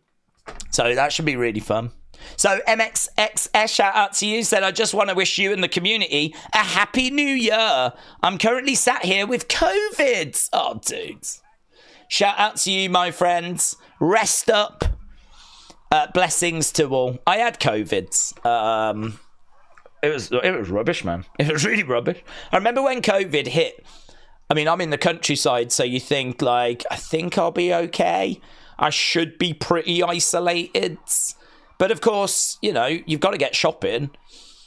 So that should be really fun. So MXXS, shout out to you, said, I just want to wish you and the community a happy new year. I'm currently sat here with COVID. Oh, dudes. Shout out to you, my friends. Rest up. Blessings to all. I had COVID. It was rubbish, man. It was really rubbish. I remember when COVID hit. I mean, I'm in the countryside, so you think, like, I think I'll be okay. I should be pretty isolated. But of course, you know, you've got to get shopping.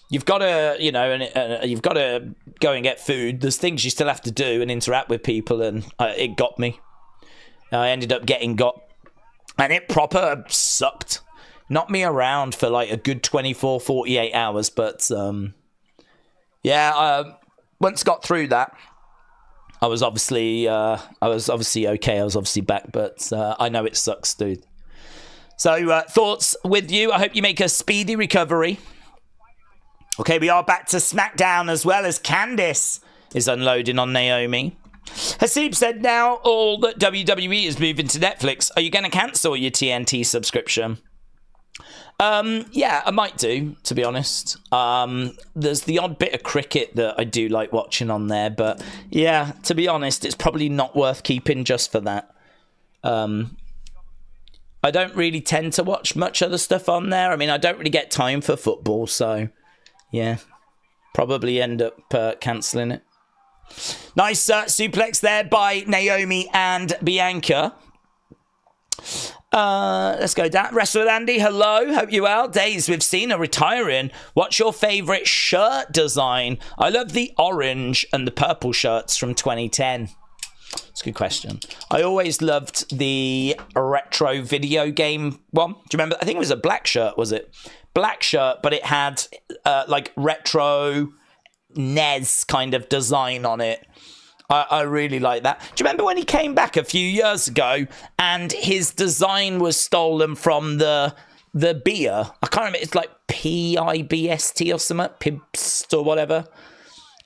You've got to, you know, and you've got to go and get food. There's things you still have to do and interact with people, and it got me. I ended up getting got, and it proper sucked. Knocked me around for like a good 24, 48 hours. But yeah, once got through that, I was obviously okay. I was obviously back, but I know it sucks, dude. So, thoughts with you. I hope you make a speedy recovery. Okay, we are back to SmackDown as well, as Candice is unloading on Naomi. Hasib said, now all that WWE is moving to Netflix, are you going to cancel your TNT subscription? Yeah, I might do, to be honest. There's the odd bit of cricket that I do like watching on there, but yeah, to be honest, it's probably not worth keeping just for that. I don't really tend to watch much other stuff on there. I mean, I don't really get time for football, so yeah, probably end up cancelling it. Nice suplex there by Naomi and Bianca. Let's go down. Wrestle with Andy, hello, hope you well. Days with Cena retiring. What's your favourite shirt design? I love the orange and the purple shirts from 2010. It's a good question. I always loved the retro video game one. Do you remember? I think it was a black shirt, was it? Black shirt, but it had like retro NES kind of design on it. I really like that. Do you remember when he came back a few years ago and his design was stolen from the beer? I can't remember. It's like PIBST or something, Pibst or whatever.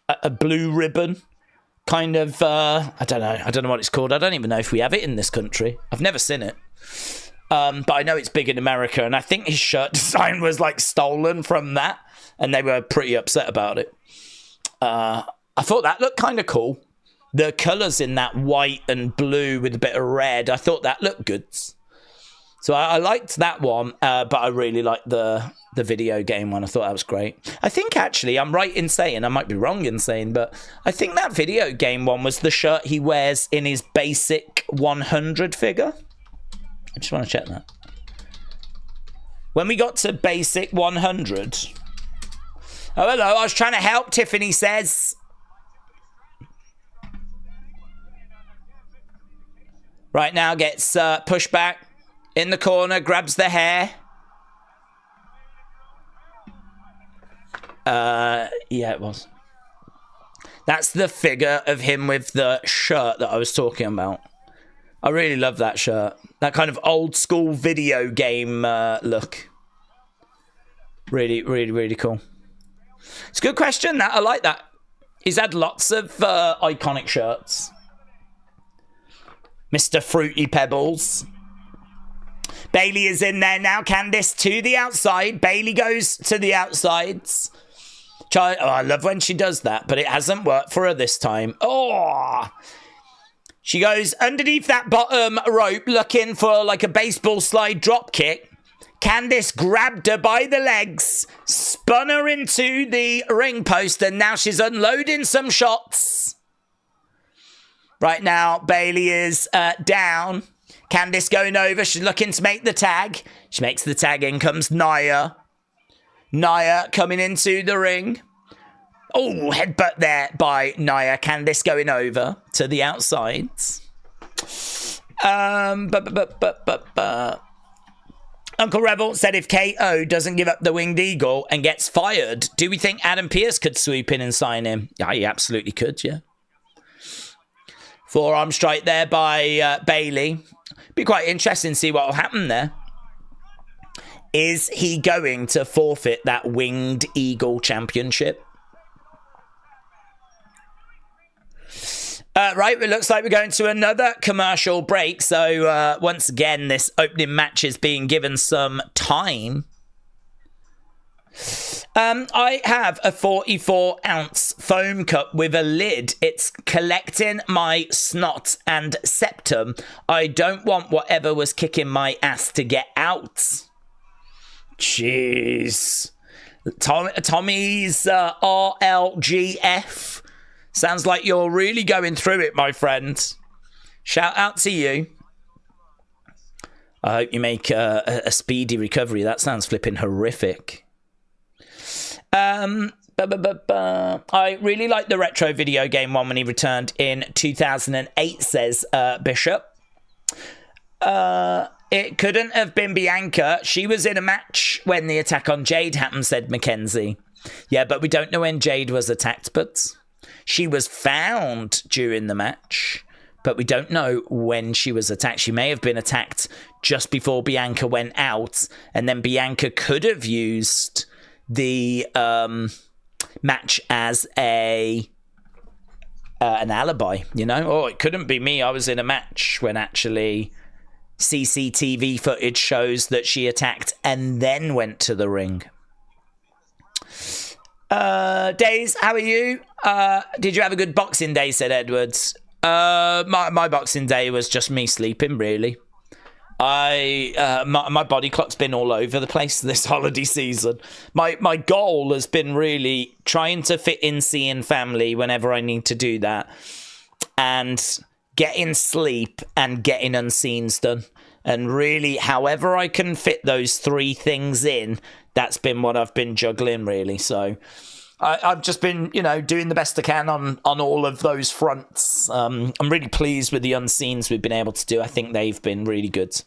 A blue ribbon. Kind of, I don't know what it's called. I don't even know if we have it in this country. I've never seen it. But I know it's big in America, and I think his shirt design was like stolen from that, and they were pretty upset about it. I thought that looked kind of cool. The colours in that white and blue with a bit of red, I thought that looked good. So I liked that one, but I really liked the video game one. I thought that was great. I think actually, I'm right in saying, I might be wrong in saying, but I think that video game one was the shirt he wears in his basic 100 figure. I just want to check that. When we got to basic 100. Oh, hello, I was trying to help, Tiffany says. Right now gets pushed back. In the corner, grabs the hair. Yeah, it was. That's the figure of him with the shirt that I was talking about. I really love that shirt. That kind of old school video game look. Really, really, really cool. It's a good question, that. I like that. He's had lots of iconic shirts. Mr. Fruity Pebbles. Bailey is in there now. Candice to the outside. Bailey goes to the outsides. I love when she does that, but it hasn't worked for her this time. Oh! She goes underneath that bottom rope looking for like a baseball slide drop kick. Candice grabbed her by the legs, spun her into the ring post, and now she's unloading some shots. Right now, Bailey is down. Candice going over. She's looking to make the tag. She makes the tag. In comes Nia. Nia coming into the ring. Oh, headbutt there by Nia. Candice going over to the outsides. Uncle Rebel said if KO doesn't give up the winged eagle and gets fired, do we think Adam Pearce could swoop in and sign him? Yeah, he absolutely could, yeah. Forearm strike there by Bailey. Be quite interesting to see what will happen there. Is he going to forfeit that Winged Eagle Championship? Right, it looks like we're going to another commercial break. So once again, this opening match is being given some time. I have a 44-ounce foam cup with a lid. It's collecting my snot and septum. I don't want whatever was kicking my ass to get out. Jeez. Tommy's RLGF. Sounds like you're really going through it, my friend. Shout out to you. I hope you make a speedy recovery. That sounds flipping horrific. I really like the retro video game one when he returned in 2008, says Bishop. It couldn't have been Bianca. She was in a match when the attack on Jade happened, said Mackenzie. Yeah, but we don't know when Jade was attacked, but she was found during the match. But we don't know when she was attacked. She may have been attacked just before Bianca went out, and then Bianca could have used the match as an alibi, you know? Or it couldn't be me. I was in a match when actually CCTV footage shows that she attacked and then went to the ring. Days, how are you? Did you have a good Boxing Day, said Edwards. My Boxing Day was just me sleeping, really. My body clock's been all over the place this holiday season. My goal has been really trying to fit in seeing family whenever I need to do that, and getting sleep and getting unseens done. And really, however I can fit those three things in, that's been what I've been juggling, really. So I've just been, doing the best I can on all of those fronts. I'm really pleased with the unseens we've been able to do. I think they've been really good.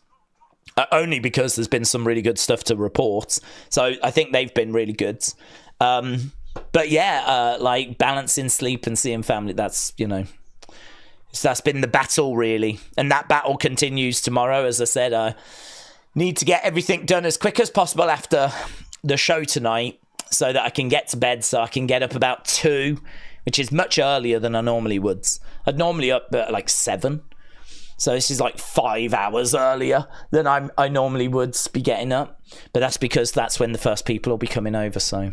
Only because there's been some really good stuff to report. So I think they've been really good. But yeah, like balancing sleep and seeing family, that's been the battle, really. And that battle continues tomorrow. As I said, I need to get everything done as quick as possible after the show tonight so that I can get to bed, so I can get up about 2, which is much earlier than I normally would. I'd normally up at like 7. So this is like 5 hours earlier than I normally would be getting up. But that's because that's when the first people will be coming over. So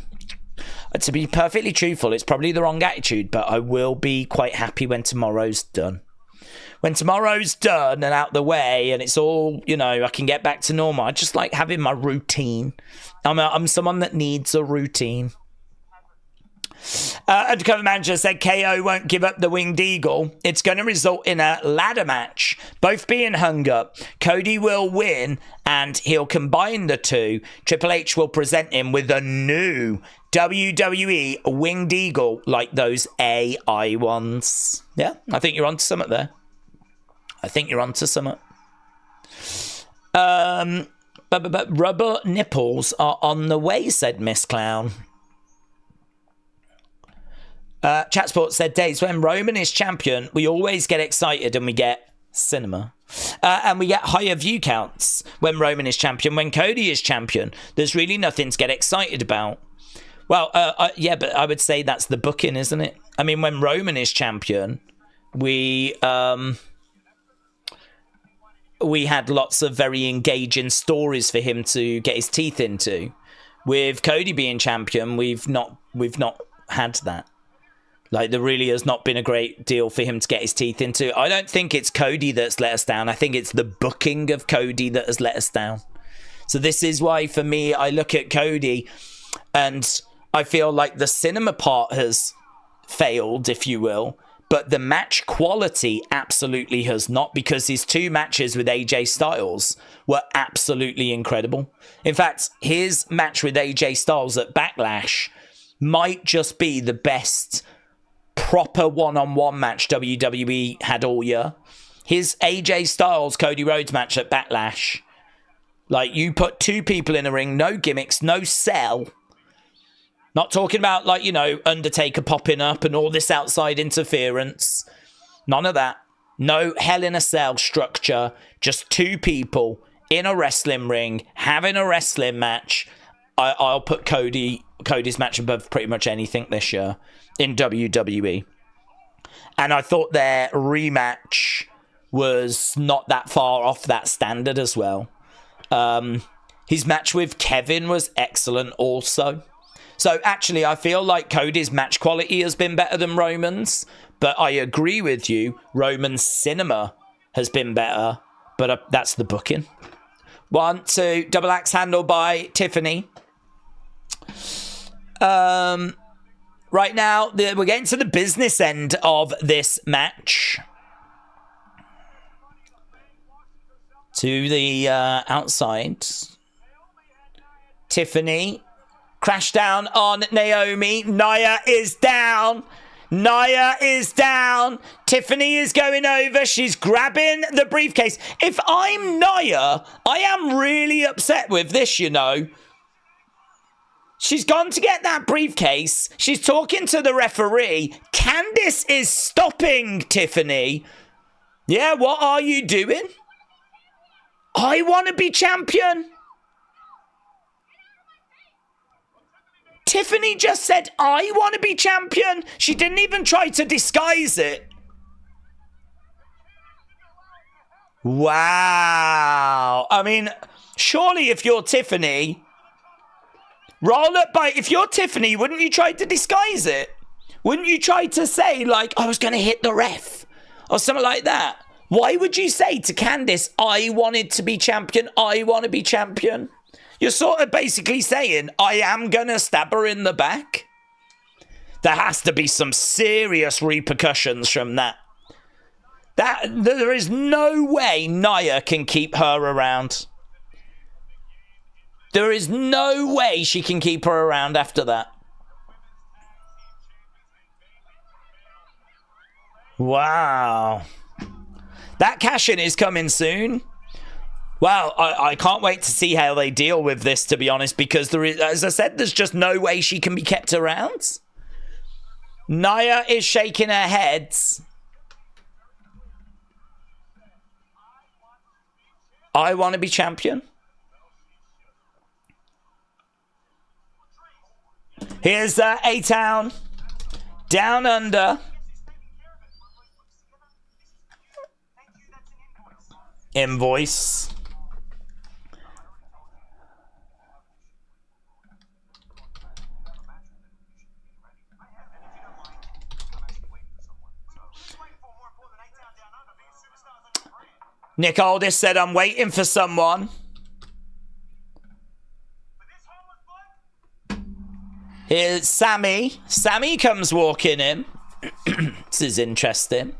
to be perfectly truthful, it's probably the wrong attitude, but I will be quite happy when tomorrow's done. When tomorrow's done and out the way and it's all, I can get back to normal. I just like having my routine. I'm someone that needs a routine. Undercover Manager said KO won't give up the Winged Eagle. It's going to result in a ladder match, both being hung up. Cody will win and he'll combine the two. Triple H will present him with a new WWE Winged Eagle like those AI ones. Yeah, I think you're onto something there. But rubber nipples are on the way, said Miss Clown. Chatsport said, Days, when Roman is champion, we always get excited and we get cinema. And we get higher view counts when Roman is champion. When Cody is champion, there's really nothing to get excited about. Well, yeah, but I would say that's the booking, isn't it? I mean, when Roman is champion, we had lots of very engaging stories for him to get his teeth into. With Cody being champion, we've not had that. Like, there really has not been a great deal for him to get his teeth into. I don't think it's Cody that's let us down. I think it's the booking of Cody that has let us down. So this is why, for me, I look at Cody and I feel like the cinema part has failed, if you will. But the match quality absolutely has not, because his 2 matches with AJ Styles were absolutely incredible. In fact, his match with AJ Styles at Backlash might just be the best proper one-on-one match WWE had all year. His AJ Styles Cody Rhodes match at Backlash, like, you put 2 people in a ring, no gimmicks, no sell. Not talking about, like, Undertaker popping up and all this outside interference. None of that. No Hell in a Cell structure. Just 2 people in a wrestling ring having a wrestling match. I'll put Cody's match above pretty much anything this year in WWE. And I thought their rematch was not that far off that standard as well. His match with Kevin was excellent also. So actually, I feel like Cody's match quality has been better than Roman's. But I agree with you, Roman's cinema has been better. But that's the booking. 1, 2, double axe handle by Tiffany. Right now, we're getting to the business end of this match. To the outside. Tiffany. Crash down on Naomi. Nia is down. Nia is down. Tiffany is going over. She's grabbing the briefcase. If I'm Nia, I am really upset with this, you know. She's gone to get that briefcase. She's talking to the referee. Candice is stopping Tiffany. Yeah, what are you doing? I want to be champion. Tiffany just said, I want to be champion. She didn't even try to disguise it. Wow. I mean, surely if you're Tiffany, roll up by, if you're Tiffany, wouldn't you try to disguise it? Wouldn't you try to say, like, I was going to hit the ref or something like that? Why would you say to Candice, I wanted to be champion, I want to be champion? You're sort of basically saying, I am going to stab her in the back. There has to be some serious repercussions from that. There is no way Nia can keep her around. There is no way she can keep her around after that. Wow. That cash-in is coming soon. Well, I can't wait to see how they deal with this, to be honest, because there is, as I said, there's just no way she can be kept around. Nia is shaking her head. I want to be champion. Here's A-Town. Down Under. Invoice. Nick Aldis said, I'm waiting for someone. Here's Sami. Sami comes walking in. This is interesting.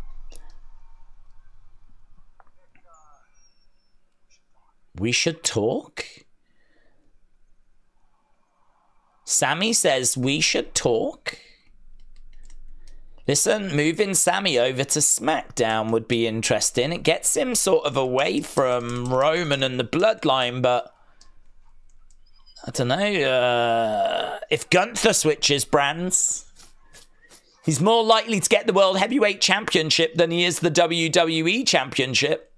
We should talk? Sami says we should talk. Listen, moving Sami over to SmackDown would be interesting. It gets him sort of away from Roman and the Bloodline, but I don't know. If Gunther switches brands, he's more likely to get the World Heavyweight Championship than he is the WWE Championship.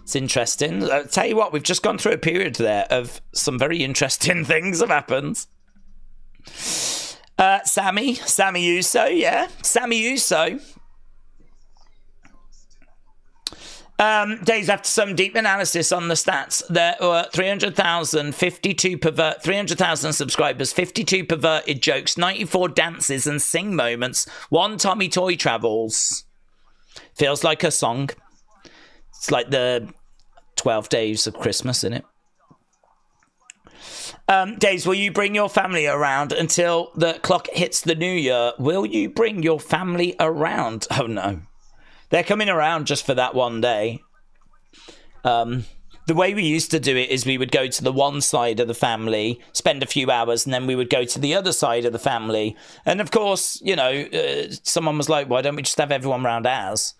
It's interesting. I'll tell you what, we've just gone through a period there of some very interesting things have happened. Sami Uso, yeah. Sami Uso. Days after some deep analysis on the stats, there were 300,000 subscribers, 52 perverted jokes, 94 dances and sing moments, 1 Tommy Toy travels. Feels like a song. It's like the 12 days of Christmas, isn't it? Days, will you bring your family around until the clock hits the new year? Will you bring your family around? Oh, no. They're coming around just for that one day. The way we used to do it is we would go to the one side of the family, spend a few hours, and then we would go to the other side of the family. And, of course, you know, someone was like, why don't we just have everyone round ours?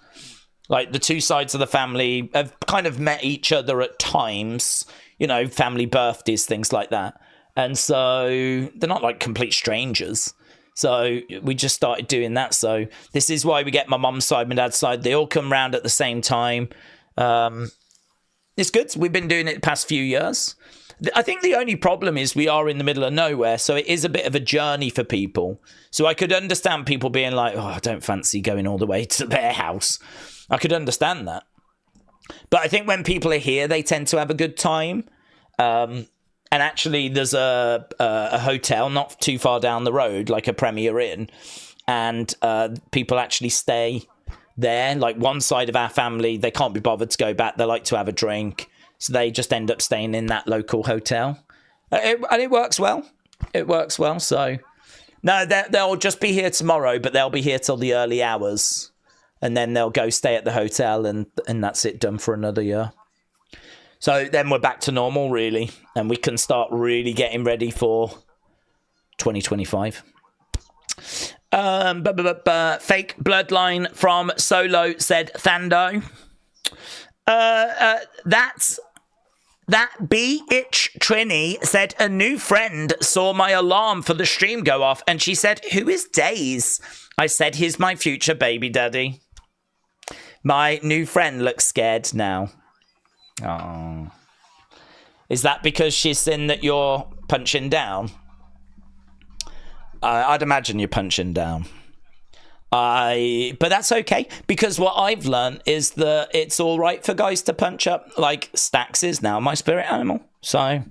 Like, the two sides of the family have kind of met each other at times. You know, family birthdays, things like that. And so they're not like complete strangers. So we just started doing that. So this is why we get my mum's side, my dad's side. They all come round at the same time. It's good. We've been doing it the past few years. I think the only problem is we are in the middle of nowhere. So it is a bit of a journey for people. So I could understand people being like, oh, I don't fancy going all the way to their house. I could understand that. But I think when people are here, they tend to have a good time. And actually, there's a hotel not too far down the road, like a Premier Inn, and people actually stay there. Like one side of our family, they can't be bothered to go back. They like to have a drink, so they just end up staying in that local hotel, and it works well. It works well. So no, they'll just be here tomorrow, but they'll be here till the early hours, and then they'll go stay at the hotel, and that's it, done for another year. So then we're back to normal, really, and we can start really getting ready for 2025. Fake bloodline from Solo, said Thando. That B-itch Trini said a new friend saw my alarm for the stream go off, and she said, "Who is Days?" I said, "He's my future baby daddy." My new friend looks scared now. Oh, is that because she's seen that you're punching down? I'd imagine you're punching down. But that's okay, because what I've learned is that it's all right for guys to punch up. Like Stax is now my spirit animal, so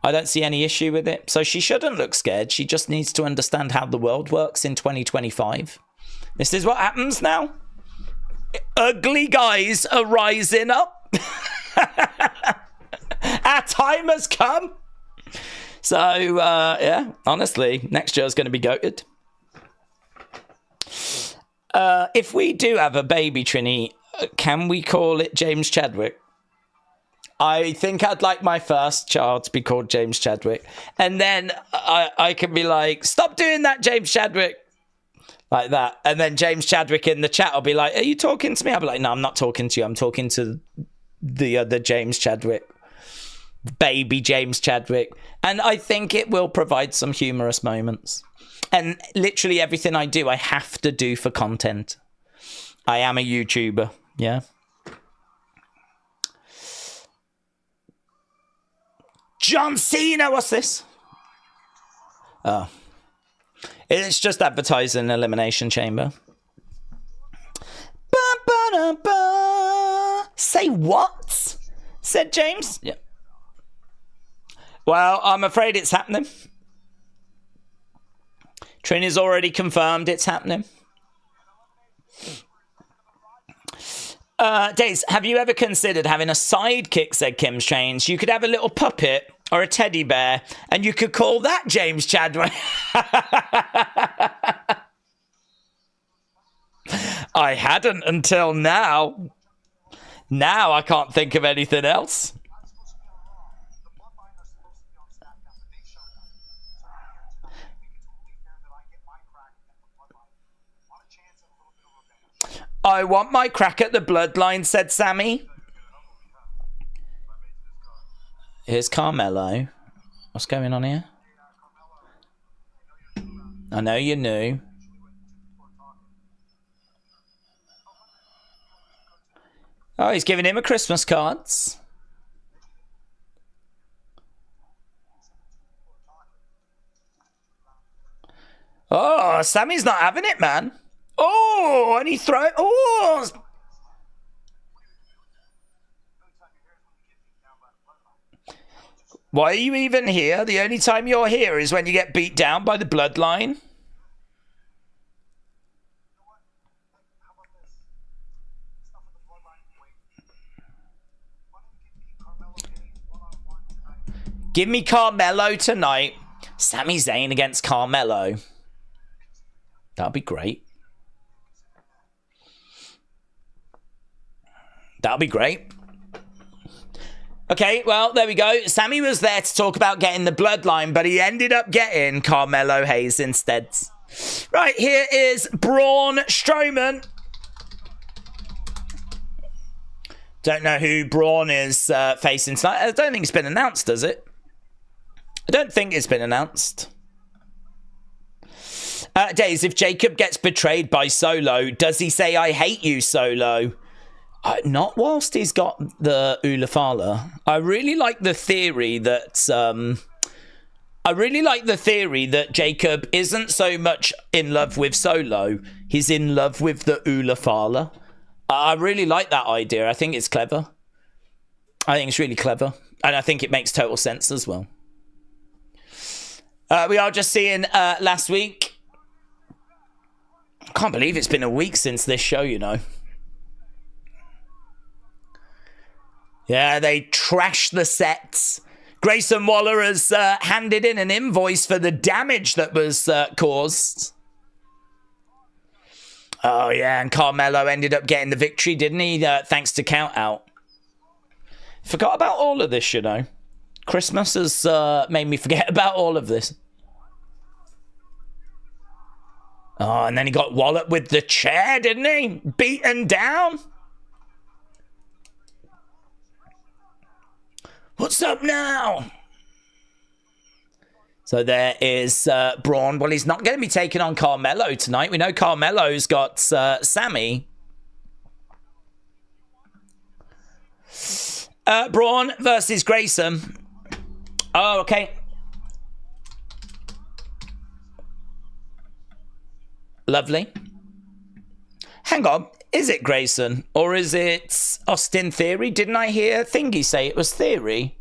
I don't see any issue with it. So she shouldn't look scared. She just needs to understand how the world works in 2025. This is what happens now. Ugly guys are rising up. Our time has come. So, yeah, honestly, next year is going to be goated. If we do have a baby, Trini, can we call it James Chadwick? I think I'd like my first child to be called James Chadwick. And then I can be like, "Stop doing that, James Chadwick." Like that. And then James Chadwick in the chat will be like, "Are you talking to me?" I'll be like, "No, I'm not talking to you. I'm talking to the other James Chadwick. Baby James Chadwick." And I think it will provide some humorous moments. And literally everything I do, I have to do for content. I am a YouTuber, yeah. John Cena, what's this? Oh. It's just advertising Elimination Chamber. Ba-ba-da-ba. Say what? Said James. Yeah. Well, I'm afraid it's happening. Trini's already confirmed it's happening. Days, have you ever considered having a sidekick, said Kim's Chains? You could have a little puppet or a teddy bear, and you could call that James Chadwick. I hadn't until now. Now I can't think of anything else. I want my crack at the Bloodline, said Sami. Here's Carmelo. What's going on here? I know you knew. Oh, he's giving him a Christmas cards. Oh, Sami's not having it, man. Oh, and he throw. Oh. Why are you even here? The only time you're here is when you get beat down by the Bloodline. Give me Carmelo tonight. Sami Zayn against Carmelo. That'd be great. That'll be great. Okay, well, there we go. Sami was there to talk about getting the Bloodline, but he ended up getting Carmelo Hayes instead. Right, here is Braun Strowman. Don't know who Braun is facing tonight. I don't think it's been announced, does it? I don't think it's been announced. Days, if Jacob gets betrayed by Solo, does he say, "I hate you, Solo"? Not whilst he's got the Ulafala. I really like the theory that Jacob isn't so much in love with Solo. He's in love with the Ulafala. I really like that idea. I think it's clever. I think it's really clever. And I think it makes total sense as well. We are just seeing last week. I can't believe it's been a week since this show, you know. Yeah, they trashed the sets. Grayson Waller has handed in an invoice for the damage that was caused. Oh, yeah, and Carmelo ended up getting the victory, didn't he? Thanks to Count Out. Forgot about all of this, you know. Christmas has made me forget about all of this. Oh, and then he got walloped with the chair, didn't he? Beaten down. What's up now? So there is Braun. Well, he's not going to be taking on Carmelo tonight. We know Carmelo's got Sami. Braun versus Grayson. Oh, okay. Lovely. Hang on. Is it Grayson? Or is it Austin Theory? Didn't I hear Thingy say it was Theory?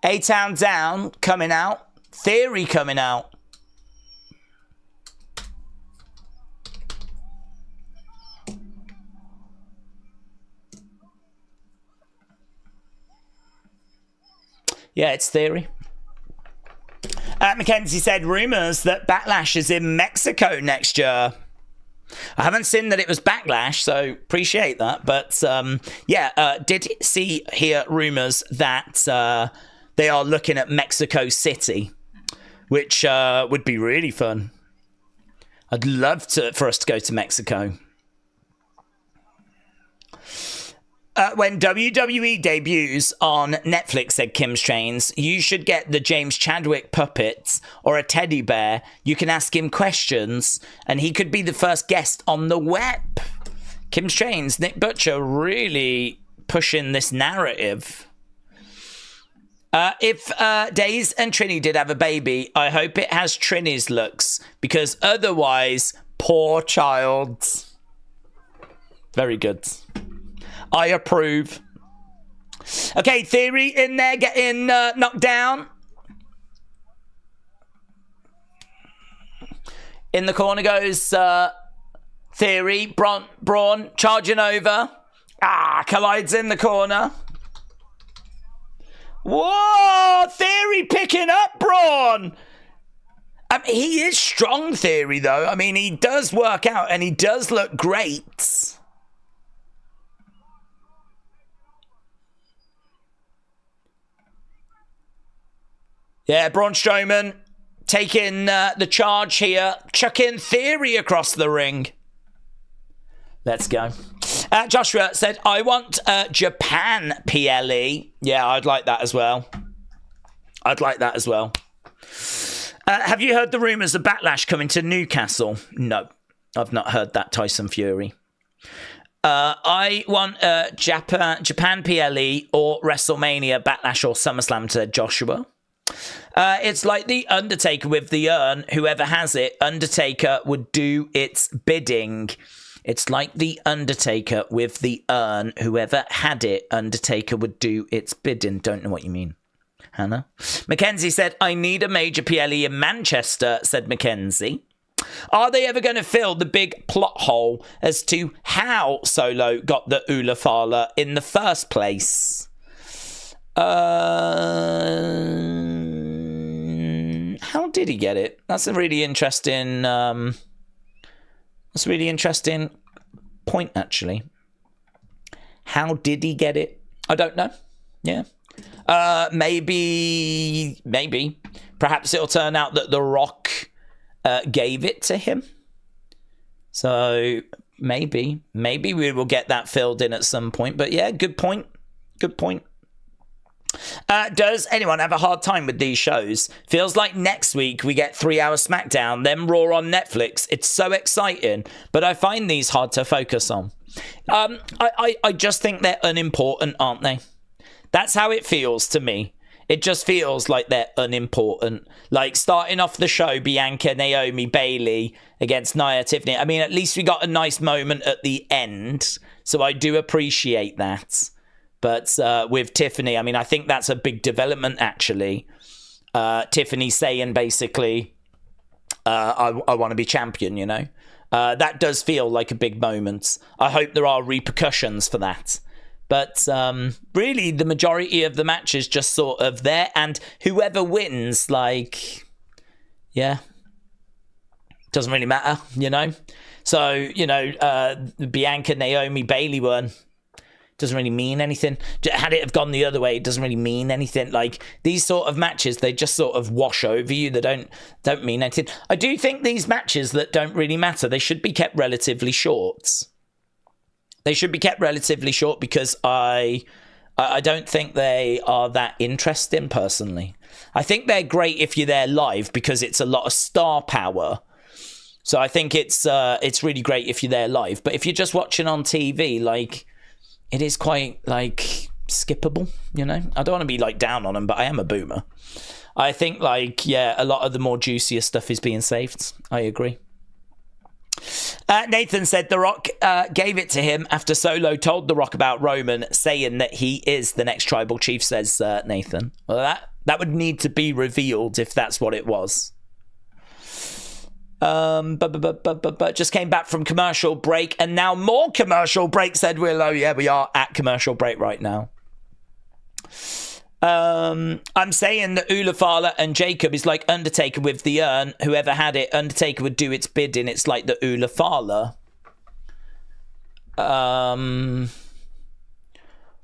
A-Town Down coming out. Theory coming out. Yeah, it's Theory. Mackenzie said rumours that Backlash is in Mexico next year. I haven't seen that it was Backlash, so appreciate that. But did hear rumours that they are looking at Mexico City, which would be really fun. I'd love for us to go to Mexico. When WWE debuts on Netflix, said Kim's Trains, you should get the James Chadwick puppets or a teddy bear. You can ask him questions and he could be the first guest on the web. Kim's Trains, Nick Butcher really pushing this narrative. If Daze and Trini did have a baby, I hope it has Trini's looks, because otherwise, poor child. Very good. I approve. Okay, Theory in there getting knocked down. In the corner goes Theory. Braun charging over. Collides in the corner. Whoa! Theory picking up Braun. He is strong, Theory, though. I mean, he does work out and he does look great. Yeah, Braun Strowman taking the charge here. Chucking Theory across the ring. Let's go. Joshua said, I want Japan PLE. Yeah, I'd like that as well. I'd like that as well. Have you heard the rumours of Backlash coming to Newcastle? No, I've not heard that, Tyson Fury. I want Japan PLE or WrestleMania, Backlash or SummerSlam, said Joshua. It's like the Undertaker with the urn. Whoever has it, Undertaker would do its bidding. It's like the Undertaker with the urn. Whoever had it, Undertaker would do its bidding. Don't know what you mean, Hannah. Mackenzie said, I need a major PLE in Manchester, said Mackenzie. Are they ever going to fill the big plot hole as to how Solo got the Ula Fala in the first place? How did he get it? That's a really interesting. That's a really interesting point, actually. How did he get it? I don't know. Yeah. Maybe. Perhaps it'll turn out that The Rock gave it to him. So maybe we will get that filled in at some point. But yeah, good point. Good point. Does anyone have a hard time with these shows? Feels like next week we get 3 hour SmackDown, then Raw on Netflix. It's so exciting, but I find these hard to focus on. I just think they're unimportant, aren't they? That's how it feels to me. It just feels like they're unimportant. Like, starting off the show, Bianca, Naomi, Bayley against Nia, Tiffany. I mean, at least we got a nice moment at the end. So I do appreciate that. But with Tiffany, I mean, I think that's a big development, actually. Tiffany saying, basically, I want to be champion, you know? That does feel like a big moment. I hope there are repercussions for that. But really, the majority of the match is just sort of there. And whoever wins, like, yeah, doesn't really matter, you know? So, you know, Bianca, Naomi, Bayley won. Doesn't really mean anything. Had it have gone the other way, it doesn't really mean anything. Like, these sort of matches, they just sort of wash over you. They don't mean anything. I do think these matches that don't really matter, they should be kept relatively short. They should be kept relatively short because I don't think they are that interesting, personally. I think they're great if you're there live because it's a lot of star power. So I think it's really great if you're there live. But if you're just watching on TV, like, it is quite, like, skippable, you know? I don't want to be, like, down on them, but I am a boomer. I think, like, yeah, a lot of the more juicier stuff is being saved. I agree. Nathan said The Rock gave it to him after Solo told The Rock about Roman, saying that he is the next tribal chief, says Nathan. Well, that would need to be revealed if that's what it was. But just came back from commercial break and now more commercial break, said Willow. Yeah, we are at commercial break right now. I'm saying that Ula Fala and Jacob is like Undertaker with the urn. Whoever had it, Undertaker would do its bidding. It's like the Ula Fala. Well,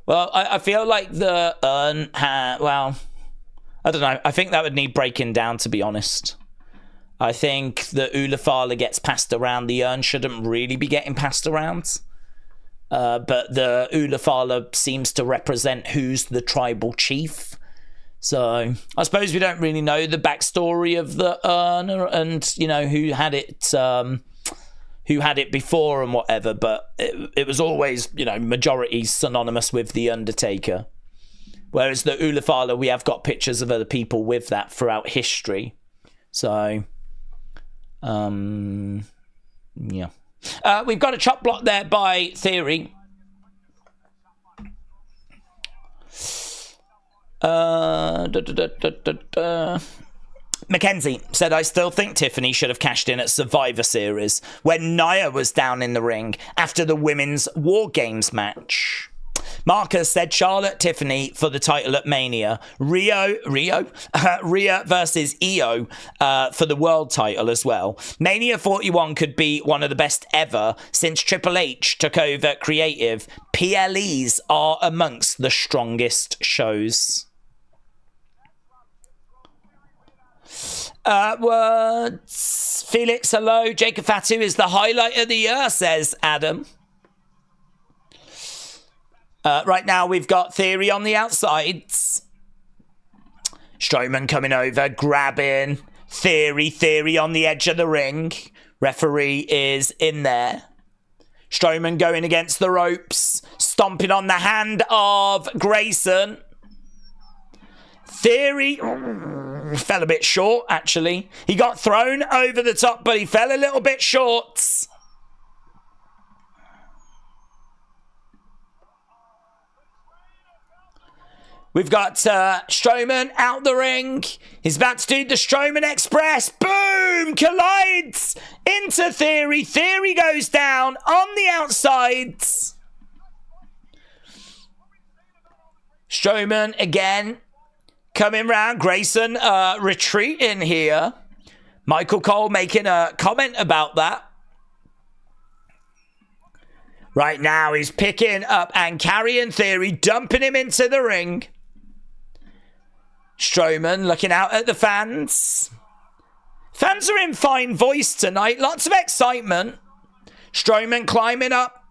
I feel like the urn well, I don't know. I think that would need breaking down, to be honest. I think the Ula Fala gets passed around. The urn shouldn't really be getting passed around. But the Ula Fala seems to represent who's the tribal chief. So I suppose we don't really know the backstory of the urn and, you know, who had it before and whatever. But it was always, you know, majority synonymous with the Undertaker. Whereas the Ula Fala, we have got pictures of other people with that throughout history. So... yeah. We've got a chop block there by Theory. Mackenzie said, I still think Tiffany should have cashed in at Survivor Series when Nia was down in the ring after the women's War Games match. Marcus said Charlotte Tiffany for the title at Mania. Rhea versus Io for the world title as well. Mania 41 could be one of the best ever since Triple H took over creative. PLEs are amongst the strongest shows. Words. Felix, hello. Jacob Fatu is the highlight of the year, says Adam. Right now, we've got Theory on the outsides. Strowman coming over, grabbing. Theory on the edge of the ring. Referee is in there. Strowman going against the ropes. Stomping on the hand of Grayson. Theory fell a bit short, actually. He got thrown over the top, but he fell a little bit short. We've got Strowman out the ring. He's about to do the Strowman Express. Boom! Collides into Theory. Theory goes down on the outsides. Strowman again coming round. Grayson retreating here. Michael Cole making a comment about that. Right now he's picking up and carrying Theory, dumping him into the ring. Strowman looking out at the fans. Fans are in fine voice tonight. Lots of excitement. Strowman climbing up.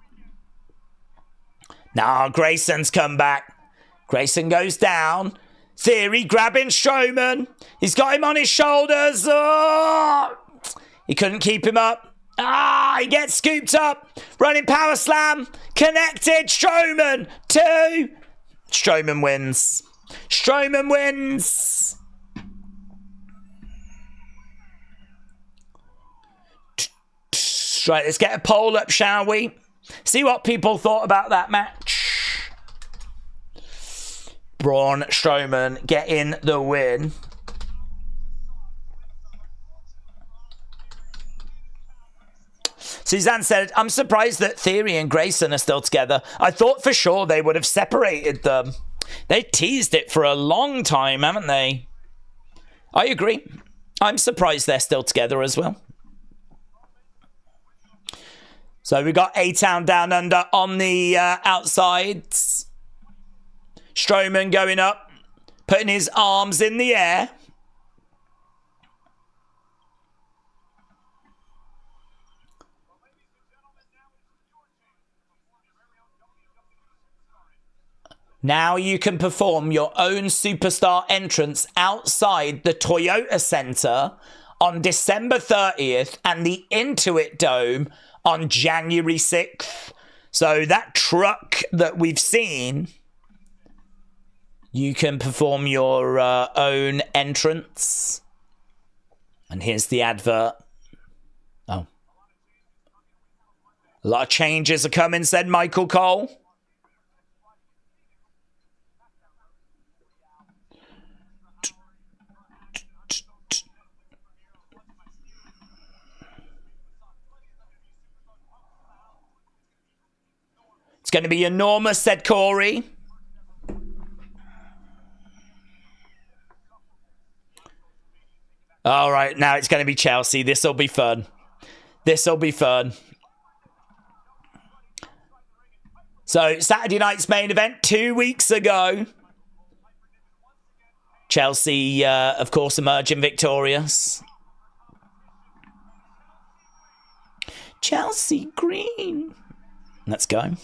Now Grayson's come back. Grayson goes down. Theory grabbing Strowman. He's got him on his shoulders. Oh! He couldn't keep him up. He gets scooped up. Running power slam. Connected. Strowman. 2. Strowman wins. Strowman wins. Right, let's get a poll up, shall we? See what people thought about that match. Braun Strowman getting the win. Suzanne said, I'm surprised that Theory and Grayson are still together. I thought for sure they would have separated them. They teased it for a long time, haven't they? I agree. I'm surprised they're still together as well. So we got A-Town Down Under on the outsides. Strowman going up, putting his arms in the air. Now you can perform your own superstar entrance outside the Toyota Center on December 30th and the Intuit Dome on January 6th. So that truck that we've seen, you can perform your own entrance. And here's the advert. Oh. A lot of changes are coming, said Michael Cole. It's going to be enormous, said Corey. All right, now it's going to be Chelsea. This will be fun. This will be fun. So, Saturday night's main event 2 weeks ago. Chelsea, of course, emerging victorious. Chelsea Green. Let's go.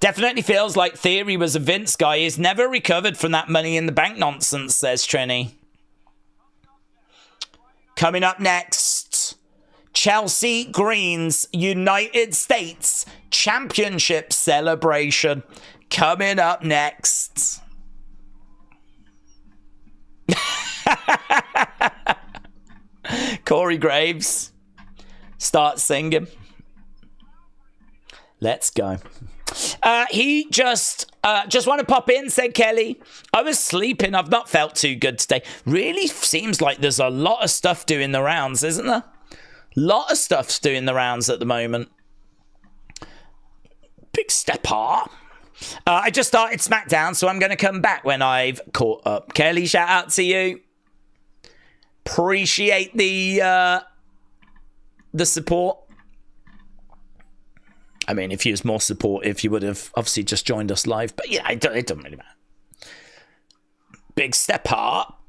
Definitely feels like Theory was a Vince guy. He's never recovered from that Money in the Bank nonsense, says Trini. Coming up next, Chelsea Green's United States Championship celebration. Coming up next. Corey Graves starts singing. Let's go. He just want to pop in, said Kelly. I was sleeping. I've not felt too good today. Really seems like there's a lot of stuff doing the rounds, isn't there? Lot of stuff's doing the rounds at the moment. Big stepper. I just started SmackDown, so I'm going to come back when I've caught up. Kelly, shout out to you. Appreciate the support. I mean, if you was more supportive, you would have obviously just joined us live. But yeah, it doesn't really matter. Big step up.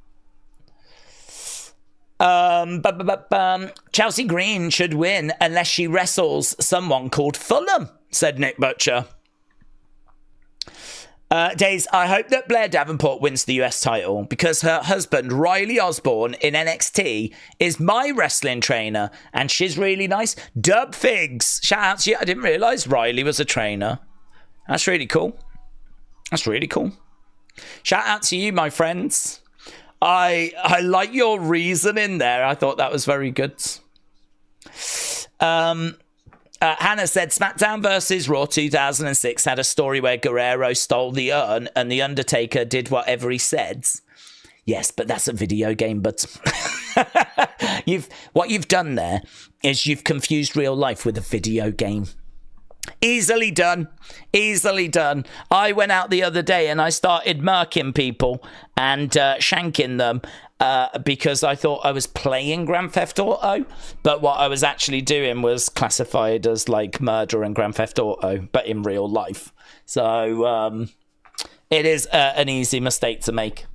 Chelsea Green should win unless she wrestles someone called Fulham, said Nick Butcher. Days, I hope that Blair Davenport wins the US title because her husband, Riley Osborne, in NXT, is my wrestling trainer and she's really nice. Dub Figs, shout out to you. I didn't realise Riley was a trainer. That's really cool. That's really cool. Shout out to you, my friends. I like your reasoning there. I thought that was very good. Hannah said SmackDown versus Raw 2006 had a story where Guerrero stole the urn and The Undertaker did whatever he said. Yes, but that's a video game, but what you've done there is you've confused real life with a video game. Easily done. Easily done. I went out the other day and I started murking people and shanking them because I thought I was playing Grand Theft Auto, but what I was actually doing was classified as like murder and Grand Theft Auto, but in real life. So it is an easy mistake to make.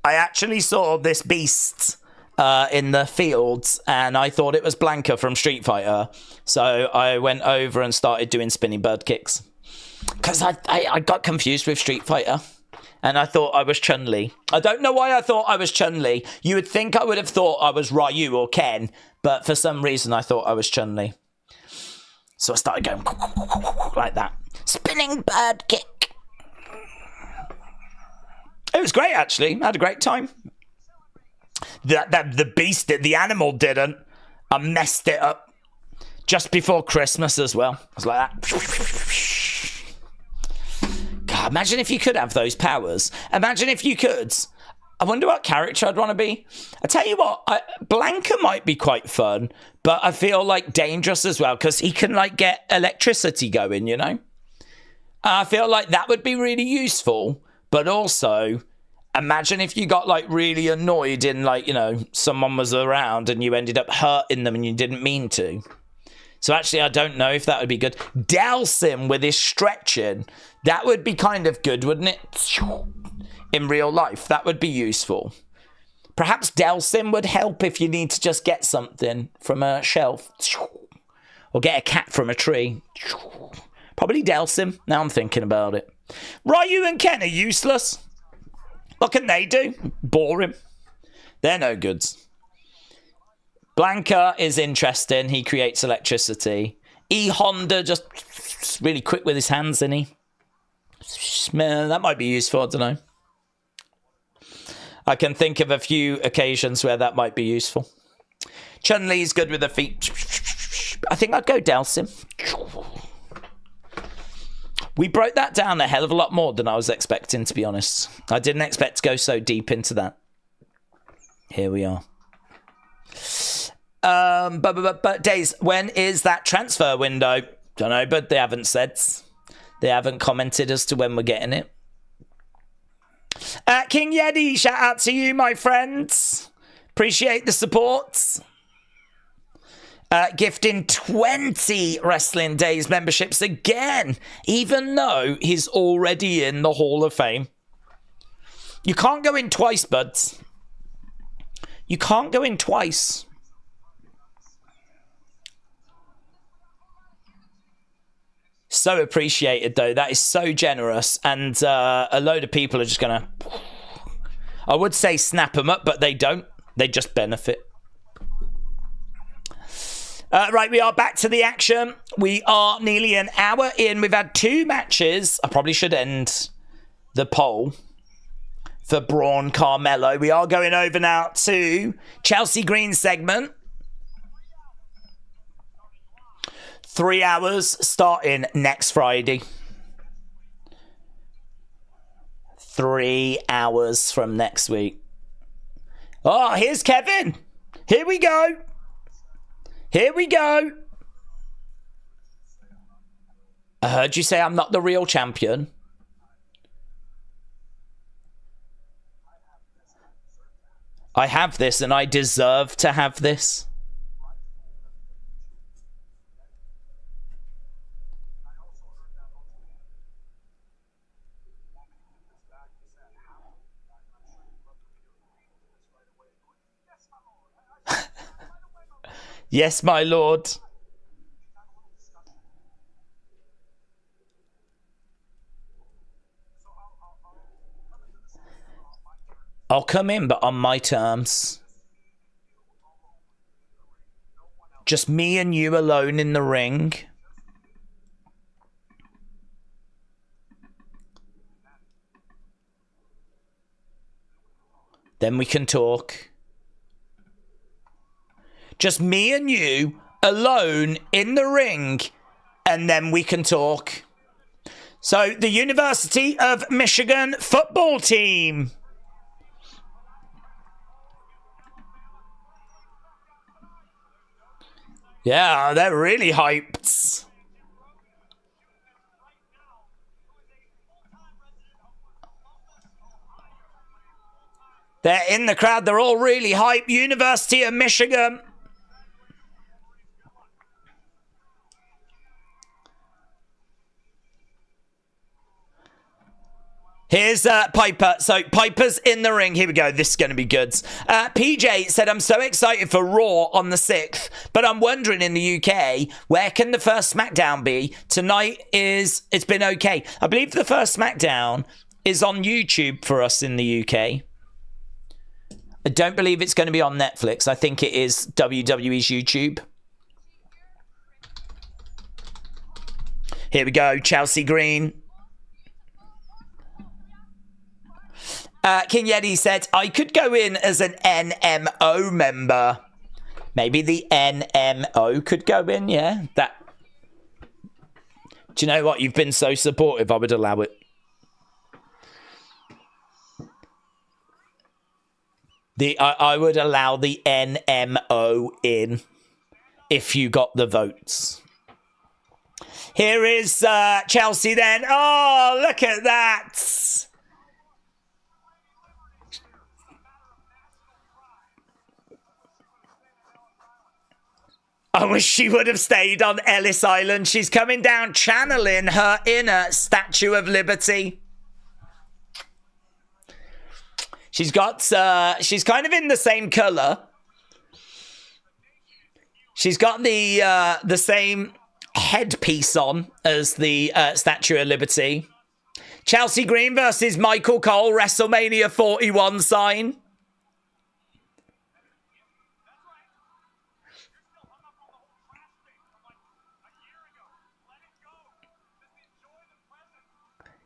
I actually saw this beast in the fields and I thought it was Blanca from Street Fighter. So I went over and started doing spinning bird kicks because I got confused with Street Fighter and I thought I was Chun-Li. I don't know why I thought I was Chun-Li. You would think I would have thought I was Ryu or Ken, but for some reason I thought I was Chun-Li. So I started going like that. Spinning bird kick. It was great, actually. I had a great time. The beast did. The animal didn't. I messed it up just before Christmas as well. I was like that. God, imagine if you could have those powers. Imagine if you could. I wonder what character I'd want to be. I tell you what, Blanca might be quite fun, but I feel like dangerous as well because he can like get electricity going, you know? I feel like that would be really useful, but also imagine if you got like really annoyed in like, you know, someone was around and you ended up hurting them and you didn't mean to. So actually, I don't know if that would be good. Dalsim with his stretching, that would be kind of good, wouldn't it? In real life, that would be useful. Perhaps Dalsim would help if you need to just get something from a shelf. Or get a cat from a tree. Probably Dalsim, now I'm thinking about it. Ryu and Ken are useless. What can they do? Boring. They're no goods. Blanca is interesting. He creates electricity. Honda just really quick with his hands, isn't he? That might be useful, I don't know. I can think of a few occasions where that might be useful. Chun-Li's good with her feet. I think I'd go Dalsim. We broke that down a hell of a lot more than I was expecting, to be honest. I didn't expect to go so deep into that. Here we are. But Days, when is that transfer window? Don't know, but they haven't said. They haven't commented as to when we're getting it. King Yeti, shout out to you, my friends. Appreciate the support. Gifting 20 Wrestling Days memberships again, even though he's already in the Hall of Fame. You can't go in twice, buds. You can't go in twice. So appreciated, though. That is so generous. And a load of people are just going to... I would say snap them up, but they don't. They just benefit. Right, we are back to the action. We are nearly an hour in. We've had 2 matches. I probably should end the poll for Braun Carmelo. We are going over now to Chelsea Green segment. 3 hours starting next Friday. 3 hours from next week. Oh, here's Kevin. Here we go. Here we go. I heard you say I'm not the real champion. I have this and I deserve to have this. Yes, my lord. I'll come in, but on my terms. Just me and you alone in the ring. Then we can talk. Just me and you alone in the ring, and then we can talk. So, the University of Michigan football team. Yeah, they're really hyped. They're in the crowd. They're all really hyped. University of Michigan. Here's Piper. So Piper's in the ring. Here we go. This is going to be good. PJ said, I'm so excited for Raw on the 6th, but I'm wondering in the UK, where can the first SmackDown be? Tonight it's been okay. I believe the first SmackDown is on YouTube for us in the UK. I don't believe it's going to be on Netflix. I think it is WWE's YouTube. Here we go. Chelsea Green. King Yeti said, I could go in as an NMO member. Maybe the NMO could go in, yeah. That. Do you know what? You've been so supportive, I would allow it. I would allow the NMO in if you got the votes. Here is Chelsea then. Oh, look at that. I wish she would have stayed on Ellis Island. She's coming down channeling her inner Statue of Liberty. She's got, she's kind of in the same colour. She's got the same headpiece on as the Statue of Liberty. Chelsea Green versus Michael Cole, WrestleMania 41 sign.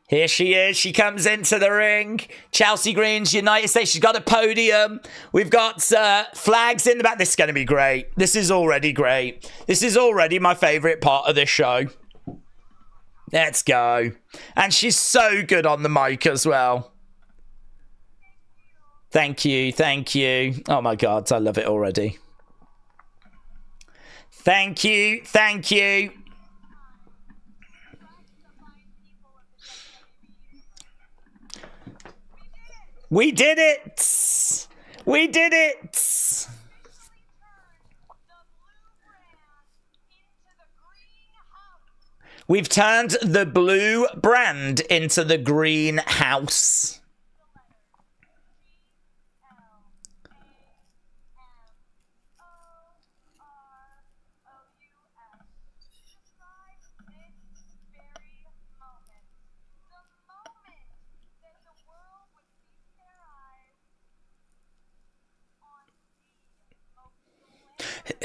Here she is. She comes into the ring. Chelsea Green's United States. She's got a podium. We've got flags in the back. This is going to be great. This is already great. This is already my favourite part of this show. Let's go. And she's so good on the mic as well. Thank you. Thank you. Oh, my God. I love it already. Thank you. Thank you. We did it! We did it! We've turned the blue brand into the green house.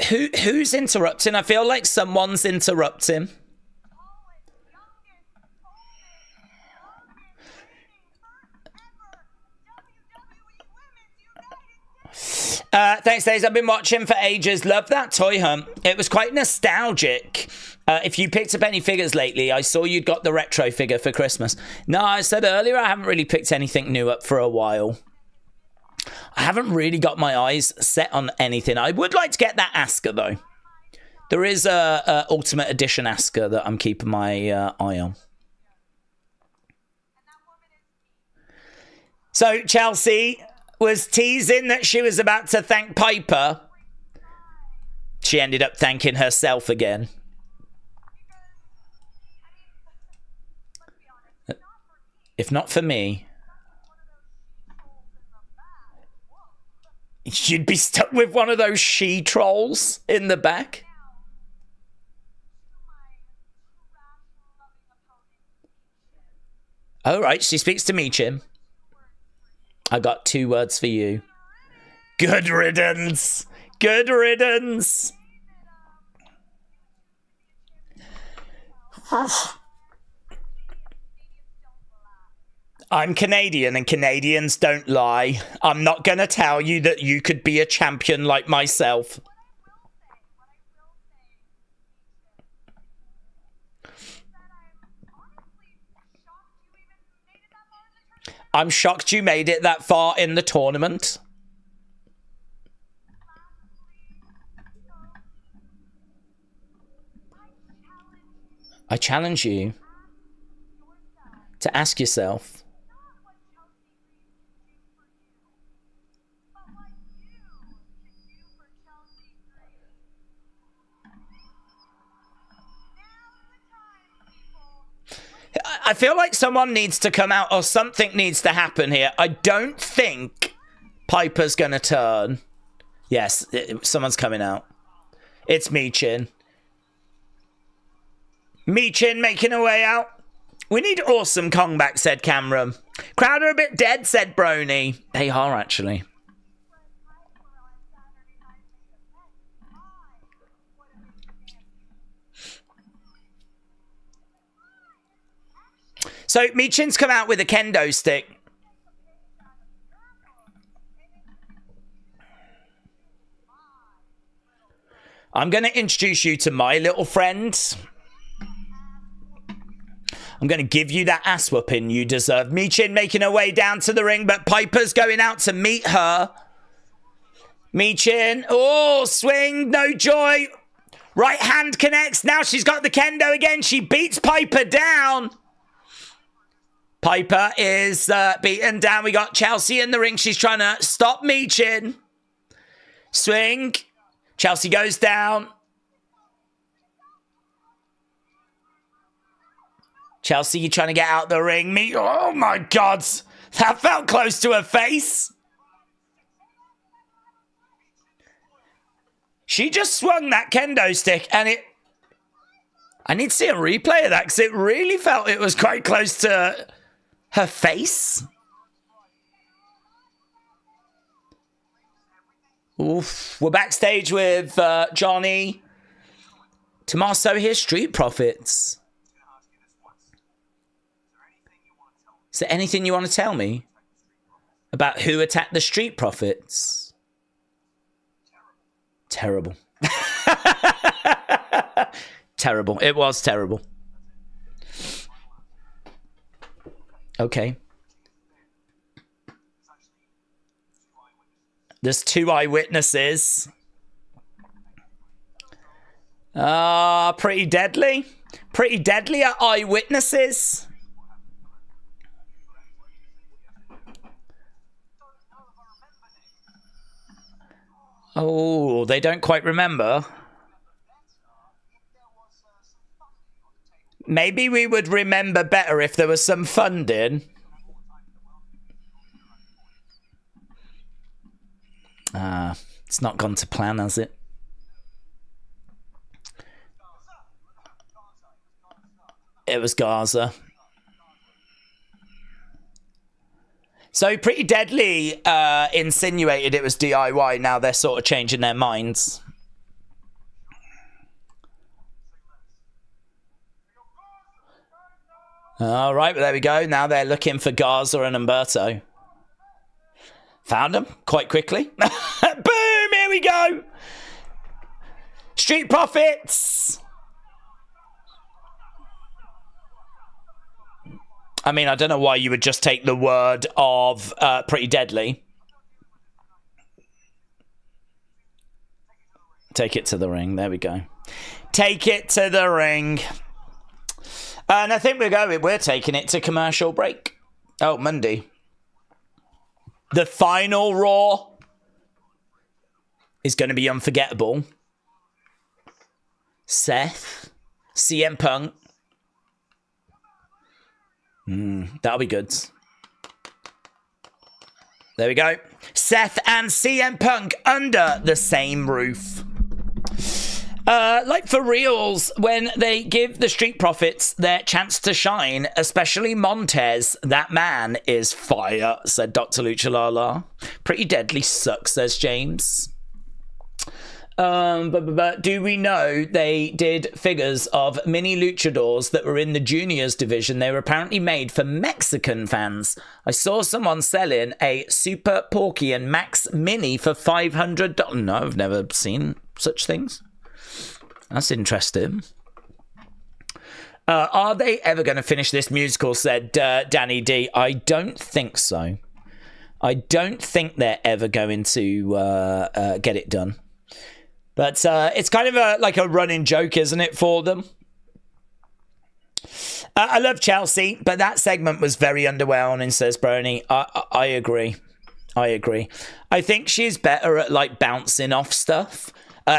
Who's interrupting? I feel like someone's interrupting. Thanks, Days. I've been watching for ages. Love that toy hunt. It was quite nostalgic. If you picked up any figures lately, I saw you'd got the retro figure for Christmas. No, I said earlier I haven't really picked anything new up for a while. I haven't really got my eyes set on anything. I would like to get that Asuka, though. There is a Ultimate Edition Asuka that I'm keeping my eye on. So Chelsea was teasing that she was about to thank Piper. She ended up thanking herself again. If not for me, you'd be stuck with one of those she-trolls in the back. All right, she speaks to me, Chim. I got 2 words for you. Good riddance. Good riddance. I'm Canadian and Canadians don't lie. I'm not going to tell you that you could be a champion like myself. I'm shocked you made it that far in the tournament. I challenge you to ask yourself, I feel like someone needs to come out or something needs to happen here. I don't think Piper's going to turn. Yes, someone's coming out. It's Michin. Michin making her way out. We need awesome comeback, said Cameron. Crowd are a bit dead, said Brony. They are, actually. So Michin's come out with a kendo stick. I'm going to introduce you to my little friend. I'm going to give you that ass whooping you deserve. Michin making her way down to the ring, but Piper's going out to meet her. Michin. Oh, swing. No joy. Right hand connects. Now she's got the kendo again. She beats Piper down. Piper is beaten down. We got Chelsea in the ring. She's trying to stop Michin. Swing. Chelsea goes down. Chelsea trying to get out the ring. Oh my God. That felt close to her face. She just swung that kendo stick and it... I need to see a replay of that because it really felt it was quite close to her face. Oof. We're backstage with Johnny. Tommaso here, Street Profits. Is there anything you want to tell me about who attacked the Street Profits? Terrible. Terrible. It was terrible. Okay. There's 2 eyewitnesses. Pretty deadly. Pretty deadly are eyewitnesses. Oh, they don't quite remember. Maybe we would remember better if there was some funding. It's not gone to plan, has it? It was Gaza. So Pretty Deadly insinuated it was DIY. Now they're sort of changing their minds. All right, well, there we go. Now they're looking for Gaza and Humberto. Found them quite quickly. Boom, here we go. Street Profits. I mean, I don't know why you would just take the word of Pretty Deadly. Take it to the ring. There we go. Take it to the ring. And I think we're taking it to commercial break. Oh, Monday. The final Raw is going to be unforgettable. Seth, CM Punk. That'll be good. There we go. Seth and CM Punk under the same roof. Like for reals, when they give the Street Profits their chance to shine, especially Montez, that man is fire, said Dr. Lucha Lala. Pretty Deadly sucks, says James. But do we know they did figures of mini luchadors that were in the juniors division? They were apparently made for Mexican fans. I saw someone selling a Super Porky and Max Mini for $500. No, I've never seen such things. That's interesting. Are they ever going to finish this musical, said Danny D. I don't think so. I don't think they're ever going to get it done. But it's kind of like a running joke, isn't it, for them? I love Chelsea, but that segment was very underwhelming, says Brony. I agree. I agree. I think she's better at, like, bouncing off stuff.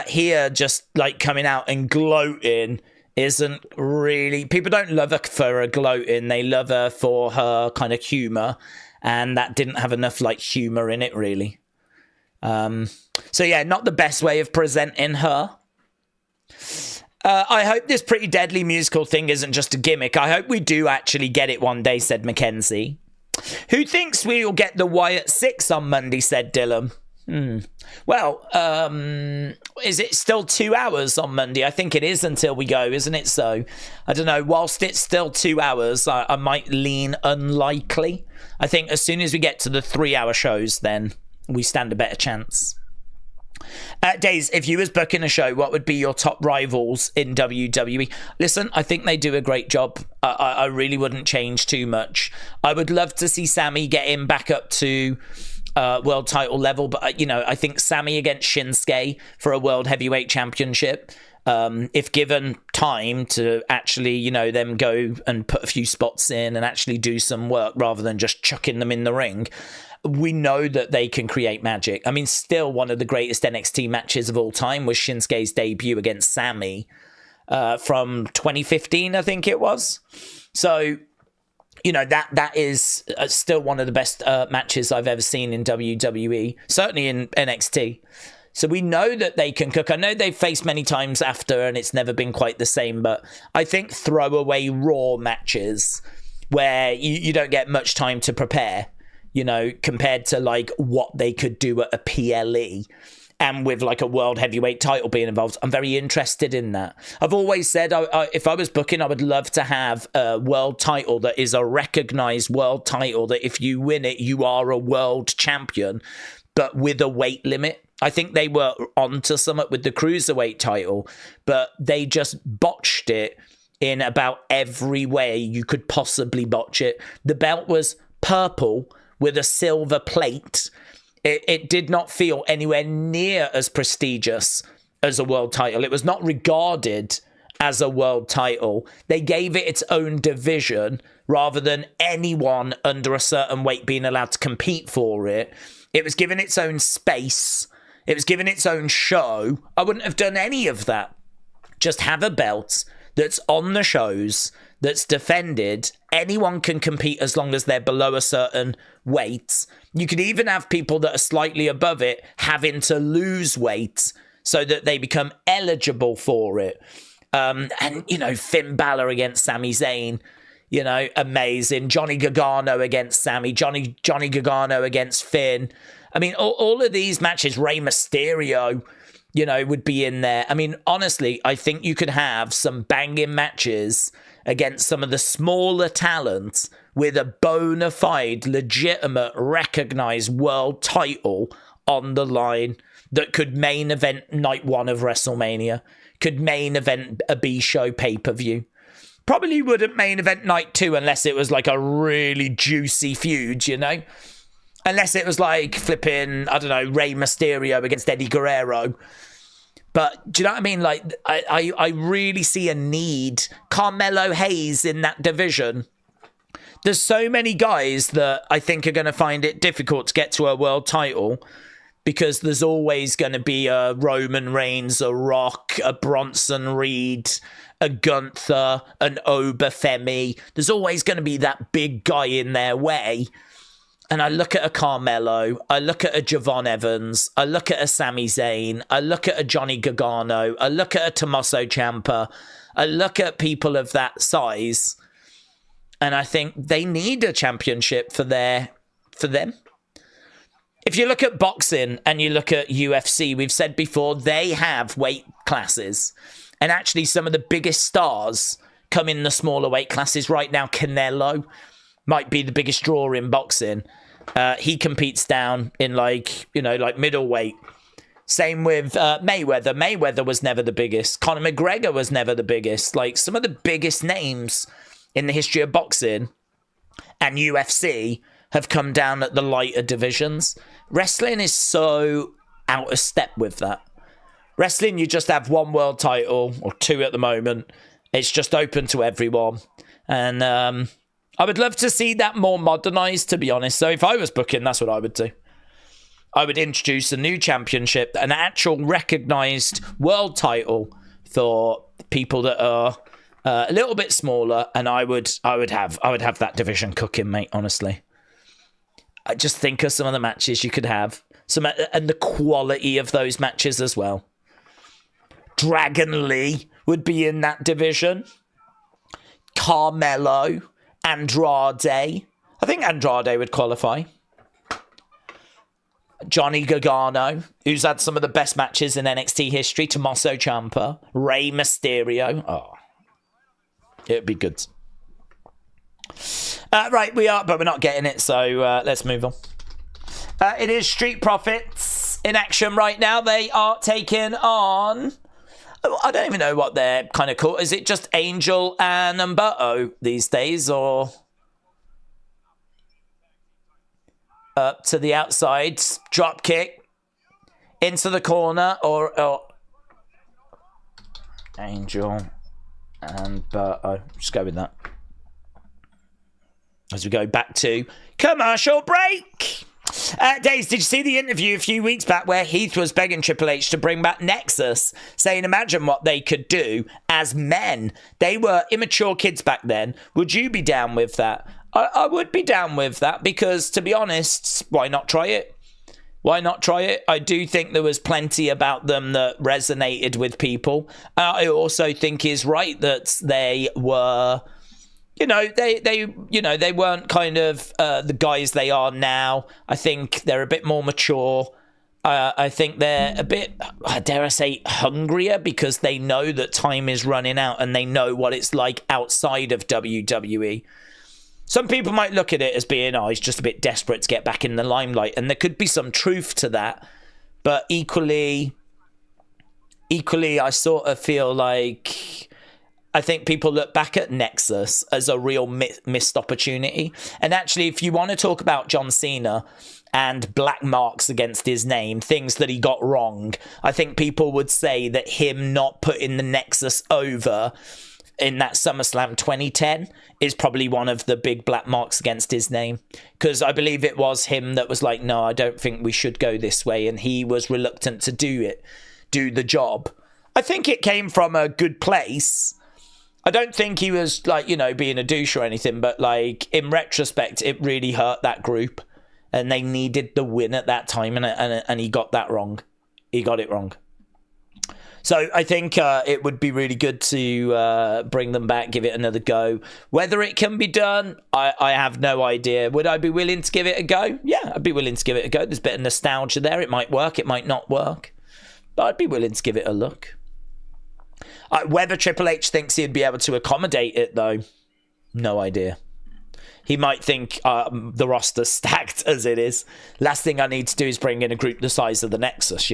Here, just, like, coming out and gloating isn't really... People don't love her for her gloating. They love her for her kind of humour. And that didn't have enough, like, humour in it, really. So yeah, not the best way of presenting her. I hope this Pretty Deadly musical thing isn't just a gimmick. I hope we do actually get it one day, said Mackenzie. Who thinks we'll get the Wyatt Sicks on Monday, said Dylan. Well, is it still 2 hours on Monday? I think it is until we go, isn't it? So, I don't know. Whilst it's still 2 hours, I might lean unlikely. I think as soon as we get to the 3 hour shows, then we stand a better chance. Days, if you was booking a show, what would be your top rivals in WWE? Listen, I think they do a great job. I really wouldn't change too much. I would love to see Sami get him back up to world title level, but I think Sami against Shinsuke for a world heavyweight championship, if given time to actually, them go and put a few spots in and actually do some work rather than just chucking them in the ring, we know that they can create magic. I mean, still one of the greatest NXT matches of all time was Shinsuke's debut against Sami from 2015, I think it was. So, that is still one of the best matches I've ever seen in WWE, certainly in NXT. So we know that they can cook. I know they've faced many times after and it's never been quite the same, but I think throwaway Raw matches where you don't get much time to prepare, compared to like what they could do at a PLE and with like a world heavyweight title being involved. I'm very interested in that. I've always said if I was booking, I would love to have a world title that is a recognized world title, that if you win it, you are a world champion, but with a weight limit. I think they were onto something with the cruiserweight title, but they just botched it in about every way you could possibly botch it. The belt was purple with a silver plate. It did not feel anywhere near as prestigious as a world title. It was not regarded as a world title. They gave it its own division rather than anyone under a certain weight being allowed to compete for it. It was given its own space. It was given its own show. I wouldn't have done any of that. Just have a belt that's on the shows, that's defended. Anyone can compete as long as they're below a certain weight. You could even have people that are slightly above it having to lose weight so that they become eligible for it. And, Finn Balor against Sami Zayn, amazing. Johnny Gargano against Sami, Johnny Gargano against Finn. I mean, all of these matches, Rey Mysterio, would be in there. I mean, honestly, I think you could have some banging matches against some of the smaller talents with a bona fide, legitimate, recognized world title on the line that could main event night one of WrestleMania, could main event a B-show pay-per-view. Probably wouldn't main event night two unless it was like a really juicy feud, Unless it was like flipping, I don't know, Rey Mysterio against Eddie Guerrero. But do you know what I mean? Like, I really see a need. Carmelo Hayes in that division. There's so many guys that I think are going to find it difficult to get to a world title because there's always going to be a Roman Reigns, a Rock, a Bronson Reed, a Gunther, an Obafemi. There's always going to be that big guy in their way. And I look at a Carmelo, I look at a Javon Evans, I look at a Sami Zayn, I look at a Johnny Gargano, I look at a Tommaso Ciampa, I look at people of that size, and I think they need a championship for them. If you look at boxing and you look at UFC, we've said before, they have weight classes. And actually some of the biggest stars come in the smaller weight classes right now. Canelo might be the biggest draw in boxing. He competes down in like middleweight. Same with Mayweather. Mayweather was never the biggest. Conor McGregor was never the biggest. Like some of the biggest names in the history of boxing and UFC have come down at the lighter divisions. Wrestling is so out of step with that. Wrestling, you just have one world title or two at the moment. It's just open to everyone. And I would love to see that more modernized, to be honest. So if I was booking, that's what I would do. I would introduce a new championship, an actual recognized world title for people that are a little bit smaller, and I would have that division cooking, mate. Honestly, I just think of some of the matches you could have, and the quality of those matches as well. Dragon Lee would be in that division. Carmelo, Andrade. I think Andrade would qualify. Johnny Gargano, who's had some of the best matches in NXT history. Tommaso Ciampa, Rey Mysterio. Oh, it'd be good. Right, we are, but we're not getting it, so let's move on. It is Street Profits in action right now. They are taking on... I don't even know what they're kind of called. Is it just Angel and Umberto these days, or... Up to the outside, drop kick into the corner, or Angel and just go with that as we go back to commercial break. Days, did you see the interview a few weeks back where Heath was begging Triple H to bring back Nexus, saying imagine what they could do as men? They were immature kids back then. Would you be down with that? I would be down with that, because, to be honest, why not try it? Why not try it? I do think there was plenty about them that resonated with people. I also think he's right that they were, they weren't kind of the guys they are now. I think they're a bit more mature. I think they're a bit, dare I say, hungrier, because they know that time is running out and they know what it's like outside of WWE. Some people might look at it as being, he's just a bit desperate to get back in the limelight. And there could be some truth to that. But equally, I sort of feel like I think people look back at Nexus as a real missed opportunity. And actually, if you want to talk about John Cena and black marks against his name, things that he got wrong, I think people would say that him not putting the Nexus over in that SummerSlam 2010 is probably one of the big black marks against his name, because I believe it was him that was like, no, I don't think we should go this way, and he was reluctant to do the job. I think it came from a good place. I don't think he was like, being a douche or anything, but like in retrospect, it really hurt that group, and they needed the win at that time, and he got that wrong. He got it wrong. So I think it would be really good to bring them back, give it another go. Whether it can be done, I have no idea. Would I be willing to give it a go? Yeah, I'd be willing to give it a go. There's a bit of nostalgia there. It might work, it might not work. But I'd be willing to give it a look. Whether Triple H thinks he'd be able to accommodate it, though, no idea. He might think the roster's stacked as it is. Last thing I need to do is bring in a group the size of the Nexus,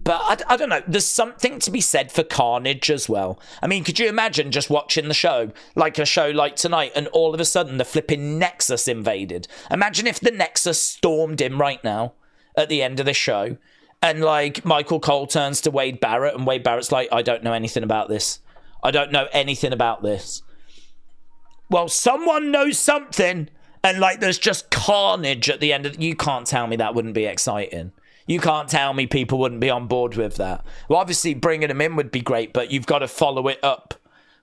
But I don't know. There's something to be said for Carnage as well. I mean, could you imagine just watching the show, like a show like tonight, and all of a sudden the flipping Nexus invaded? Imagine if the Nexus stormed in right now at the end of the show, and like Michael Cole turns to Wade Barrett, and Wade Barrett's like, I don't know anything about this. I don't know anything about this. Well, someone knows something, and like there's just carnage at the end of... You can't tell me that wouldn't be exciting. You can't tell me people wouldn't be on board with that. Well, obviously, bringing them in would be great, but you've got to follow it up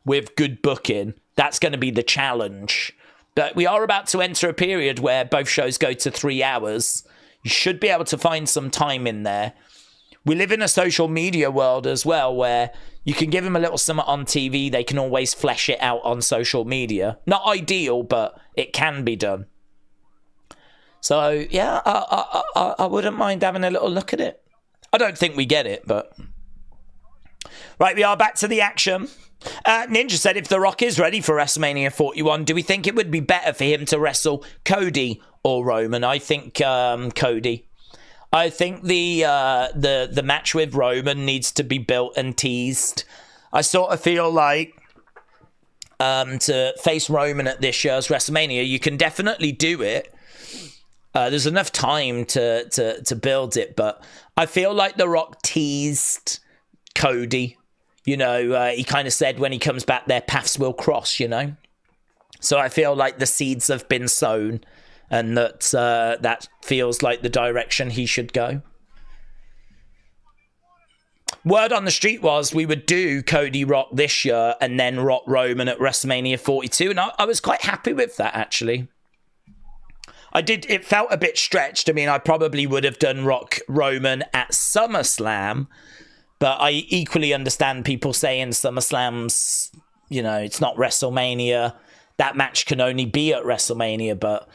with good booking. That's going to be the challenge. But we are about to enter a period where both shows go to 3 hours. You should be able to find some time in there. We live in a social media world as well, where you can give them a little something on TV. They can always flesh it out on social media. Not ideal, but it can be done. So, yeah, I wouldn't mind having a little look at it. I don't think we get it, but... Right, we are back to the action. Ninja said, if The Rock is ready for WrestleMania 41, do we think it would be better for him to wrestle Cody or Roman? I think Cody. I think the match with Roman needs to be built and teased. I sort of feel like to face Roman at this year's WrestleMania, you can definitely do it. There's enough time to build it, but I feel like The Rock teased Cody. He kind of said when he comes back, their paths will cross, So I feel like the seeds have been sown, and that feels like the direction he should go. Word on the street was we would do Cody Rock this year and then Rock Roman at WrestleMania 42, and I was quite happy with that, actually. It felt a bit stretched. I mean, I probably would have done Rock Roman at SummerSlam, but I equally understand people saying SummerSlam's, it's not WrestleMania. That match can only be at WrestleMania, but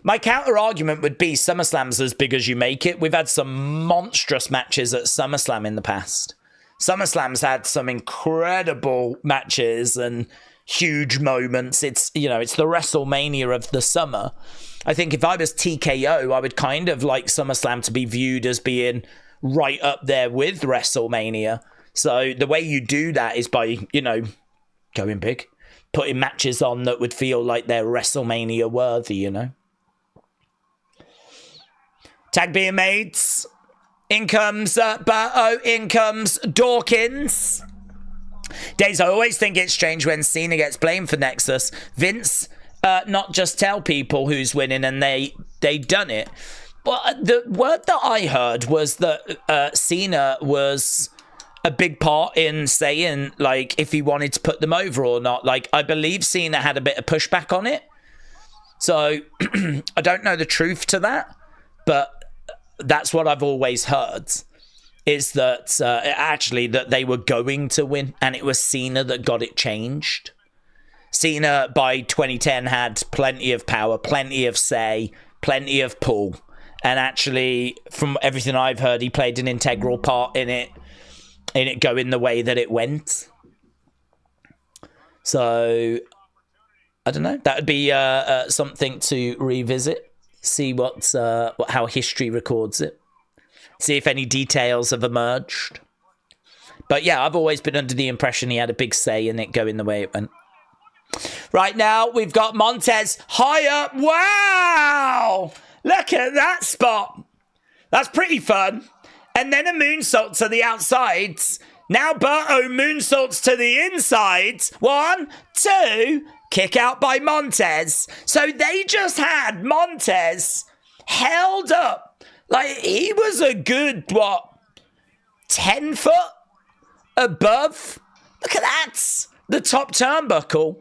my counter argument would be SummerSlam's as big as you make it. We've had some monstrous matches at SummerSlam in the past. SummerSlam's had some incredible matches and huge moments. It's, it's the WrestleMania of the summer. I think if I was TKO, I would kind of like SummerSlam to be viewed as being right up there with WrestleMania. So the way you do that is by, you know, going big, putting matches on that would feel like they're WrestleMania worthy, you know. Tag being made. In comes Berto, in comes Dawkins. Days, I always think it's strange when Cena gets blamed for Nexus. Vince not just tell people who's winning and they done it. But the word that I heard was that Cena was a big part in saying, like, if he wanted to put them over or not. Like, I believe Cena had a bit of pushback on it. So, I don't know the truth to that. But that's what I've always heard. Is that, actually, that they were going to win. And it was Cena that got it changed. Cena, by 2010, had plenty of power, plenty of say, plenty of pull. And actually, from everything I've heard, he played an integral part in it going the way that it went. So, I don't know. That would be something to revisit. See how history records it. See if any details have emerged. But yeah, I've always been under the impression he had a big say in it going the way it went. Right now, we've got Montez high up. Wow! Look at that spot. That's pretty fun. And then a moonsault to the outside. Now Berto moonsaults to the inside. 1, 2. Kick out by Montez. So they just had Montez held up. Like, he was a good, 10 foot above? Look at that. The top turnbuckle.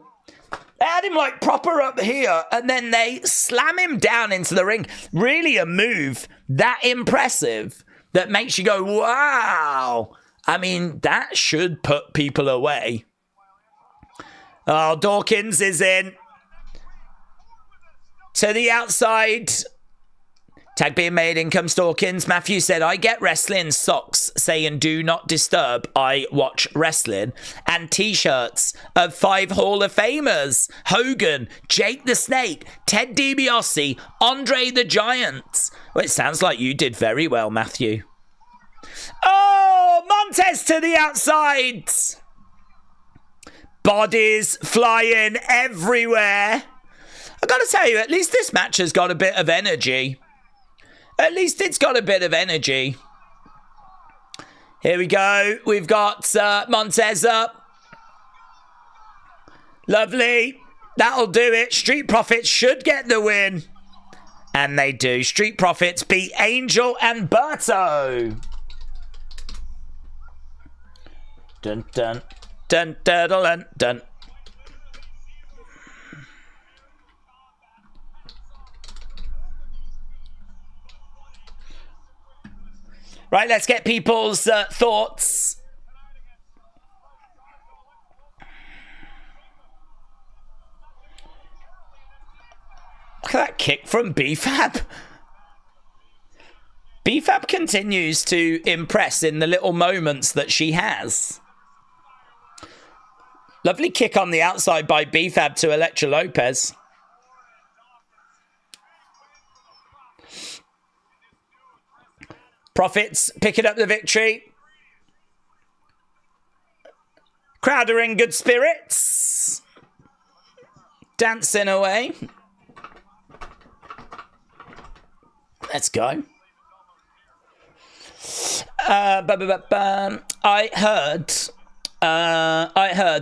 They had him, like, proper up here, and then they slam him down into the ring. Really a move that impressive that makes you go, wow. I mean, that should put people away. Oh, Dawkins is in. To the outside. Tag being made, in comes Dawkins. Matthew said, I get wrestling socks saying do not disturb, I watch wrestling. And t-shirts of 5 Hall of Famers. Hogan, Jake the Snake, Ted DiBiase, Andre the Giant. Well, it sounds like you did very well, Matthew. Oh, Montez to the outside. Bodies flying everywhere. I gotta tell you, at least this match has got a bit of energy. At least it's got a bit of energy. Here we go. We've got Montez up. Lovely. That'll do it. Street Profits should get the win. And they do. Street Profits beat Angel and Berto. Dun, dun, dun, dun, dun, dun. Right, let's get people's thoughts. Look at that kick from B-Fab. B-Fab continues to impress in the little moments that she has. Lovely kick on the outside by B-Fab to Elektra Lopez. Profits picking up the victory. Crowd are in good spirits. Dancing away. Let's go. I heard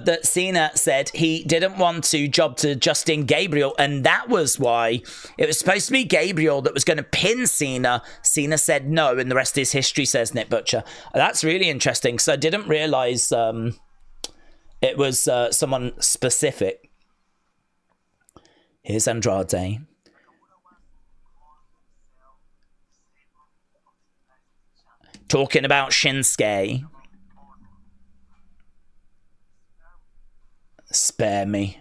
that Cena said he didn't want to job to Justin Gabriel, and that was why it was supposed to be Gabriel that was going to pin Cena. Cena said no, and the rest is history, says Nick Butcher. That's really interesting, because I didn't realize it was someone specific. Here's Andrade. Talking about Shinsuke. Spare me.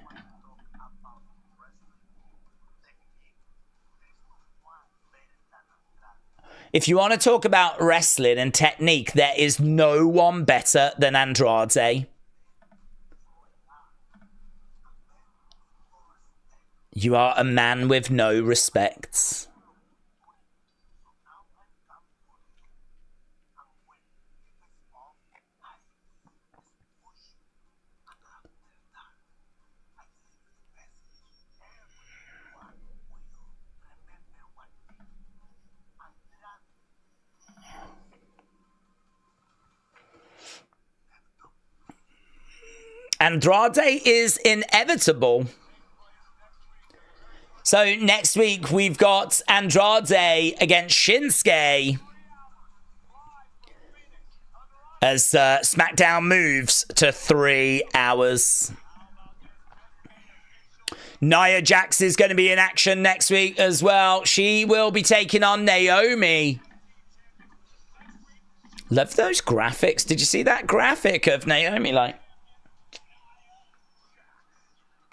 If you want to talk about wrestling and technique, there is no one better than Andrade. You are a man with no respects. Andrade is inevitable. So next week we've got Andrade against Shinsuke as SmackDown moves to 3 hours. Nia Jax is going to be in action next week as well. She will be taking on Naomi. Love those graphics. Did you see that graphic of Naomi like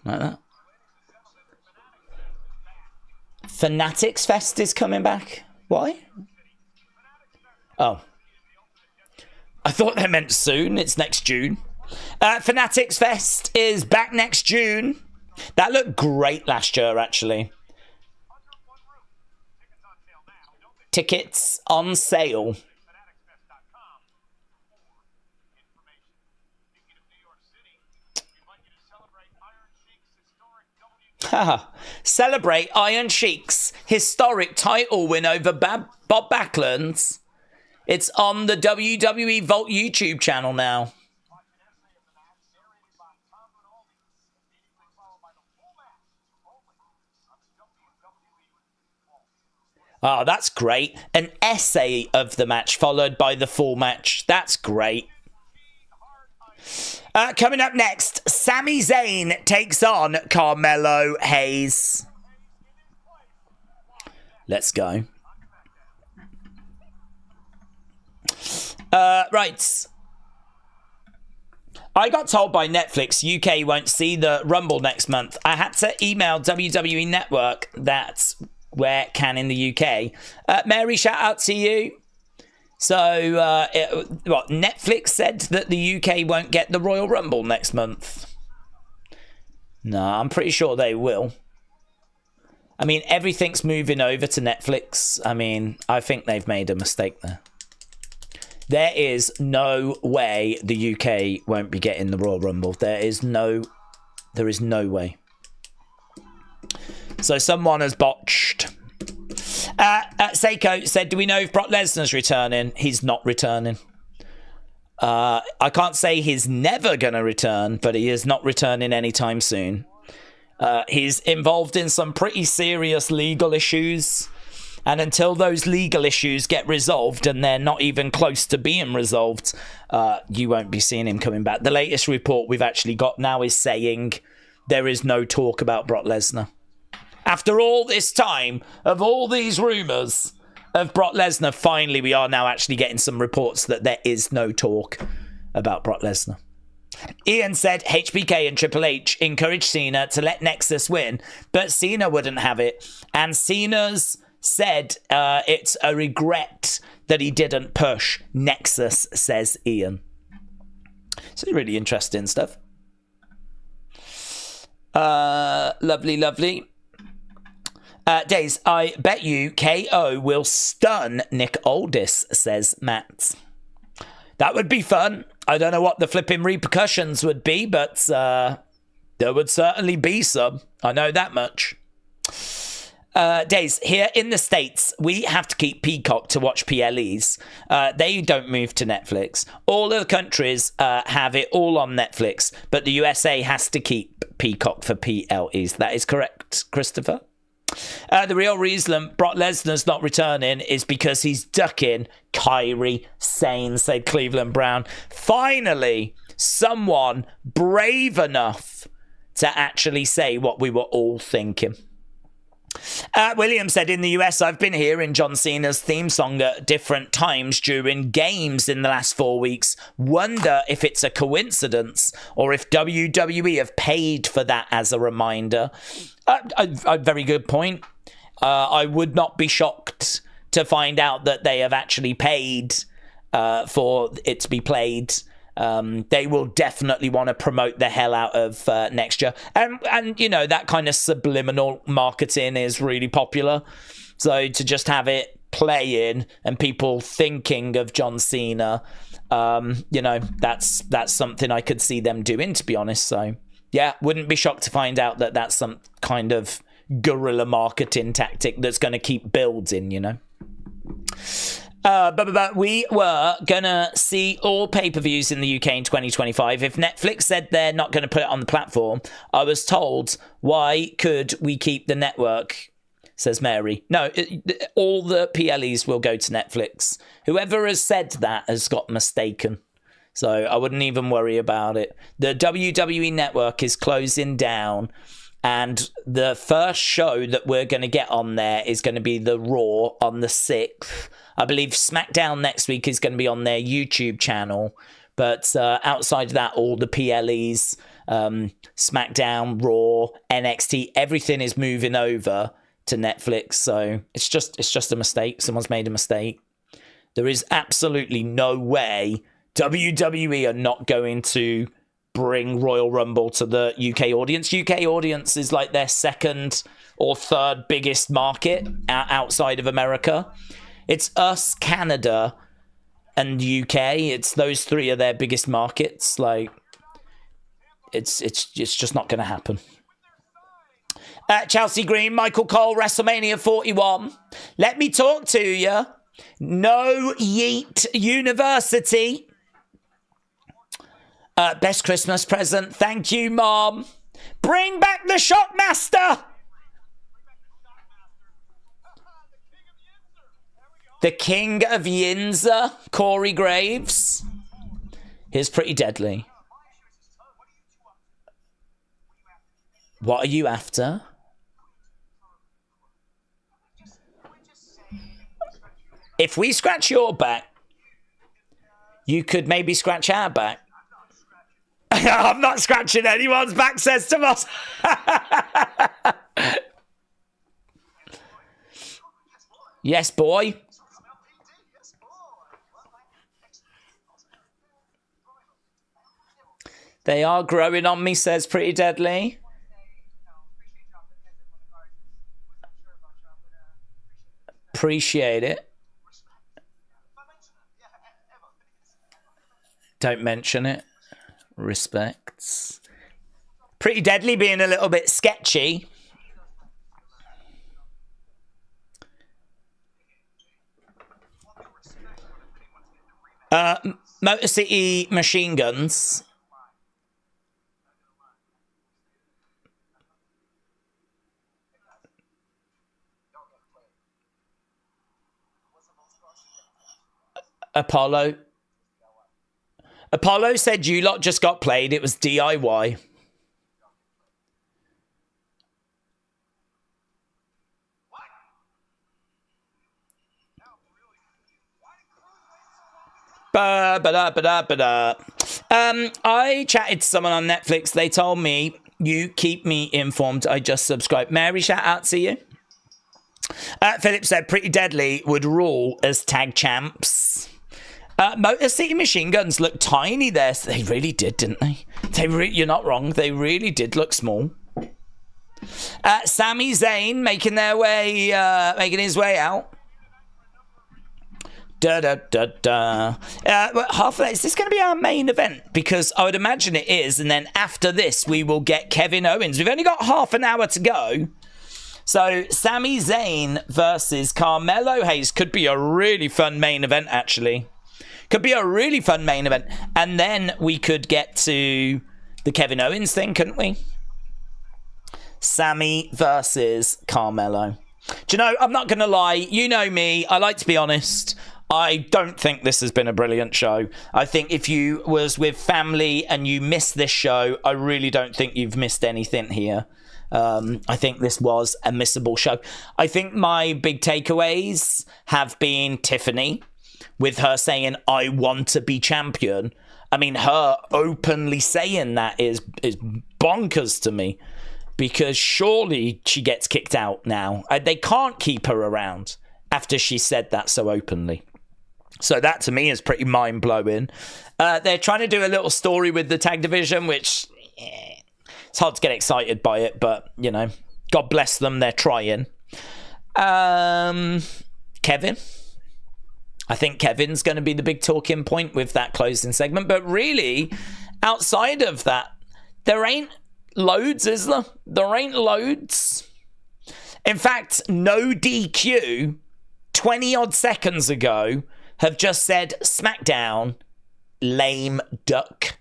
that? Fanatics Fest is coming back. Why? Oh. I thought they meant soon. It's next June. Fanatics Fest is back next June. That looked great last year, actually. Tickets on sale. Celebrate Iron Sheik's historic title win over Bob Backlund. It's on the WWE Vault YouTube channel now. Oh, that's great. An essay of the match followed by the full match. That's great. Coming up next, Sami Zayn takes on Carmelo Hayes. Let's go. Right. I got told by Netflix UK won't see the Rumble next month. I had to email WWE Network. That's where it can in the UK. Mary, shout out to you. So, Netflix said that the UK won't get the Royal Rumble next month. No, I'm pretty sure they will. I mean, everything's moving over to Netflix. I mean, I think they've made a mistake there. There is no way the UK won't be getting the Royal Rumble. There is no way. So someone has botched. Seiko said, do we know if Brock Lesnar's returning? He's not returning. I can't say he's never going to return, but he is not returning anytime soon. He's involved in some pretty serious legal issues. And until those legal issues get resolved, and they're not even close to being resolved, you won't be seeing him coming back. The latest report we've actually got now is saying there is no talk about Brock Lesnar. After all this time of all these rumours of Brock Lesnar, finally we are now actually getting some reports that there is no talk about Brock Lesnar. Ian said HBK and Triple H encouraged Cena to let Nexus win, but Cena wouldn't have it. And Cena's said it's a regret that he didn't push Nexus, says Ian. So really interesting stuff. Lovely. Days, I bet you KO will stun Nick Aldis, says Matt. That would be fun. I don't know what the flipping repercussions would be, but there would certainly be some. I know that much. Days, here in the States, we have to keep Peacock to watch PLEs. They don't move to Netflix. All of the countries have it all on Netflix, but the USA has to keep Peacock for PLEs. That is correct, Christopher. The real reason Brock Lesnar's not returning is because he's ducking Kyrie Sane, said Cleveland Brown. Finally, someone brave enough to actually say what we were all thinking. William said, in the US, I've been hearing John Cena's theme song at different times during games in the last 4 weeks. Wonder if it's a coincidence or if WWE have paid for that as a reminder. A very good point. I would not be shocked to find out that they have actually paid for it to be played They will definitely want to promote the hell out of next year. And you know, that kind of subliminal marketing is really popular. So to just have it playing and people thinking of John Cena, you know, that's something I could see them doing, to be honest. So yeah, wouldn't be shocked to find out that that's some kind of guerrilla marketing tactic that's going to keep building, you know. But we were gonna see all pay-per-views in the UK in 2025. If Netflix said they're not going to put it on the platform, I was told, why could we keep the network? Says Mary. No, all the PLEs will go to Netflix. Whoever has said that has got mistaken. So I wouldn't even worry about it. The WWE network is closing down, and the first show that we're going to get on there is going to be the Raw on the 6th. I believe SmackDown next week is going to be on their YouTube channel. But outside of that, all the PLEs, SmackDown, Raw, NXT, everything is moving over to Netflix. So it's just a mistake. Someone's made a mistake. There is absolutely no way WWE are not going to bring Royal Rumble to the UK audience. UK audience is like their second or third biggest market outside of America. It's us, Canada, and UK. It's those three are their biggest markets. Like, it's just not going to happen. Chelsea Green, Michael Cole, WrestleMania 41. Let me talk to you. No Yeet University. Best Christmas present. Thank you, Mom. Bring back the Shockmaster. The King of Yinzer, Corey Graves. Here's Pretty Deadly. What are you after? If we scratch your back, you could maybe scratch our back. I'm not scratching anyone's back, says Tomas. Yes, boy. They are growing on me, says Pretty Deadly. Appreciate it. Don't mention it. Respects. Pretty Deadly being a little bit sketchy. Motor City Machine Guns. Apollo said you lot just got played. It was DIY. I chatted to someone on Netflix. They told me, you keep me informed. I just subscribed. Mary, shout out to you. Philip said Pretty Deadly would rule as tag champs. Motor City Machine Guns looked tiny there. They really did, didn't they? You're not wrong. They really did look small. Sami Zayn making his way out. Half of that, is this going to be our main event? Because I would imagine it is. And then after this, we will get Kevin Owens. We've only got half an hour to go. So Sami Zayn versus Carmelo Hayes could be a really fun main event, actually. Could be a really fun main event. And then we could get to the Kevin Owens thing, couldn't we? Sami versus Carmelo. Do you know, I'm not going to lie. You know me. I like to be honest. I don't think this has been a brilliant show. I think if you was with family and you missed this show, I really don't think you've missed anything here. I think this was a missable show. I think my big takeaways have been Tiffany, with her saying, I want to be champion. I mean, her openly saying that is bonkers to me, because surely she gets kicked out now. They can't keep her around after she said that so openly. So that to me is pretty mind-blowing. They're trying to do a little story with the tag division, which it's hard to get excited by it, but, you know, God bless them, they're trying. Kevin. I think Kevin's going to be the big talking point with that closing segment. But really, outside of that, there ain't loads, is there? There ain't loads. In fact, no DQ 20-odd seconds ago have just said Smackdown, lame duck.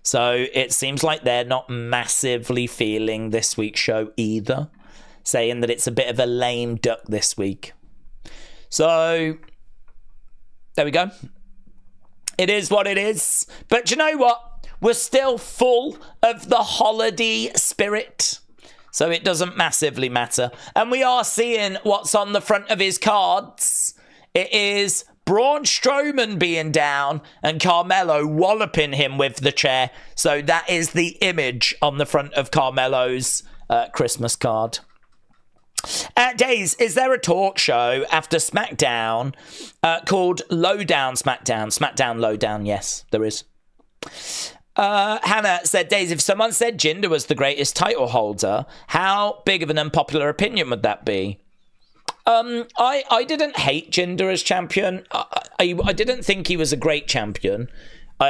So it seems like they're not massively feeling this week's show either, saying that it's a bit of a lame duck this week. So there we go. It is what it is. But you know what? We're still full of the holiday spirit. So it doesn't massively matter. And we are seeing what's on the front of his cards. It is Braun Strowman being down and Carmelo walloping him with the chair. So that is the image on the front of Carmelo's Christmas card. Days, is there a talk show after SmackDown called Lowdown SmackDown? SmackDown Lowdown, yes, there is. Hannah said, Days, if someone said Jinder was the greatest title holder, how big of an unpopular opinion would that be? I didn't hate Jinder as champion. I didn't think he was a great champion.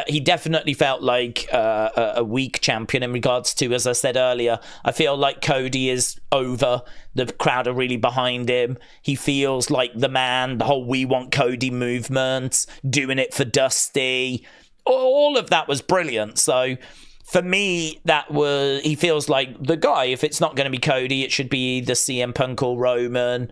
He definitely felt like a weak champion in regards to, as I said earlier, I feel like Cody is over. The crowd are really behind him. He feels like the man, the whole We Want Cody movement, doing it for Dusty. All of that was brilliant. So for me, he feels like the guy. If it's not going to be Cody, it should be either CM Punk or Roman.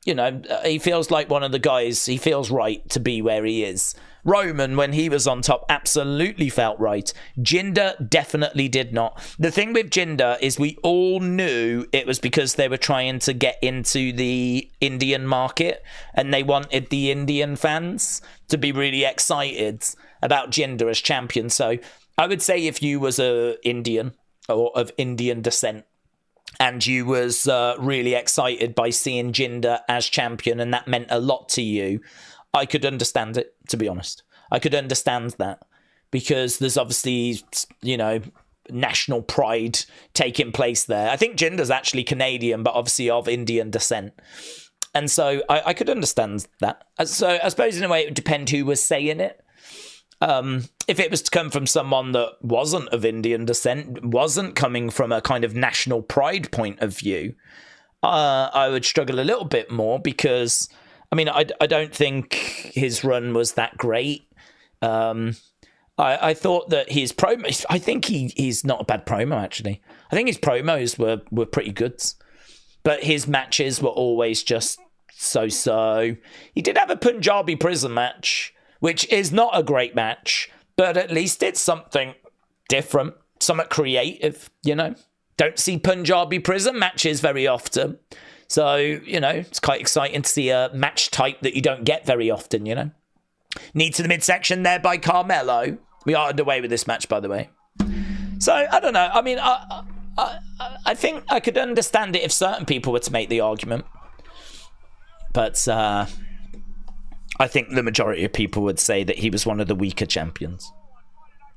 You know, he feels like one of the guys. He feels right to be where he is. Roman, when he was on top, absolutely felt right. Jinder definitely did not. The thing with Jinder is we all knew it was because they were trying to get into the Indian market and they wanted the Indian fans to be really excited about Jinder as champion. So I would say if you was a Indian or of Indian descent and you was really excited by seeing Jinder as champion and that meant a lot to you, I could understand it, to be honest. I could understand that because there's obviously, you know, national pride taking place there. I think Jinder's actually Canadian, but obviously of Indian descent. And so I could understand that. So I suppose in a way it would depend who was saying it. If it was to come from someone that wasn't of Indian descent, wasn't coming from a kind of national pride point of view, I would struggle a little bit more because, I mean, I don't think his run was that great. I thought that his promo, I think he's not a bad promo, actually. I think his promos were pretty good. But his matches were always just so-so. He did have a Punjabi prison match, which is not a great match, but at least it's something different, something creative, you know? Don't see Punjabi prison matches very often. So, you know, it's quite exciting to see a match type that you don't get very often, you know? Knee to the midsection there by Carmelo. We are underway with this match, by the way. So, I don't know. I mean, I think I could understand it if certain people were to make the argument. But I think the majority of people would say that he was one of the weaker champions.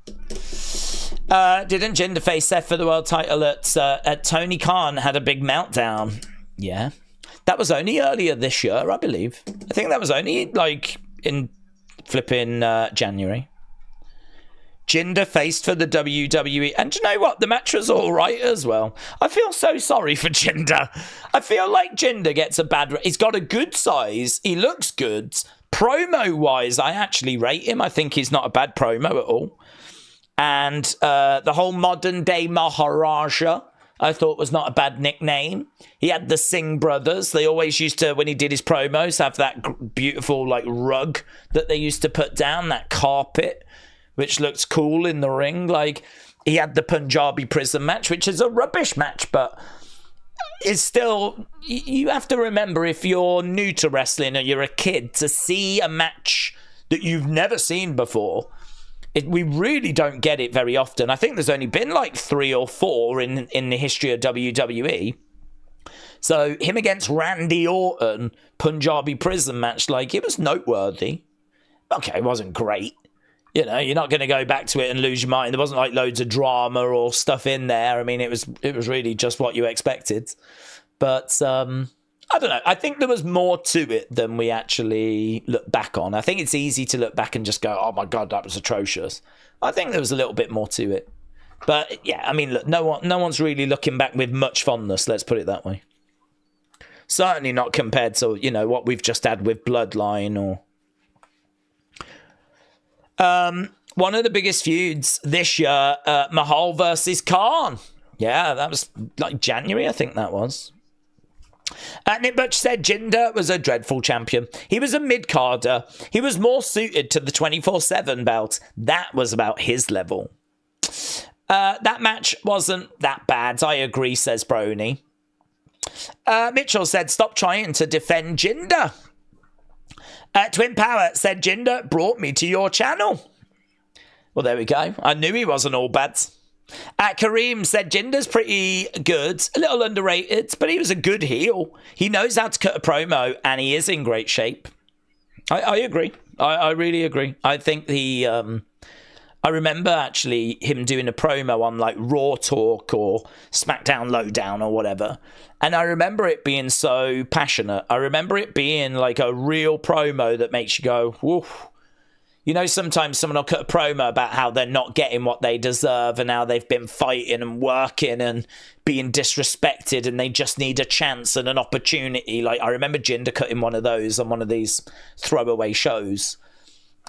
Didn't Jinder face Seth for the world title at Tony Khan had a big meltdown? Yeah. That was only earlier this year, I believe. I think that was only, like, in flipping January. Jinder faced for the WWE. And you know what? The match was all right as well. I feel so sorry for Jinder. I feel like Jinder gets a bad... He's got a good size. He looks good. Promo-wise, I actually rate him. I think he's not a bad promo at all. And the whole modern-day Maharaja, I thought was not a bad nickname. He had the Singh brothers. They always used to, when he did his promos, have that beautiful like rug that they used to put down, that carpet, which looks cool in the ring. Like, he had the Punjabi prison match, which is a rubbish match, but it's still, you have to remember, if you're new to wrestling or you're a kid, to see a match that you've never seen before, we really don't get it very often. I think there's only been like 3 or 4 in the history of WWE. So him against Randy Orton, Punjabi prison match, like, it was noteworthy. okay, it wasn't great. You know, you're not going to go back to it and lose your mind. There wasn't like loads of drama or stuff in there. I mean, it was really just what you expected. But I don't know. I think there was more to it than we actually look back on. I think it's easy to look back and just go, oh my God, that was atrocious. I think there was a little bit more to it. But yeah, I mean, look, no one's really looking back with much fondness, let's put it that way. Certainly not compared to, you know, what we've just had with Bloodline or... one of the biggest feuds this year, Mahal versus Khan. Yeah, that was like January, I think that was. Nick Butch said Jinder was a dreadful champion. He was a mid-carder. He was more suited to the 24/7 belt. That was about his level. That match wasn't that bad. I agree, says Brony. Mitchell said, stop trying to defend Jinder. Twin Power said, Jinder brought me to your channel. Well, there we go. I knew he wasn't all bad. Kareem said, Jinder's pretty good, a little underrated, but he was a good heel. He knows how to cut a promo, and he is in great shape. I agree. I really agree. I think I remember actually him doing a promo on like Raw Talk or Smackdown Lowdown or whatever. And I remember it being so passionate. I remember it being like a real promo that makes you go, woof. You know, sometimes someone will cut a promo about how they're not getting what they deserve and how they've been fighting and working and being disrespected and they just need a chance and an opportunity. Like, I remember Jinder cutting one of those on one of these throwaway shows.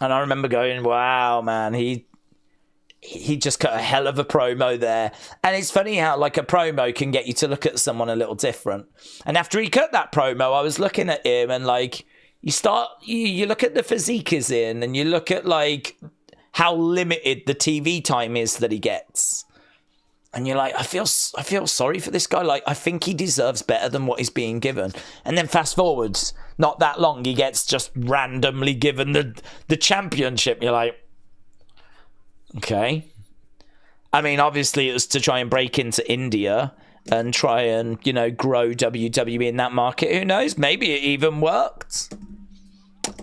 And I remember going, wow, man, he just cut a hell of a promo there. And it's funny how, like, a promo can get you to look at someone a little different. And after he cut that promo, I was looking at him and, like, you look at the physique he's in and you look at, like, how limited the TV time is that he gets. And you're like, I feel sorry for this guy. Like, I think he deserves better than what he's being given. And then fast forwards, not that long, he gets just randomly given the championship. You're like, okay. I mean, obviously it was to try and break into India and try and, you know, grow WWE in that market. Who knows? Maybe it even worked.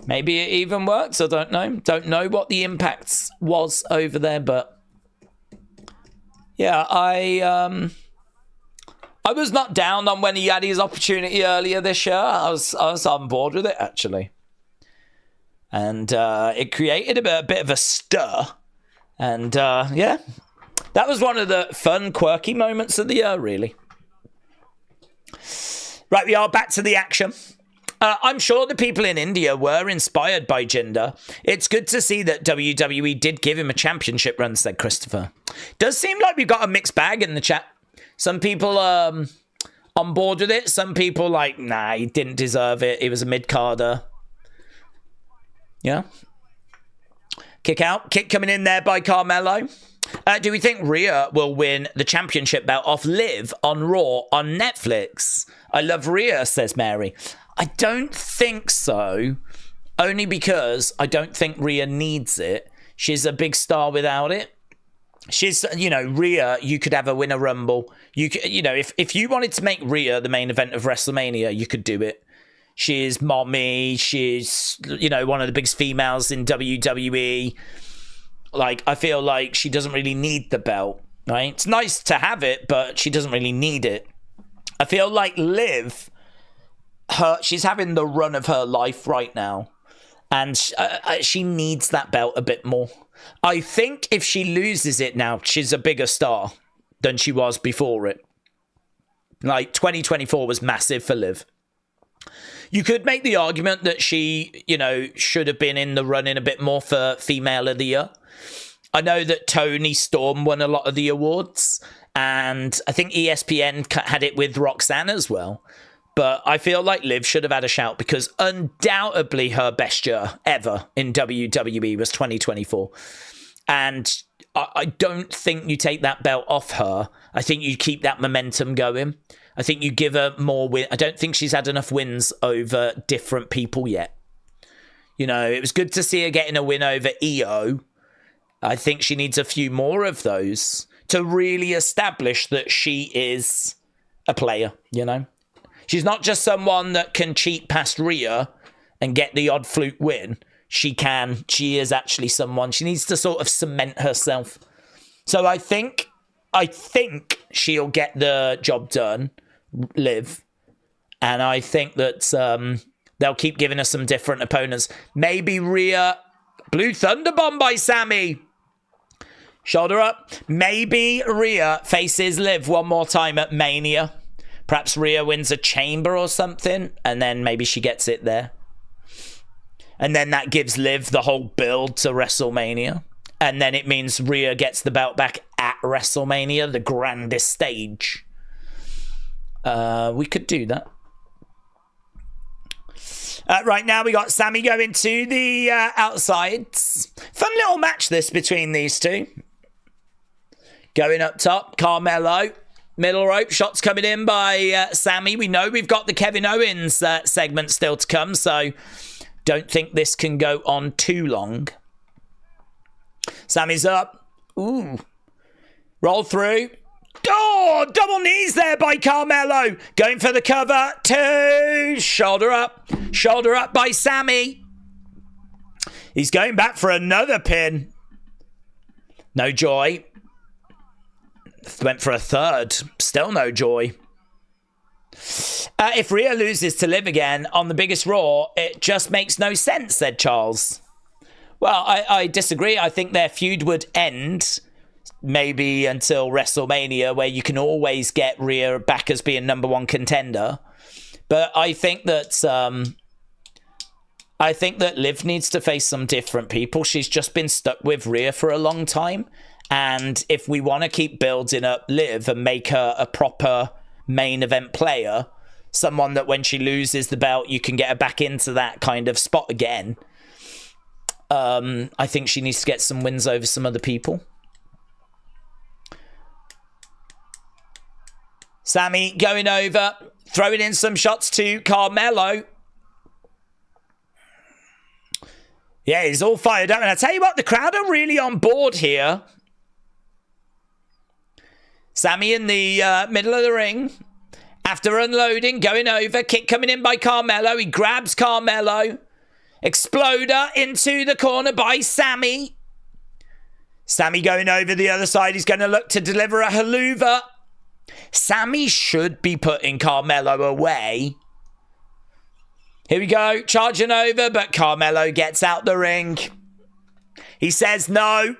I don't know. Don't know what the impact was over there, but yeah, I was not down on when he had his opportunity earlier this year. I was on board with it, actually. And it created a bit of a stir. And yeah, that was one of the fun, quirky moments of the year, really. Right, we are back to the action. I'm sure the people in India were inspired by Jinder. It's good to see that WWE did give him a championship run, said Christopher. Does seem like we've got a mixed bag in the chat. Some people on board with it. Some people like, nah, he didn't deserve it. He was a mid-carder. Yeah. Kick coming in there by Carmelo. Do we think Rhea will win the championship belt off Liv on Raw on Netflix? I love Rhea, says Mary. I don't think so. Only because I don't think Rhea needs it. She's a big star without it. She's, you know, Rhea, you could have her win a Rumble. You know, if you wanted to make Rhea the main event of WrestleMania, you could do it. She's mommy. She's, you know, one of the biggest females in WWE. Like, I feel like she doesn't really need the belt, right? It's nice to have it, but she doesn't really need it. I feel like Liv, she's having the run of her life right now. And she needs that belt a bit more. I think if she loses it now, she's a bigger star than she was before it. Like, 2024 was massive for Liv. You could make the argument that she, you know, should have been in the running a bit more for Female of the Year. I know that Toni Storm won a lot of the awards, and I think ESPN had it with Roxanne as well. But I feel like Liv should have had a shout because undoubtedly her best year ever in WWE was 2024. And I don't think you take that belt off her. I think you keep that momentum going. I think you give her more win. I don't think she's had enough wins over different people yet. You know, it was good to see her getting a win over EO. I think she needs a few more of those to really establish that she is a player, you know? She's not just someone that can cheat past Rhea and get the odd fluke win. she can. She is actually someone. She needs to sort of cement herself. So I think she'll get the job done, Liv. And I think that they'll keep giving us some different opponents. Maybe Rhea. Blue Thunder Bomb by Sami. Shoulder up. Maybe Rhea faces Liv one more time at Mania. Perhaps Rhea wins a chamber or something. And then maybe she gets it there. And then that gives Liv the whole build to WrestleMania. And then it means Rhea gets the belt back at WrestleMania, the grandest stage. We could do that. Right now we got Sami going to the outsides. Fun little match this between these two. Going up top, Carmelo. Middle rope, shots coming in by Sami. We know we've got the Kevin Owens segment still to come, so don't think this can go on too long. Sami's up. Ooh. Roll through. Oh, double knees there by Carmelo. Going for the cover. 2. Shoulder up. Shoulder up by Sami. He's going back for another pin. No joy. Went for a third. Still no joy. If Rhea loses to Liv again on the biggest Raw, it just makes no sense, said Charles. Well, I disagree. I think their feud would end maybe until WrestleMania, where you can always get Rhea back as being number one contender. But I think that Liv needs to face some different people. She's just been stuck with Rhea for a long time. And if we want to keep building up Liv and make her a proper main event player, someone that when she loses the belt, you can get her back into that kind of spot again. I think she needs to get some wins over some other people. Sami going over, throwing in some shots to Carmelo. Yeah, he's all fired up. And I tell you what, the crowd are really on board here. Sami in the middle of the ring. After unloading, going over. Kick coming in by Carmelo. He grabs Carmelo. Exploder into the corner by Sami. Sami going over the other side. He's going to look to deliver a haluva. Sami should be putting Carmelo away. Here we go. Charging over, but Carmelo gets out the ring. He says no.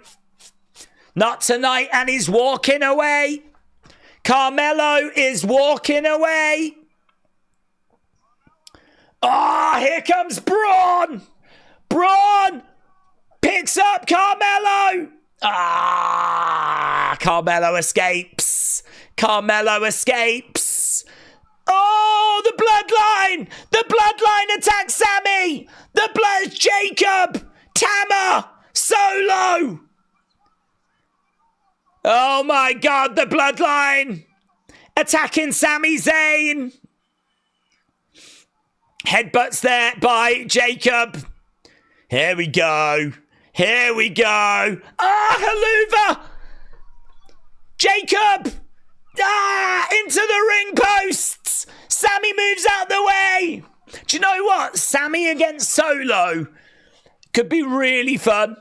Not tonight, and he's walking away. Carmelo is walking away. Oh, here comes Braun. Braun picks up Carmelo. Ah, Carmelo escapes. Carmelo escapes. Oh, the bloodline. The bloodline attacks Sami. The blood Jacob. Tama. Solo. Oh my God, the bloodline attacking Sami Zayn. Headbutts there by Jacob. Here we go. Here we go. Ah, haluva. Jacob. Ah, into the ring posts. Sami moves out the way. Do you know what? Sami against Solo could be really fun.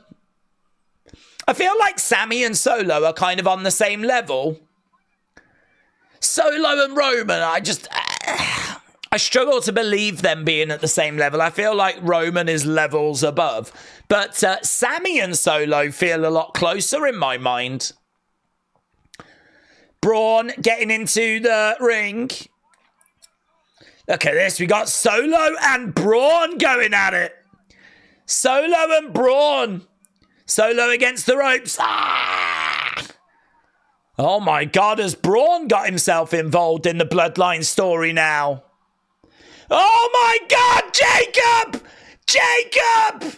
I feel like Sami and Solo are kind of on the same level. Solo and Roman, I struggle to believe them being at the same level. I feel like Roman is levels above. But Sami and Solo feel a lot closer in my mind. Braun getting into the ring. Look at this. We got Solo and Braun going at it. Solo and Braun. Solo against the ropes. Ah! Oh my God, has Braun got himself involved in the bloodline story now? Oh my God, Jacob! Jacob!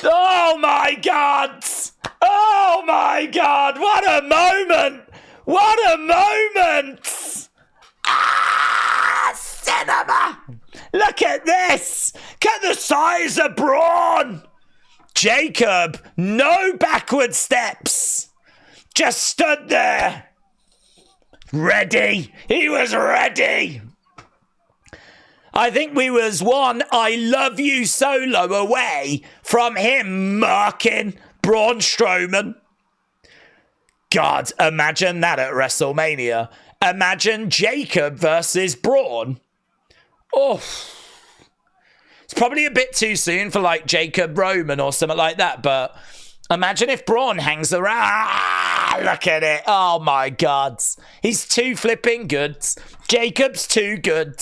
Oh my God! Oh my God, what a moment! What a moment! Ah, cinema! Look at this! Look at the size of Braun! Jacob, no backward steps. Just stood there. Ready. He was ready. I think we was one I love you solo away from him marking Braun Strowman. God, imagine that at WrestleMania. Imagine Jacob versus Braun. Oh, it's probably a bit too soon for like Jacob Roman or something like that, but imagine if Braun hangs around. Ah, look at it. Oh my God. He's too flipping good. Jacob's too good.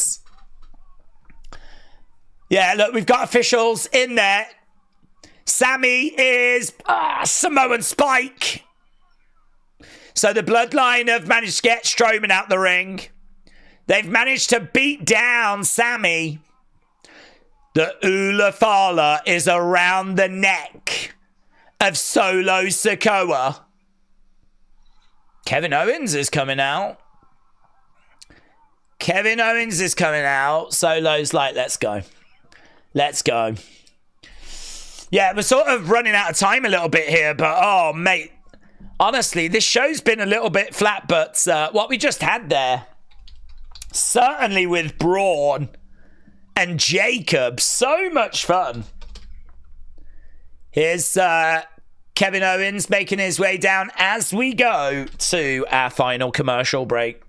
Yeah, look, we've got officials in there. Sami is Samoan Spike. So the Bloodline have managed to get Strowman out the ring. They've managed to beat down Sami. The Ula Fala is around the neck of Solo Sikoa. Kevin Owens is coming out. Kevin Owens is coming out. Solo's like, let's go. Let's go. Yeah, we're sort of running out of time a little bit here, but oh, mate. Honestly, this show's been a little bit flat, but what we just had there, certainly with Braun and Jacob, so much fun. Here's Kevin Owens making his way down as we go to our final commercial break.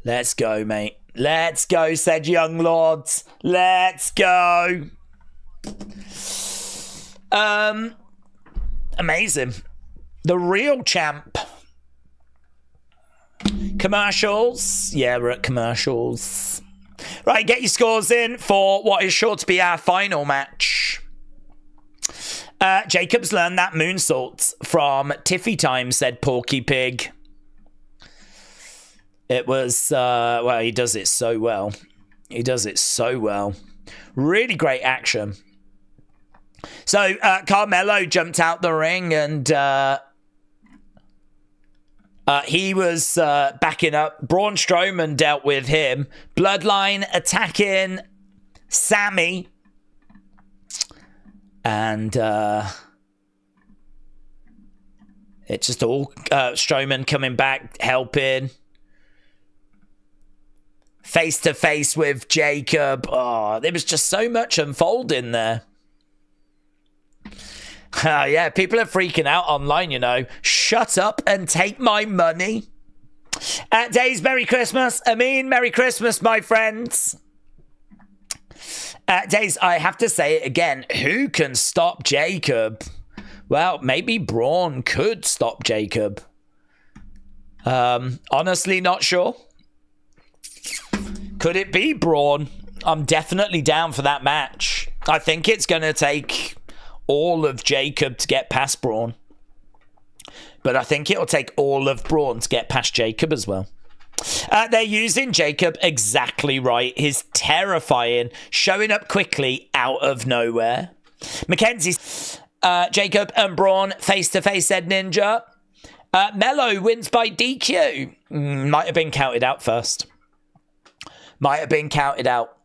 Let's go, mate. Let's go, said young lords. Let's go. Amazing. The real champ. Commercials. Yeah, we're at commercials. Right, get your scores in for what is sure to be our final match. Jacob's learned that moonsault from Tiffy Time, said Porky Pig. It was, well, he does it so well. He does it so well. Really great action. So, Carmelo jumped out the ring and he was backing up. Braun Strowman dealt with him. Bloodline attacking Sami. And it's just all Strowman coming back, helping. Face to face with Jacob. Oh, there was just so much unfolding there. Yeah, people are freaking out online, you know. Shut up and take my money. Days, Merry Christmas. Merry Christmas, my friends. Days, I have to say it again. Who can stop Jacob? Well, maybe Braun could stop Jacob. Honestly, not sure. Could it be Braun? I'm definitely down for that match. I think it's going to take all of Jacob to get past Braun. But I think it'll take all of Braun to get past Jacob as well. They're using Jacob exactly right. He's terrifying, showing up quickly out of nowhere. Mackenzie's Jacob and Braun face-to-face, said Ninja. Mello wins by DQ. Might have been counted out first. Might have been counted out.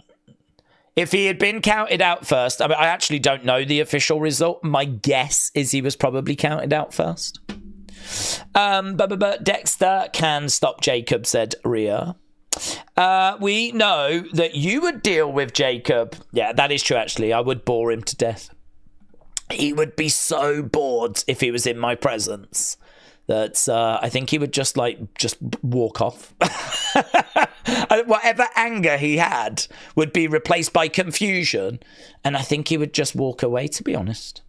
If he had been counted out first, I actually don't know the official result. My guess is he was probably counted out first. Dexter can stop Jacob, said Rhea. We know that you would deal with Jacob. Yeah, that is true, actually. I would bore him to death. He would be so bored if he was in my presence that I think he would just walk off. Whatever anger he had would be replaced by confusion, and I think he would just walk away, to be honest.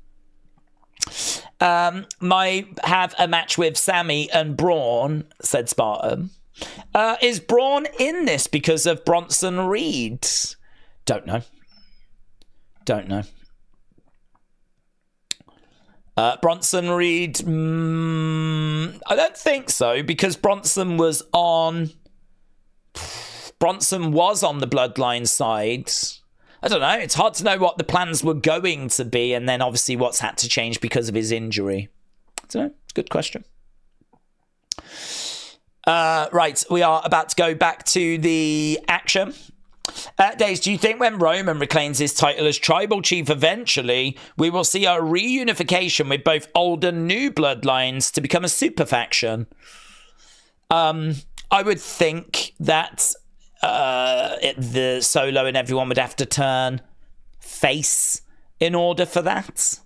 Might have a match with Sami and Braun, said Spartan. Is Braun in this because of Bronson Reed? Don't know. Bronson Reed, I don't think so, because Bronson was on the Bloodline side. I don't know. It's hard to know what the plans were going to be, and then obviously what's had to change because of his injury. I don't know. It's a good question. Right, we are about to go back to the action. Days, do you think when Roman reclaims his title as Tribal Chief eventually, we will see a reunification with both old and new bloodlines to become a super faction? I would think that the Solo and everyone would have to turn face in order for that.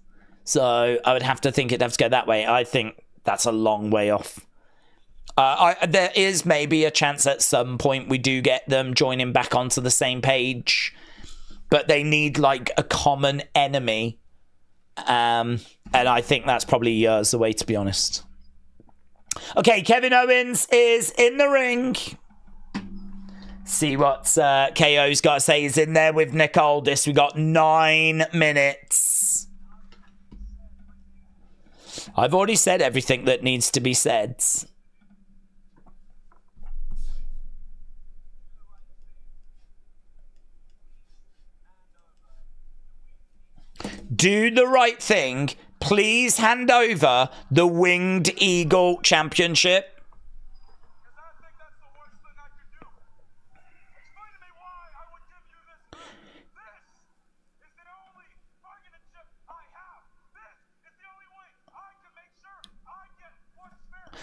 So I would have to think it'd have to go that way. I think that's a long way off. There is maybe a chance at some point we do get them joining back onto the same page, but they need like a common enemy. And I think that's probably years away, to be honest. Okay, Kevin Owens is in the ring. See what KO's got to say. He's in there with Nick Aldis. We got 9 minutes. I've already said everything that needs to be said. Do the right thing. Please hand over the Winged Eagle Championship.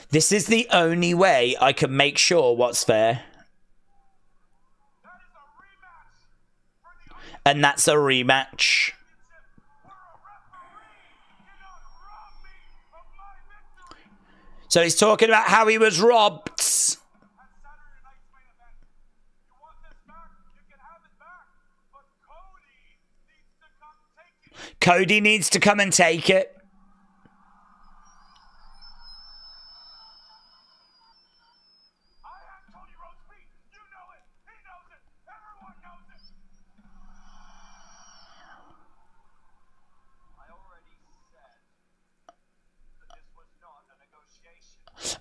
This is the only way I can make sure what's fair. And that's a rematch. So he's talking about how he was robbed. Cody needs to come and take it.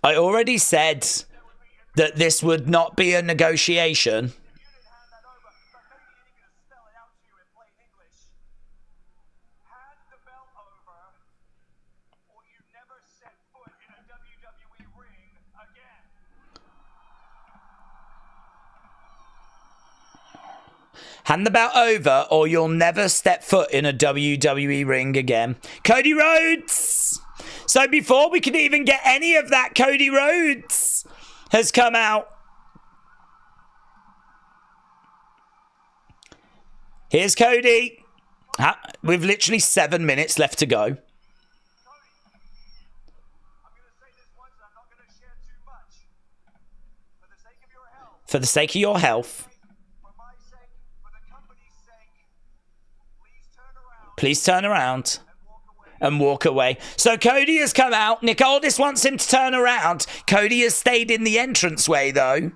I already said that this would not be a negotiation. Hand the belt over or you'll never step foot in a WWE ring again. Cody Rhodes! So before we could even get any of that, Cody Rhodes has come out. Here's Cody. With literally 7 minutes left to go. For the sake of your health. Please turn around. And walk away. So Cody has come out. Nick Aldis wants him to turn around. Cody has stayed in the entranceway, though.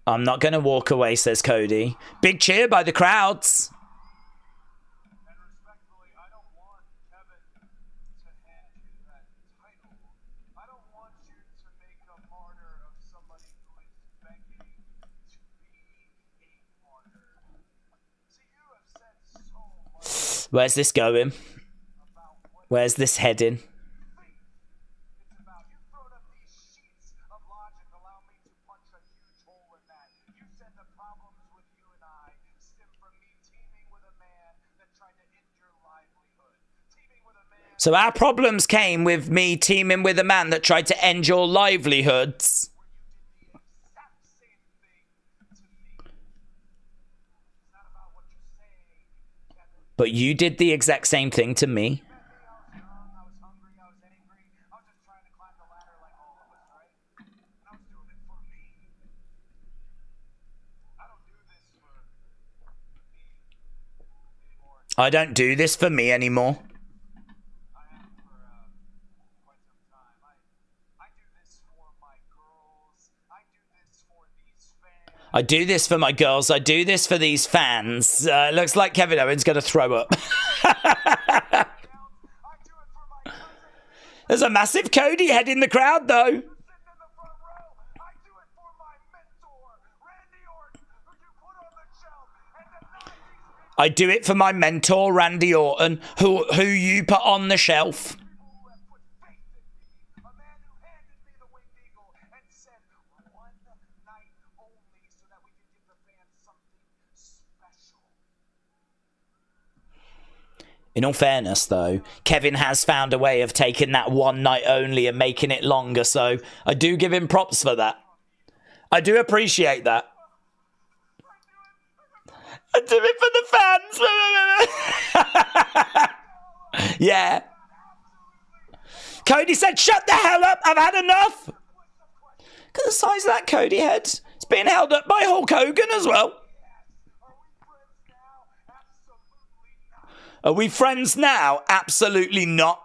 I'm not going to walk away, says Cody. Big cheer by the crowds. Where's this going? Where's this heading? So our problems came with me teaming with a man that tried to end your livelihoods. But you did the exact same thing to me. I don't do this for me anymore. I do this for my girls. I do this for these fans. Looks like Kevin Owens going to throw up. There's a massive Cody head in the crowd, though. I do it for my mentor, Randy Orton, who you put on the shelf. In all fairness, though, Kevin has found a way of taking that one night only and making it longer, so I do give him props for that. I do appreciate that. I do it for the fans. Yeah. Cody said, shut the hell up, I've had enough. Look at the size of that Cody head. It's being held up by Hulk Hogan as well. Are we friends now? Absolutely not.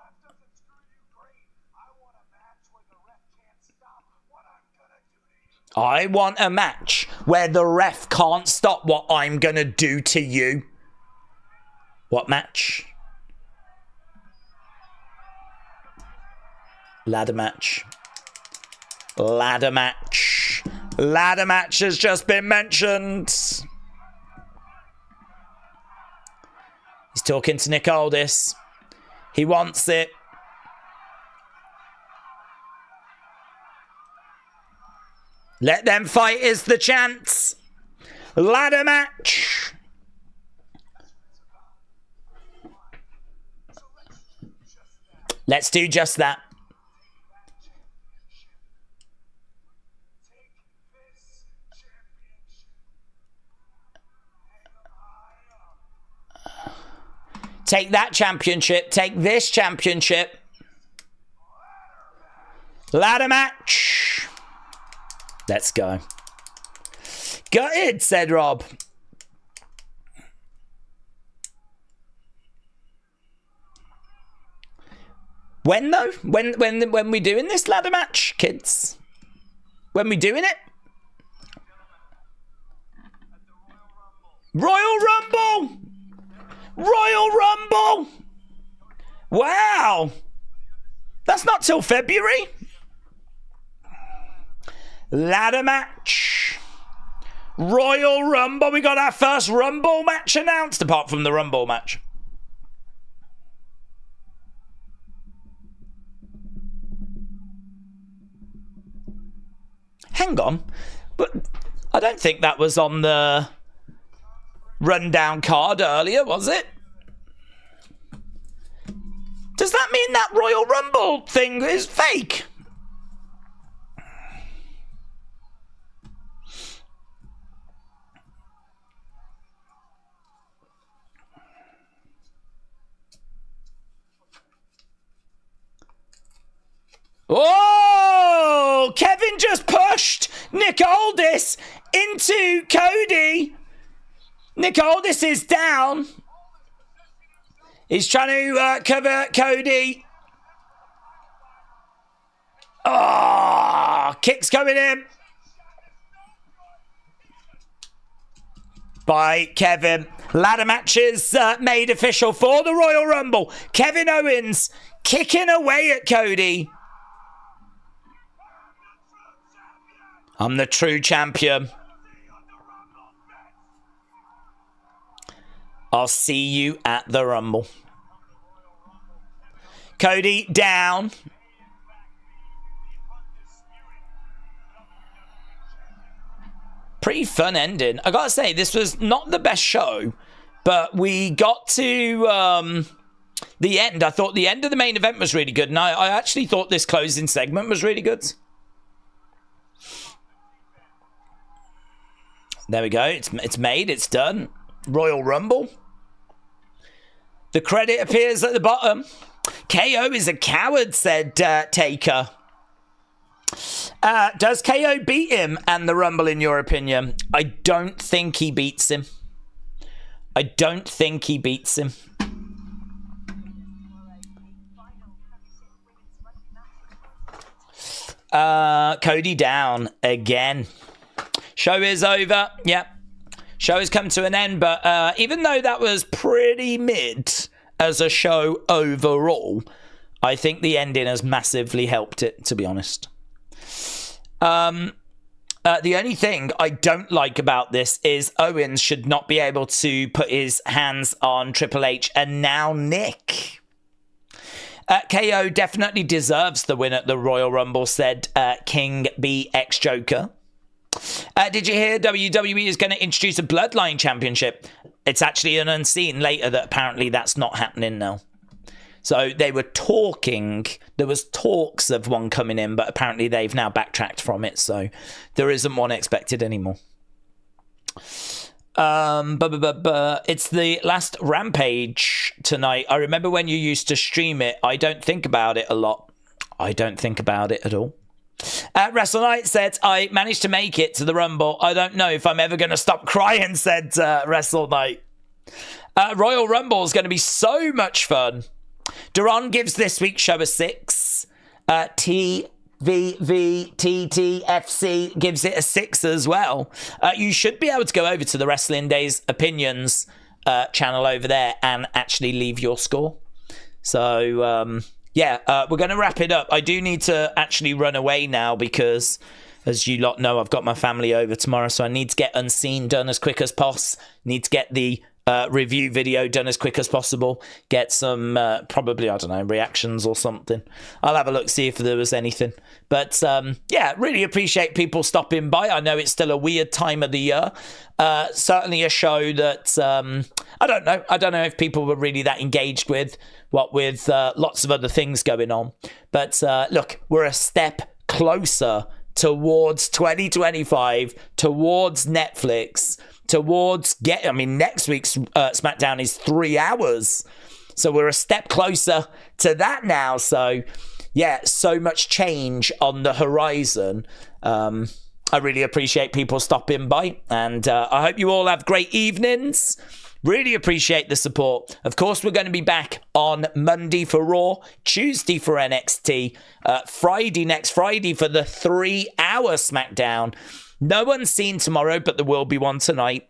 I want a match where the ref can't stop what I'm going to do to you. What match? Ladder match. Ladder match. Ladder match has just been mentioned. He's talking to Nick Aldis. He wants it. Let them fight is the chance. Ladder match. Let's do just that. Take that championship. Take this championship. Ladder match. Let's go. Gutted, said Rob. When though? When we doing this ladder match, kids? When we doing it? Royal Rumble! Royal Rumble! Wow! That's not till February. Ladder match. Royal Rumble. We got our first Rumble match announced, apart from the Rumble match. Hang on. But I don't think that was on the rundown card earlier, was it? Does that mean that Royal Rumble thing is fake? Oh! Kevin just pushed Nick Aldis into Cody. Nick Aldis is down. He's trying to cover Cody. Oh, kicks coming in by Kevin. Ladder matches made official for the Royal Rumble. Kevin Owens kicking away at Cody. I'm the true champion. I'll see you at the Rumble. Cody down. Pretty fun ending. I gotta say, this was not the best show, but we got to the end. I thought the end of the main event was really good, and I actually thought this closing segment was really good. There we go. It's made. It's done. Royal Rumble. The credit appears at the bottom. KO is a coward, said Taker. Does KO beat him and the Rumble, in your opinion? I don't think he beats him. I don't think he beats him. Cody down again. Show is over. Yep. Show has come to an end, but even though that was pretty mid as a show overall, I think the ending has massively helped it, to be honest. The only thing I don't like about this is Owens should not be able to put his hands on Triple H, and now Nick. KO definitely deserves the win at the Royal Rumble, said King BX Joker. Did you hear WWE is going to introduce a Bloodline Championship? It's actually an unseen later that apparently that's not happening now. So they were talking, there was talks of one coming in, but apparently they've now backtracked from it. So there isn't one expected anymore. It's the last Rampage tonight. I remember when you used to stream it. I don't think about it a lot. I don't think about it at all. Wrestle Night said, I managed to make it to the Rumble. I don't know if I'm ever going to stop crying, said Wrestle Night. Royal Rumble is going to be so much fun. Duran gives this week's show a 6. TVVTTFC gives it a 6 as well. You should be able to go over to the Wrestling Days Opinions channel over there and actually leave your score. So, we're going to wrap it up. I do need to actually run away now because, as you lot know, I've got my family over tomorrow, so I need to get Unseen done as quick as possible. Need to get the review video done as quick as possible. Get some, probably, I don't know, reactions or something. I'll have a look, see if there was anything. But, really appreciate people stopping by. I know it's still a weird time of the year. Certainly a show that, I don't know if people were really that engaged with, what with lots of other things going on. But, look, we're a step closer towards 2025, towards Netflix, towards next week's SmackDown is 3 hours. So we're a step closer to that now. So, so much change on the horizon. I really appreciate people stopping by. And I hope you all have great evenings. Really appreciate the support. Of course, we're going to be back on Monday for Raw, Tuesday for NXT, next Friday for the 3-hour SmackDown. No Unseen tomorrow, but there will be one tonight.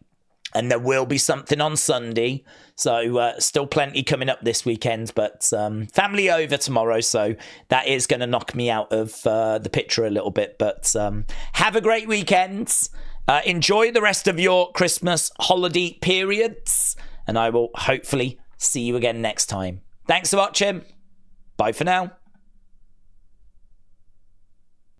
And there will be something on Sunday. So still plenty coming up this weekend. But family over tomorrow. So that is going to knock me out of the picture a little bit. But have a great weekend. Enjoy the rest of your Christmas holiday periods. And I will hopefully see you again next time. Thanks for watching. Bye for now.